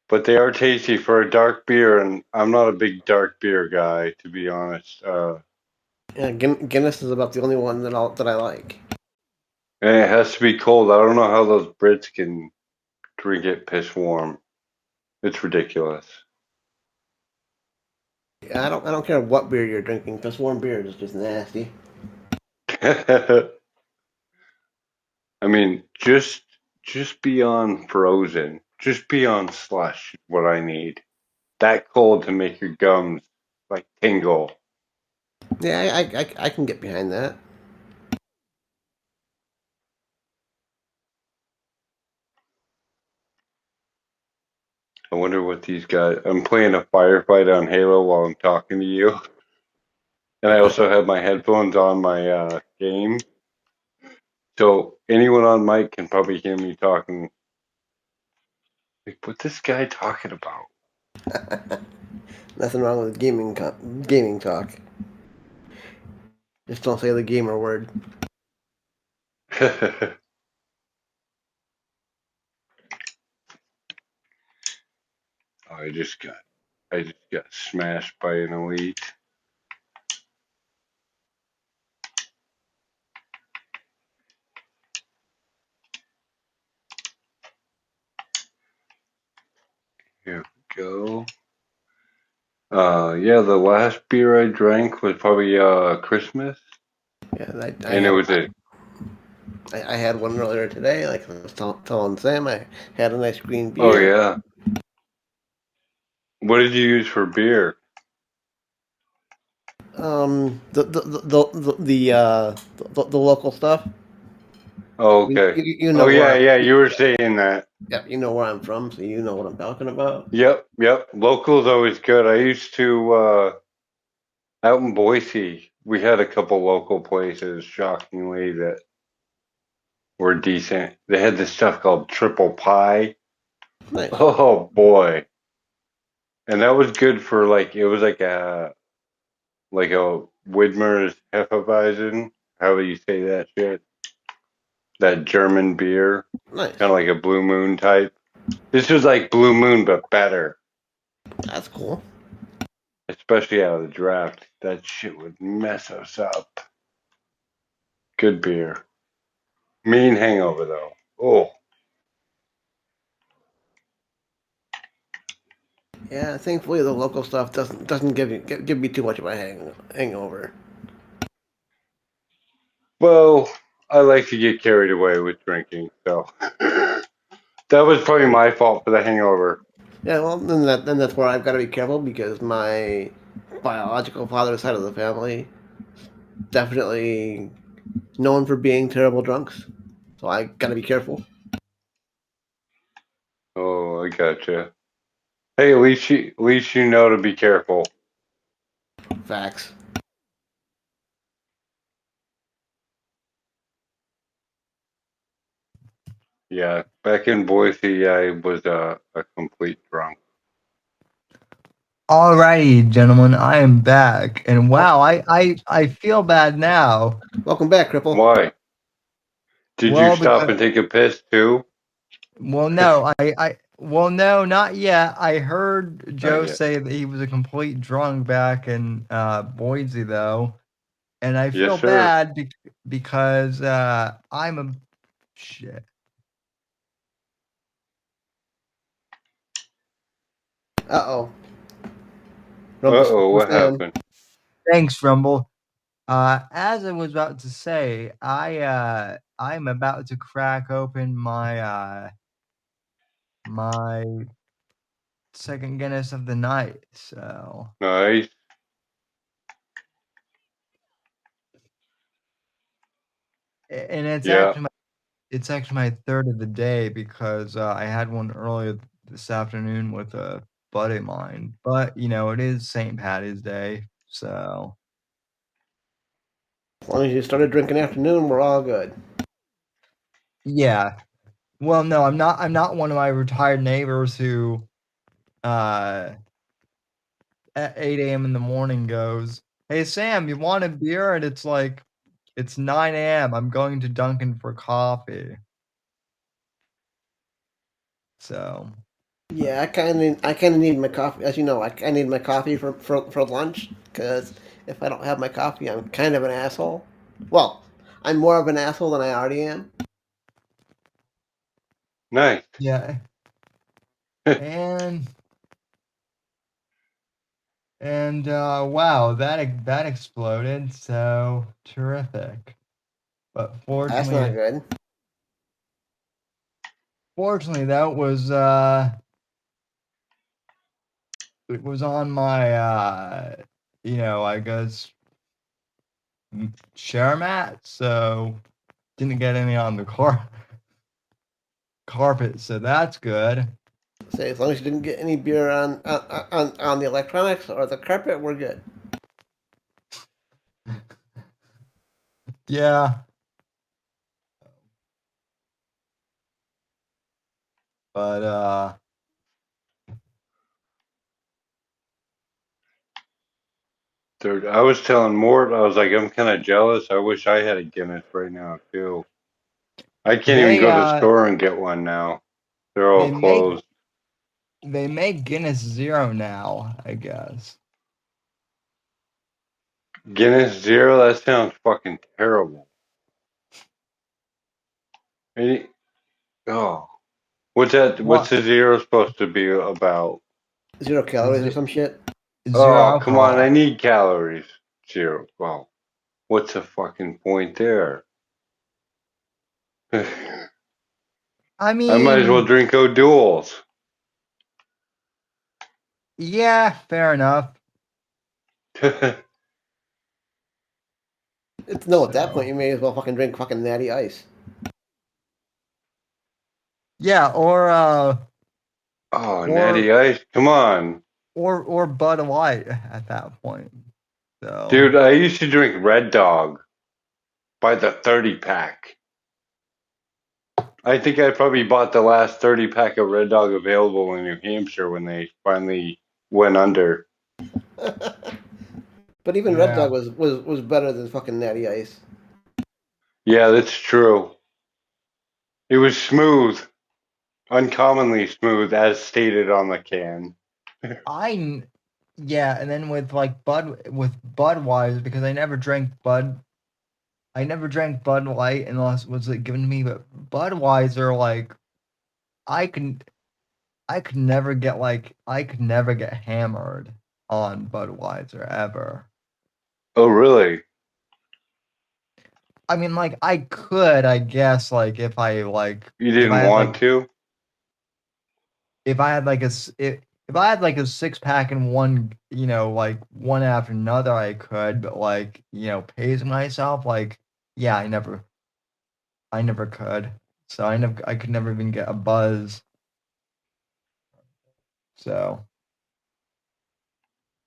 [SPEAKER 9] But they are tasty for a dark beer, and I'm not a big dark beer guy, to be honest.
[SPEAKER 8] Yeah, Guinness is about the only one that I like.
[SPEAKER 9] And it has to be cold. I don't know how those Brits can drink it piss warm. It's ridiculous.
[SPEAKER 8] Yeah, I don't care what beer you're drinking. Piss warm beer is just nasty.
[SPEAKER 9] I mean, just beyond frozen, just beyond slush, what I need. That cold to make your gums like tingle.
[SPEAKER 8] Yeah, I can get behind that.
[SPEAKER 9] I wonder what these guys. I'm playing a firefight on Halo while I'm talking to you, and I also have my headphones on my game, so anyone on mic can probably hear me talking. Like, what's this guy talking about?
[SPEAKER 8] Nothing wrong with gaming talk. Just don't say the gamer word.
[SPEAKER 9] I just got smashed by an elite. Here we go. Yeah, the last beer I drank was probably Christmas.
[SPEAKER 8] Yeah, I had one earlier today. Like I was telling Sam, I had a nice green beer.
[SPEAKER 9] Oh yeah. What did you use for beer?
[SPEAKER 8] The local stuff.
[SPEAKER 9] Oh, okay.
[SPEAKER 8] You know
[SPEAKER 9] yeah. You were saying that.
[SPEAKER 8] Yeah, you know where I'm from, so you know what I'm talking about.
[SPEAKER 9] Yep. Local's always good. I used to out in Boise. We had a couple local places, shockingly, that were decent. They had this stuff called triple pie.
[SPEAKER 8] Nice.
[SPEAKER 9] Oh boy. And that was good for it was like a Widmer's Hefeweizen, however you say that shit. That German beer.
[SPEAKER 8] Nice.
[SPEAKER 9] Kind of like a Blue Moon type. This was like Blue Moon, but better.
[SPEAKER 8] That's cool.
[SPEAKER 9] Especially out of the draft. That shit would mess us up. Good beer. Mean hangover, though. Oh.
[SPEAKER 8] Yeah, thankfully the local stuff doesn't give me too much of a hangover.
[SPEAKER 9] Well, I like to get carried away with drinking, so that was probably my fault for the hangover.
[SPEAKER 8] Yeah, well, then that's where I've got to be careful because my biological father's side of the family definitely known for being terrible drunks. So I got to be careful.
[SPEAKER 9] Oh, I gotcha. Hey, at least you know to be careful.
[SPEAKER 8] Facts.
[SPEAKER 9] Yeah, back in Boise, I was a complete drunk.
[SPEAKER 3] Alrighty, gentlemen, I am back, and wow, I feel bad now.
[SPEAKER 8] Welcome back, Cripple.
[SPEAKER 9] Why? Did you stop and take a piss too?
[SPEAKER 3] Well, no, well, no, not yet. I heard Joe say that he was a complete drunk back in Boise, though, and I feel bad because I'm a shit.
[SPEAKER 8] Uh-oh.
[SPEAKER 9] What happened?
[SPEAKER 3] Thanks, Rumble. As I was about to say, I'm about to crack open my my second Guinness of the night. So
[SPEAKER 9] nice.
[SPEAKER 3] And it's actually my third of the day because I had one earlier this afternoon with a buddy of mine. But it is St. Patty's Day, so
[SPEAKER 8] as long as you started drinking afternoon, we're all good.
[SPEAKER 3] Yeah. Well, no, I'm not one of my retired neighbors who at 8 a.m. in the morning goes, "Hey Sam, you want a beer?" And it's like it's 9 a.m. I'm going to Dunkin' for coffee. So
[SPEAKER 8] yeah, I kind of need my coffee. As you know, I need my coffee for lunch because if I don't have my coffee, I'm kind of an asshole. Well, I'm more of an asshole than I already am.
[SPEAKER 9] Nice.
[SPEAKER 3] Yeah. And wow, that exploded. So terrific. But
[SPEAKER 8] That's not good.
[SPEAKER 3] Fortunately, that was it was on my I guess share mat, so didn't get any on the carpet, so that's good.
[SPEAKER 8] Say as long as you didn't get any beer on the electronics or the carpet, we're good.
[SPEAKER 3] Yeah. But
[SPEAKER 9] Dude, I was telling Mort, I was like, I'm kind of jealous. I wish I had a Guinness right now too. I can't even go to the store and get one now. They're all closed.
[SPEAKER 3] They make Guinness Zero now, I guess.
[SPEAKER 9] Guinness Zero? That sounds fucking terrible. What's that? What's the zero supposed to be about?
[SPEAKER 8] 0 calories or some shit?
[SPEAKER 3] Zero alcohol.
[SPEAKER 9] Come on, I need calories. Zero. Well, what's the fucking point there?
[SPEAKER 3] I mean,
[SPEAKER 9] I might as well drink O'Doul's.
[SPEAKER 3] Yeah, fair enough.
[SPEAKER 8] At that point, you may as well fucking drink fucking Natty Ice.
[SPEAKER 3] Yeah, or
[SPEAKER 9] Natty Ice, come on.
[SPEAKER 3] Or Bud Light at that point. So.
[SPEAKER 9] Dude, I used to drink Red Dog by the 30-pack. I think I probably bought the last 30-pack of Red Dog available in New Hampshire when they finally went under.
[SPEAKER 8] But even Red Dog was better than fucking Natty Ice.
[SPEAKER 3] Yeah, that's true. It was smooth, uncommonly smooth, as stated on the can.
[SPEAKER 1] Yeah, and then with Budweiser, because I never drank Bud Light unless it was given to me, but Budweiser, I could never get hammered on Budweiser ever.
[SPEAKER 3] Oh, really?
[SPEAKER 1] I mean, I could, I guess, if I
[SPEAKER 3] You didn't want to?
[SPEAKER 1] If I had a 6-pack and one after another, I could, but pacing myself, yeah, I never could. So I could never even get a buzz. So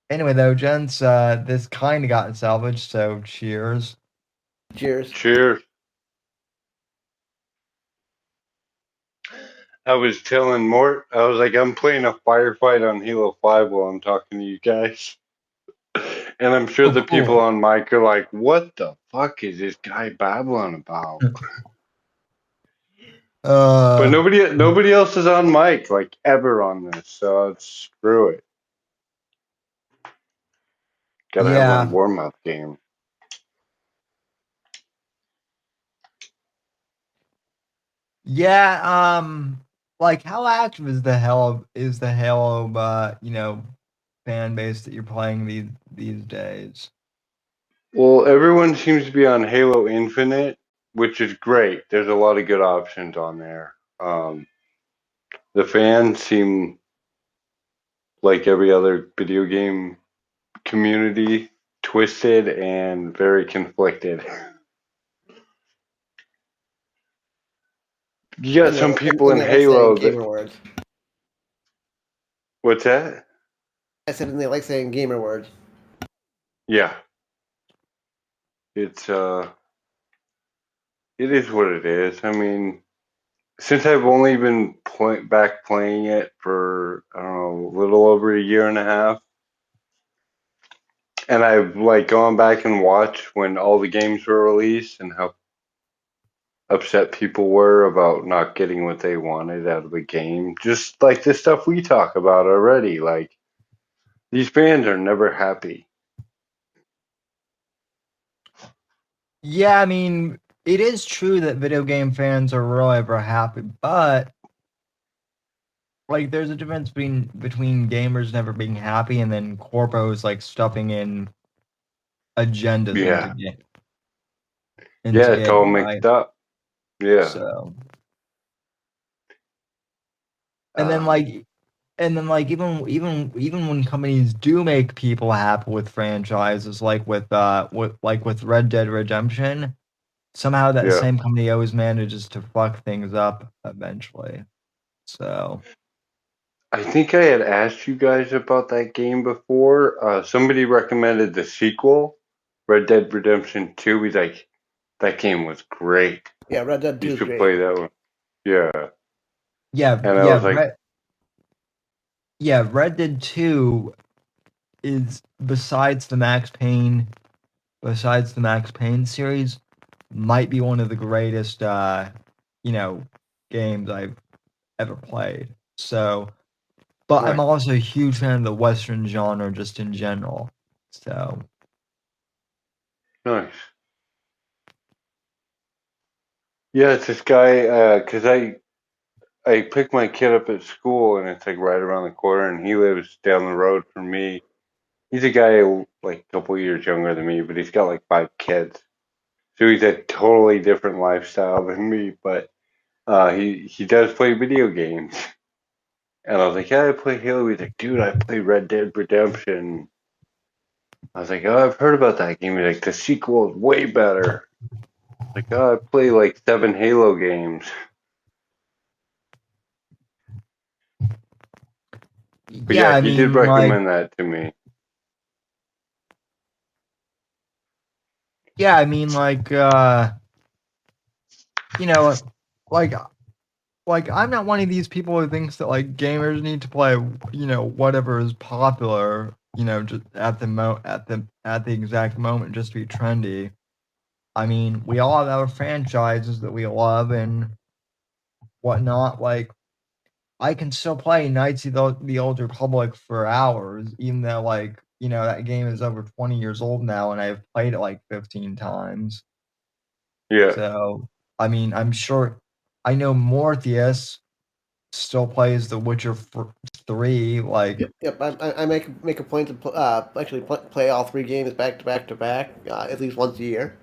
[SPEAKER 1] anyway, though, gents, this kind of got salvaged. So cheers.
[SPEAKER 8] Cheers.
[SPEAKER 3] Cheers. I was telling Mort, I was like, I'm playing a firefight on Halo 5 while I'm talking to you guys. And I'm sure the people on mic are like, what the fuck is this guy babbling about? But nobody else is on mic, ever on this, so screw it. Gotta have one warm-up game.
[SPEAKER 1] Yeah, how active is the Halo fan base that you're playing these days?
[SPEAKER 3] Well, everyone seems to be on Halo Infinite, which is great. There's a lot of good options on there. The fans seem like every other video game community, twisted and very conflicted. You got some people in Halo
[SPEAKER 8] gamer words.
[SPEAKER 3] What's that?
[SPEAKER 8] I said, and they like saying gamer words.
[SPEAKER 3] Yeah. It is what it is. I mean, since I've only been playing it for, I don't know, a little over a year and a half, and I've gone back and watched when all the games were released and how upset people were about not getting what they wanted out of the game. Just the stuff we talk about already. These fans are never happy.
[SPEAKER 1] Yeah, I mean, it is true that video game fans are really ever happy, but there's a difference between gamers never being happy and then corpos stuffing in agendas into
[SPEAKER 3] yeah, it's all mixed up. Yeah.
[SPEAKER 1] So, and then even when companies do make people happy with franchises, with Red Dead Redemption, somehow that same company always manages to fuck things up eventually. So,
[SPEAKER 3] I think I had asked you guys about that game before. Somebody recommended the sequel, Red Dead Redemption 2. He's like, that game was great.
[SPEAKER 8] Yeah, Red Dead 2
[SPEAKER 3] you
[SPEAKER 8] is
[SPEAKER 3] should
[SPEAKER 8] great.
[SPEAKER 3] play that one. Yeah.
[SPEAKER 1] Yeah,
[SPEAKER 3] and I was like,
[SPEAKER 1] Red Dead 2
[SPEAKER 3] is besides the Max Payne series, might be one of the greatest games I've ever played. So, but I'm also a huge fan of the Western genre just in general. So
[SPEAKER 9] nice. Yeah, it's this guy, because I pick my kid up at school, and it's like right around the corner, and he lives down the road from me. He's a guy like a couple years younger than me, but he's got like 5 kids. So he's a totally different lifestyle than me, but he does play video games. And I was like, yeah, I play Halo. He's like, dude, I play Red Dead Redemption. I was like, oh, I've heard about that game. He's like, the sequel is way better. I was like, oh, I play like 7 Halo games. But yeah, he did recommend that to me.
[SPEAKER 3] Yeah, I mean, like I'm not one of these people who thinks that like gamers need to play, whatever is popular, just at the exact moment just to be trendy. I mean, we all have our franchises that we love and whatnot. Like, I can still play Knights of the Old Republic for hours, even though that game is over 20 years old now, and I've played it like 15 times.
[SPEAKER 9] Yeah.
[SPEAKER 3] So, I mean, I'm sure I know Mortheous still plays The Witcher 3. Like,
[SPEAKER 8] Yep. I make a point to actually play all 3 games back to back at least once a year.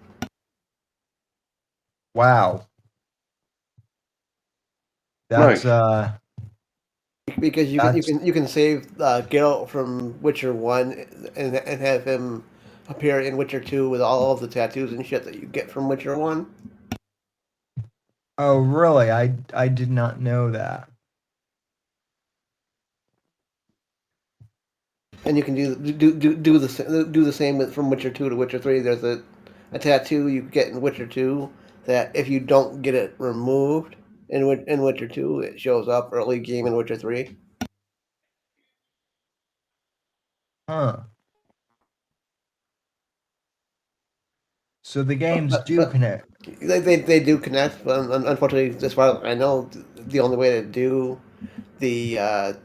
[SPEAKER 3] wow, that's
[SPEAKER 8] because you can save Geralt from Witcher 1 and have him appear in Witcher 2 with all of the tattoos and shit that you get from Witcher 1.
[SPEAKER 3] Oh, really? I did not know that.
[SPEAKER 8] And you can do the same from Witcher 2 to Witcher 3. There's a tattoo you get in Witcher 2 that if you don't get it removed in Witcher 2, it shows up early game in Witcher 3.
[SPEAKER 3] Huh. So the games do connect.
[SPEAKER 8] They do connect, but unfortunately, as far as I know, the only way to do the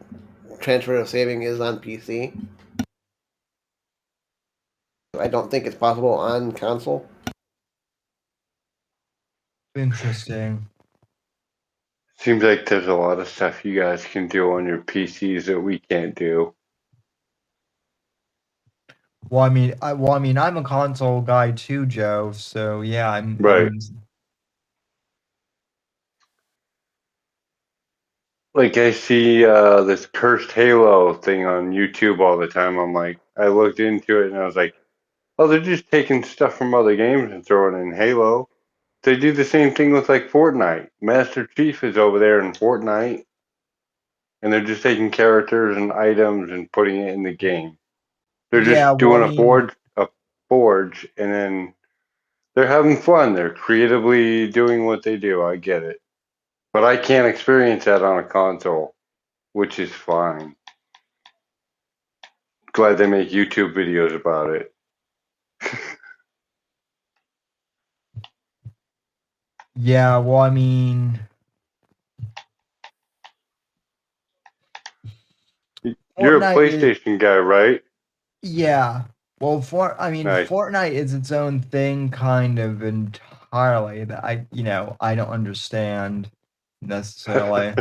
[SPEAKER 8] transfer of saving is on PC. I don't think it's possible on console.
[SPEAKER 3] Interesting.
[SPEAKER 9] Seems like there's a lot of stuff you guys can do on your PCs that we can't do.
[SPEAKER 3] Well, I mean, I'm a console guy too, Joe. So yeah,
[SPEAKER 9] right. Like I see this cursed Halo thing on YouTube all the time. I'm like, I looked into it and I was like, oh, they're just taking stuff from other games and throwing it in Halo. They do the same thing with like Fortnite. Master Chief is over there in Fortnite, and they're just taking characters and items and putting it in the game. They're just doing a forge, and then they're having fun. They're creatively doing what they do. I get it, but I can't experience that on a console, which is fine. Glad they make YouTube videos about it.
[SPEAKER 3] Yeah, well, I mean,
[SPEAKER 9] you're a PlayStation guy, right?
[SPEAKER 3] Yeah. Well,
[SPEAKER 9] Nice.
[SPEAKER 3] Fortnite is its own thing, kind of entirely that I don't understand necessarily.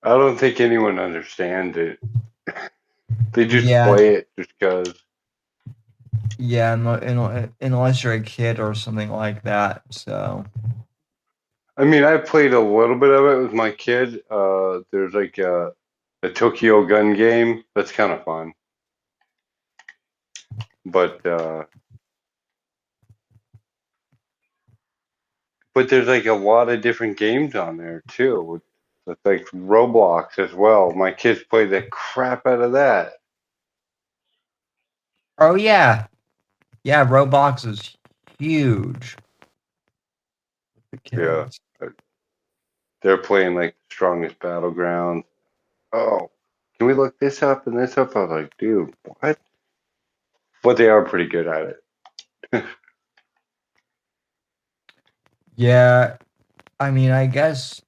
[SPEAKER 9] I don't think anyone understands it. They just
[SPEAKER 3] Yeah.
[SPEAKER 9] play it just because.
[SPEAKER 3] Yeah, unless you're a kid or something like that. So.
[SPEAKER 9] I mean, I played a little bit of it with my kid. There's like a Tokyo gun game that's kind of fun, but there's like a lot of different games on there too. With like Roblox as well. My kids play the crap out of that.
[SPEAKER 3] Oh yeah, yeah. Roblox is huge.
[SPEAKER 9] Yeah, they're playing like Strongest Battleground. Oh, can we look this up and this up? I was like, dude, what? But they are pretty good at it.
[SPEAKER 3] Yeah, I mean, I guess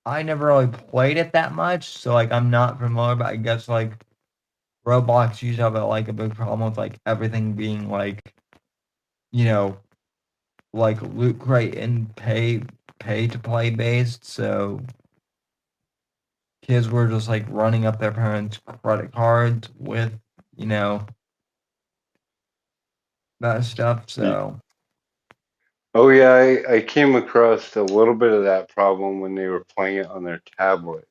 [SPEAKER 3] I never really played it that much, so like I'm not familiar, but I guess like Roblox usually have a big problem with like everything being like, you know, like loot crate and pay to play based, so kids were just like running up their parents' credit cards with, you know, that stuff. So
[SPEAKER 9] Oh yeah, I came across a little bit of that problem when they were playing it on their tablet.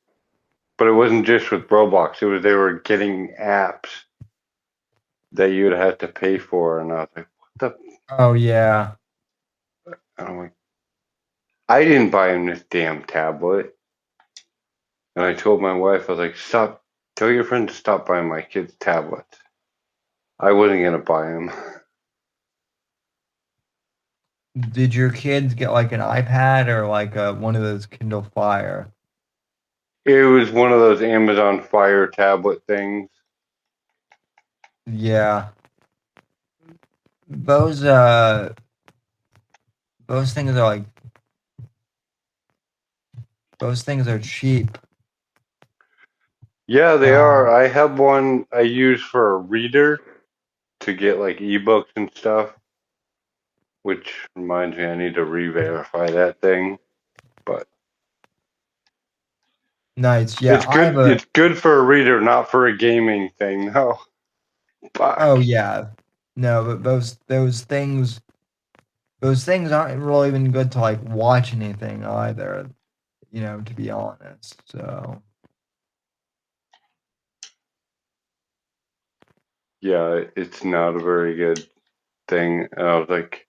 [SPEAKER 9] But it wasn't just with Roblox, it was they were getting apps that you'd have to pay for, and I was like, what the?
[SPEAKER 3] oh yeah.
[SPEAKER 9] And I'm like, I didn't buy him this damn tablet. And I told my wife, I was like, stop, tell your friend to stop buying my kids tablets. I wasn't gonna buy them.
[SPEAKER 3] Did your kids get like an iPad or like one of those Kindle Fire?
[SPEAKER 9] It was one of those Amazon Fire tablet things.
[SPEAKER 3] Yeah. Those things are like those things are cheap.
[SPEAKER 9] Yeah, they are. I have one I use for a reader to get like ebooks and stuff, which reminds me I need to re-verify that thing. But
[SPEAKER 3] Nice. Yeah,
[SPEAKER 9] it's good. It's good for a reader, not for a gaming thing. No. Fuck.
[SPEAKER 3] Oh yeah. No, but those things aren't really even good to like watch anything either, you know, to be honest. So
[SPEAKER 9] Yeah, it's not a very good thing. I was like,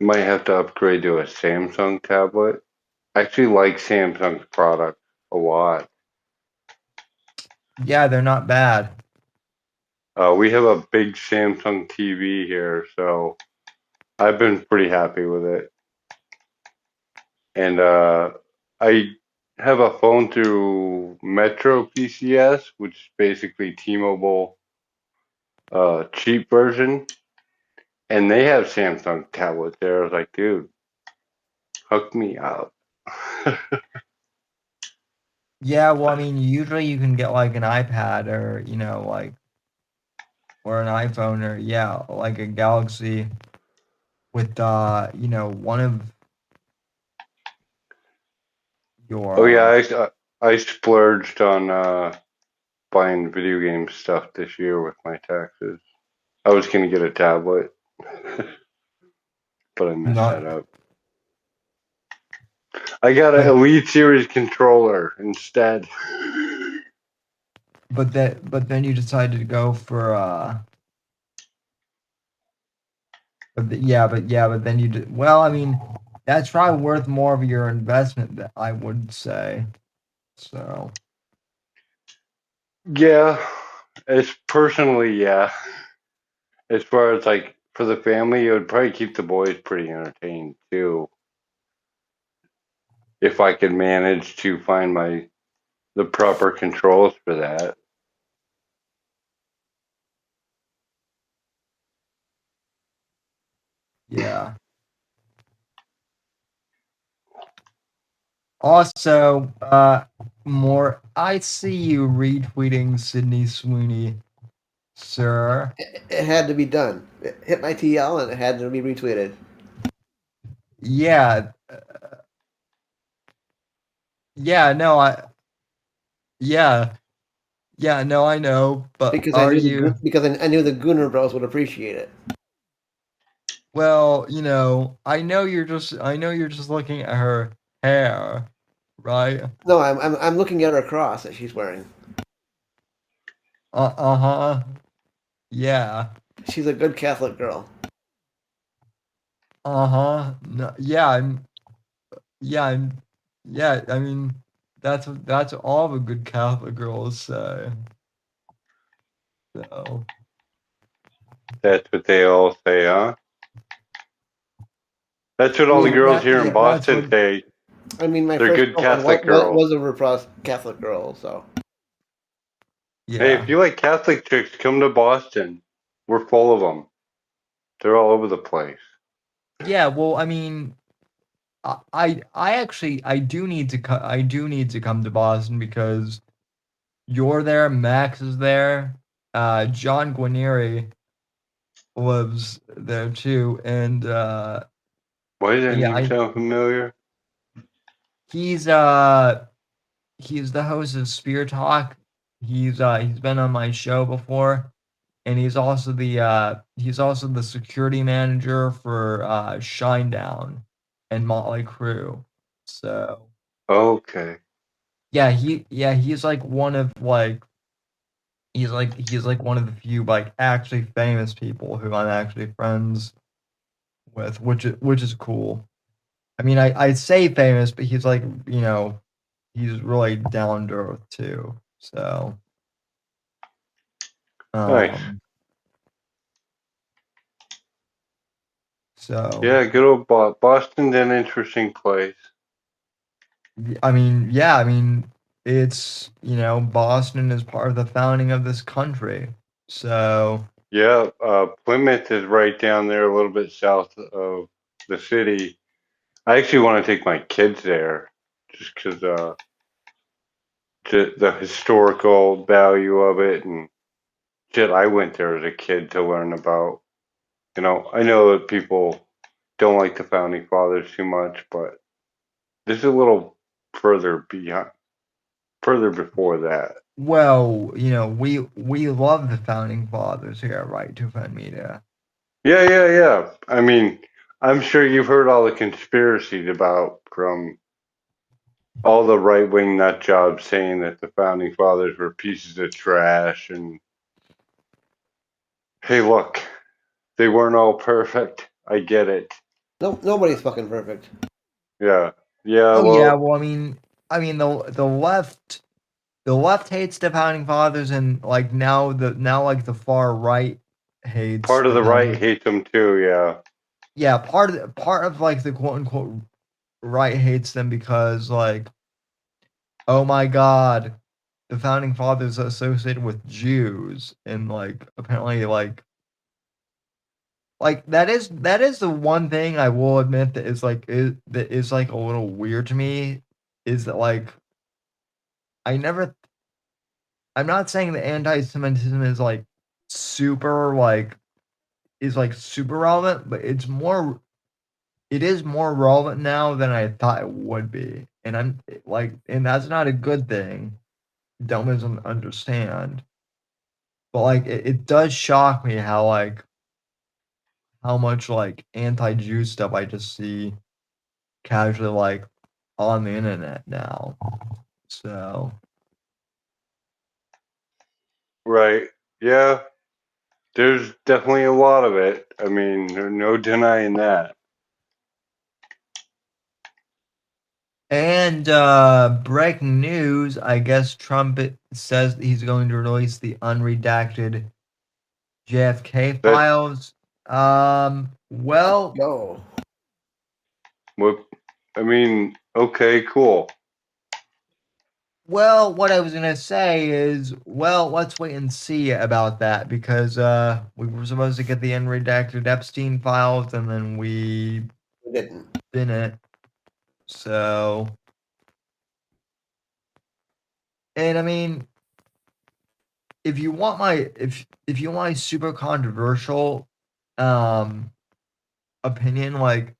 [SPEAKER 9] might have to upgrade to a Samsung tablet. I actually like Samsung's product a lot.
[SPEAKER 3] yeah, they're not bad.
[SPEAKER 9] We have a big Samsung TV here, so I've been pretty happy with it. And I have a phone through Metro PCS, which is basically T-Mobile cheap version. And they have Samsung tablets there. I was like, dude, hook me up.
[SPEAKER 3] Yeah, well, I mean, usually you can get like an iPad or, you know, like or an iPhone or yeah, like a Galaxy with you know, one of your
[SPEAKER 9] Oh yeah, I splurged on buying video game stuff this year with my taxes. I was gonna get a tablet, but I messed that up. I got an Elite Series controller instead.
[SPEAKER 3] But then you decided to go for but then you did well, I mean, that's probably worth more of your investment that I would say. So
[SPEAKER 9] Yeah, it's personally, yeah. As far as like for the family, it would probably keep the boys pretty entertained too. If I could manage to find the proper controls for that.
[SPEAKER 3] yeah. Also, more I see you retweeting Sydney Sweeney, sir.
[SPEAKER 8] It had to be done. It hit my TL and it had to be retweeted.
[SPEAKER 3] Yeah. Yeah, no, yeah. Yeah, no, I know, but
[SPEAKER 8] Because
[SPEAKER 3] are
[SPEAKER 8] I knew
[SPEAKER 3] you
[SPEAKER 8] I knew the Gooner Bros would appreciate it.
[SPEAKER 3] well, you know, I know you're just looking at her hair, right?
[SPEAKER 8] No, I'm looking at her cross that she's wearing.
[SPEAKER 3] Uh-huh. Yeah.
[SPEAKER 8] She's a good Catholic girl.
[SPEAKER 3] Uh-huh. No, yeah, I mean, that's all the good Catholic girls say. So
[SPEAKER 9] That's what they all say, huh? That's what all the girls here in Boston say.
[SPEAKER 8] I mean, my
[SPEAKER 9] They're
[SPEAKER 8] first
[SPEAKER 9] good
[SPEAKER 8] girlfriend
[SPEAKER 9] Catholic girls.
[SPEAKER 8] was a Catholic girl, so
[SPEAKER 9] Hey, if you like Catholic chicks, come to Boston. We're full of them. They're all over the place.
[SPEAKER 3] Yeah, well, I mean, I actually I do need to come to Boston because you're there, Max is there, John Guarnieri lives there too, and
[SPEAKER 9] Why does that
[SPEAKER 3] yeah,
[SPEAKER 9] name sound familiar?
[SPEAKER 3] he's the host of Spear Talk. He's been on my show before, and he's also the security manager for Shinedown and Motley Crue. So
[SPEAKER 9] Okay.
[SPEAKER 3] yeah, he's like one of like he's like one of the few like actually famous people who I'm actually friends with, which is cool. I mean, I say famous, but he's like, he's really down to earth too. So
[SPEAKER 9] Nice.
[SPEAKER 3] So
[SPEAKER 9] yeah, good old Boston's an interesting place.
[SPEAKER 3] I mean, yeah, I mean, it's, Boston is part of the founding of this country. So
[SPEAKER 9] Yeah, Plymouth is right down there, a little bit south of the city. I actually want to take my kids there, just because the historical value of it and shit. I went there as a kid to learn about. I know that people don't like the founding fathers too much, but this is a little further before that.
[SPEAKER 3] well, we love the founding fathers here at Right to Offend Media.
[SPEAKER 9] Yeah. I mean, I'm sure you've heard all the conspiracies about from all the right-wing nut jobs saying that the founding fathers were pieces of trash. And hey, look, they weren't all perfect. I get it.
[SPEAKER 8] No, nobody's fucking perfect.
[SPEAKER 9] Yeah.
[SPEAKER 3] Oh yeah,
[SPEAKER 9] Well,
[SPEAKER 3] well, the left hates the founding fathers, and like now like the far right hates
[SPEAKER 9] part of the right
[SPEAKER 3] founding.
[SPEAKER 9] hates them too. Yeah.
[SPEAKER 3] Yeah, part of like the quote unquote right hates them because like, oh my god, the founding fathers are associated with Jews, and like apparently like that is the one thing I will admit that is like a little weird to me, is that like I never I'm not saying that anti-Semitism is like super like is like super relevant, but it is more relevant now than I thought it would be. And and that's not a good thing. Don't misunderstand. But like it does shock me how much like anti-Jew stuff I just see casually like on the internet now. So
[SPEAKER 9] Right. Yeah. There's definitely a lot of it. I mean, there's no denying that.
[SPEAKER 3] and breaking news, I guess Trump says he's going to release the unredacted JFK files. Well,
[SPEAKER 8] Go.
[SPEAKER 9] What? I mean, okay, cool.
[SPEAKER 3] Well, what I was gonna say is, well, let's wait and see about that because we were supposed to get the unredacted Epstein files and then we didn't. So, and I mean, if you want my if you want my super controversial um opinion, like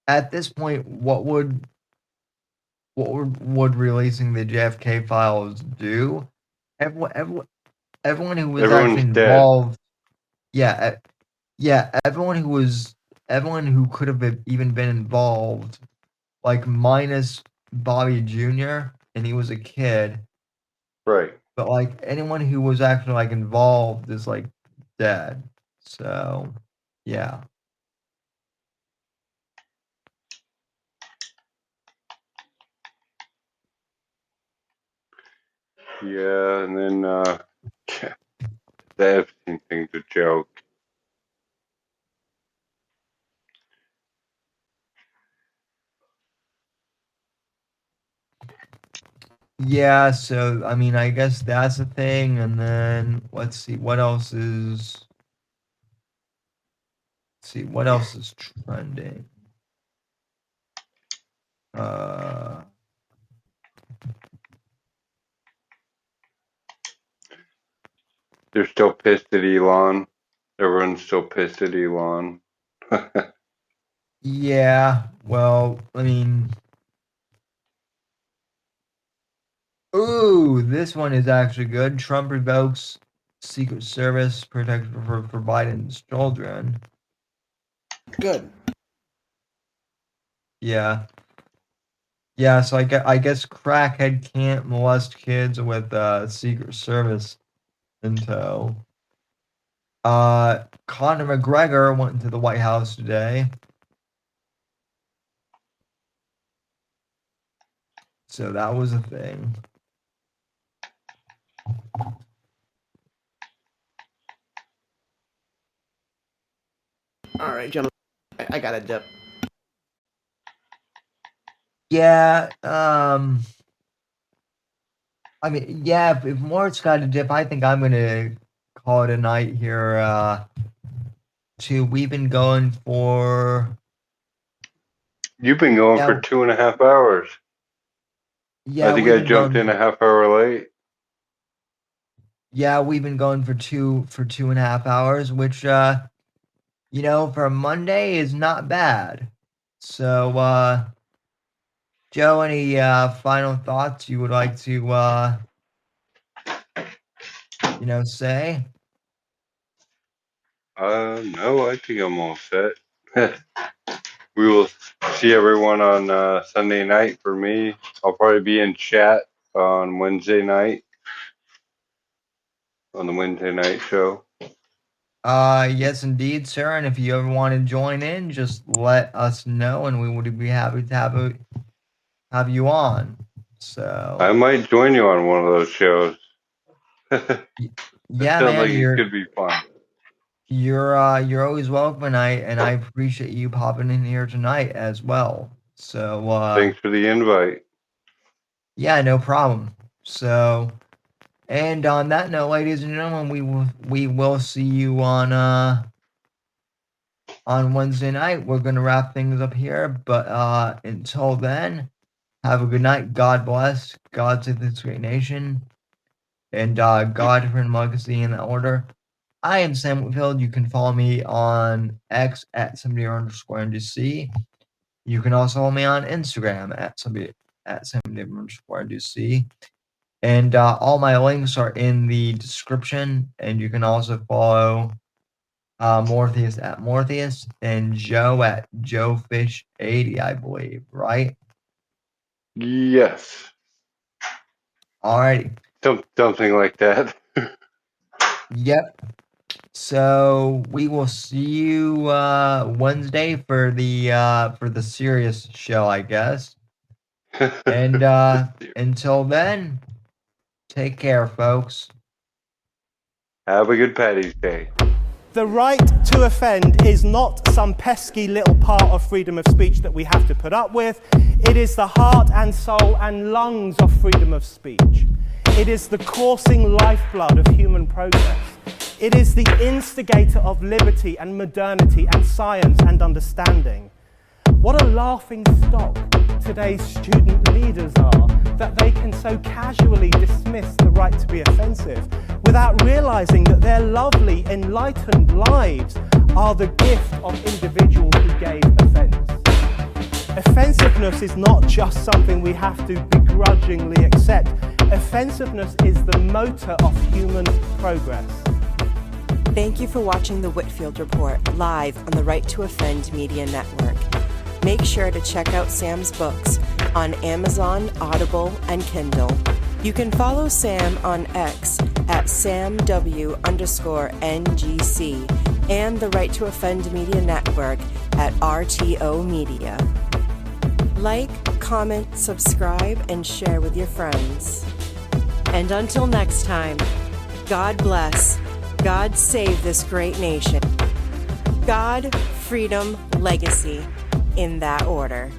[SPEAKER 3] at this point, what would releasing the JFK files do? Everyone who was actually
[SPEAKER 9] Everyone's dead.
[SPEAKER 3] involved, yeah, yeah, everyone who could have even been involved, like minus Bobby Jr. and he was a kid,
[SPEAKER 9] Right.
[SPEAKER 3] but like anyone who was actually like involved is like dead. So, yeah.
[SPEAKER 9] Yeah, and then the Epstein thing's a joke.
[SPEAKER 3] Yeah, so I mean, I guess that's a thing, and then let's see what else is. Let's see what else is trending.
[SPEAKER 9] They're still pissed at Elon. Everyone's still pissed at Elon.
[SPEAKER 3] Yeah, well, I mean, ooh, this one is actually good. Trump revokes Secret Service protection for Biden's children.
[SPEAKER 8] Good.
[SPEAKER 3] Yeah. Yeah, so I guess crackhead can't molest kids with Secret Service info. Conor McGregor went into the White House today. So that was a thing.
[SPEAKER 8] All right, gentlemen, I got a dip.
[SPEAKER 3] Yeah, I mean, yeah, if Mort's got a dip, I think I'm gonna call it a night here. We've been going for.
[SPEAKER 9] You've been going for 2.5 hours.
[SPEAKER 3] Yeah,
[SPEAKER 9] I think I jumped in a half hour late.
[SPEAKER 3] Yeah, we've been going for 2.5 hours, which for a Monday is not bad. So, Joe, any final thoughts you would like to say?
[SPEAKER 9] No, I think I'm all set. We will see everyone on Sunday night for me. I'll probably be in chat on Wednesday night, on the Wednesday night show.
[SPEAKER 3] Yes, indeed, sir. And if you ever want to join in, just let us know, and we would be happy to have you on. So
[SPEAKER 9] I might join you on one of those shows.
[SPEAKER 3] Yeah,
[SPEAKER 9] sounds
[SPEAKER 3] man,
[SPEAKER 9] like it could be fun.
[SPEAKER 3] You're always welcome, and I appreciate you popping in here tonight as well. So
[SPEAKER 9] thanks for the invite.
[SPEAKER 3] Yeah, no problem. So, and on that note, ladies and gentlemen, we will see you on Wednesday night. We're gonna wrap things up here, but until then, have a good night. God bless. God save this great nation, and God for legacy in that order. I am Sam Whitfield. You can follow me on X at @70_NDC. You can also follow me on Instagram at 70_NDC. And all my links are in the description. And you can also follow Mortheous at Mortheous and Joe at JoeFish80, I believe, right?
[SPEAKER 9] Yes.
[SPEAKER 3] Alrighty.
[SPEAKER 9] Something like that.
[SPEAKER 3] Yep. So we will see you Wednesday for the serious show, I guess. And until then, take care, folks.
[SPEAKER 9] Have a good Paddy's Day.
[SPEAKER 1] The right to offend is not some pesky little part of freedom of speech that we have to put up with. It is the heart and soul and lungs of freedom of speech. It is the coursing lifeblood of human progress. It is the instigator of liberty and modernity and science and understanding. What a laughing stock today's student leaders are, that they can so casually dismiss the right to be offensive without realizing that their lovely, enlightened lives are the gift of individuals who gave offense. Offensiveness is not just something we have to begrudgingly accept. Offensiveness is the motor of human progress.
[SPEAKER 2] Thank you for watching the Whitfield Report live on the Right to Offend Media Network. Make sure to check out Sam's books on Amazon, Audible, and Kindle. You can follow Sam on X at SamW_NGC and the Right to Offend Media Network at RTO Media. Like, comment, subscribe, and share with your friends. And until next time, God bless. God save this great nation. God, freedom, legacy, in that order.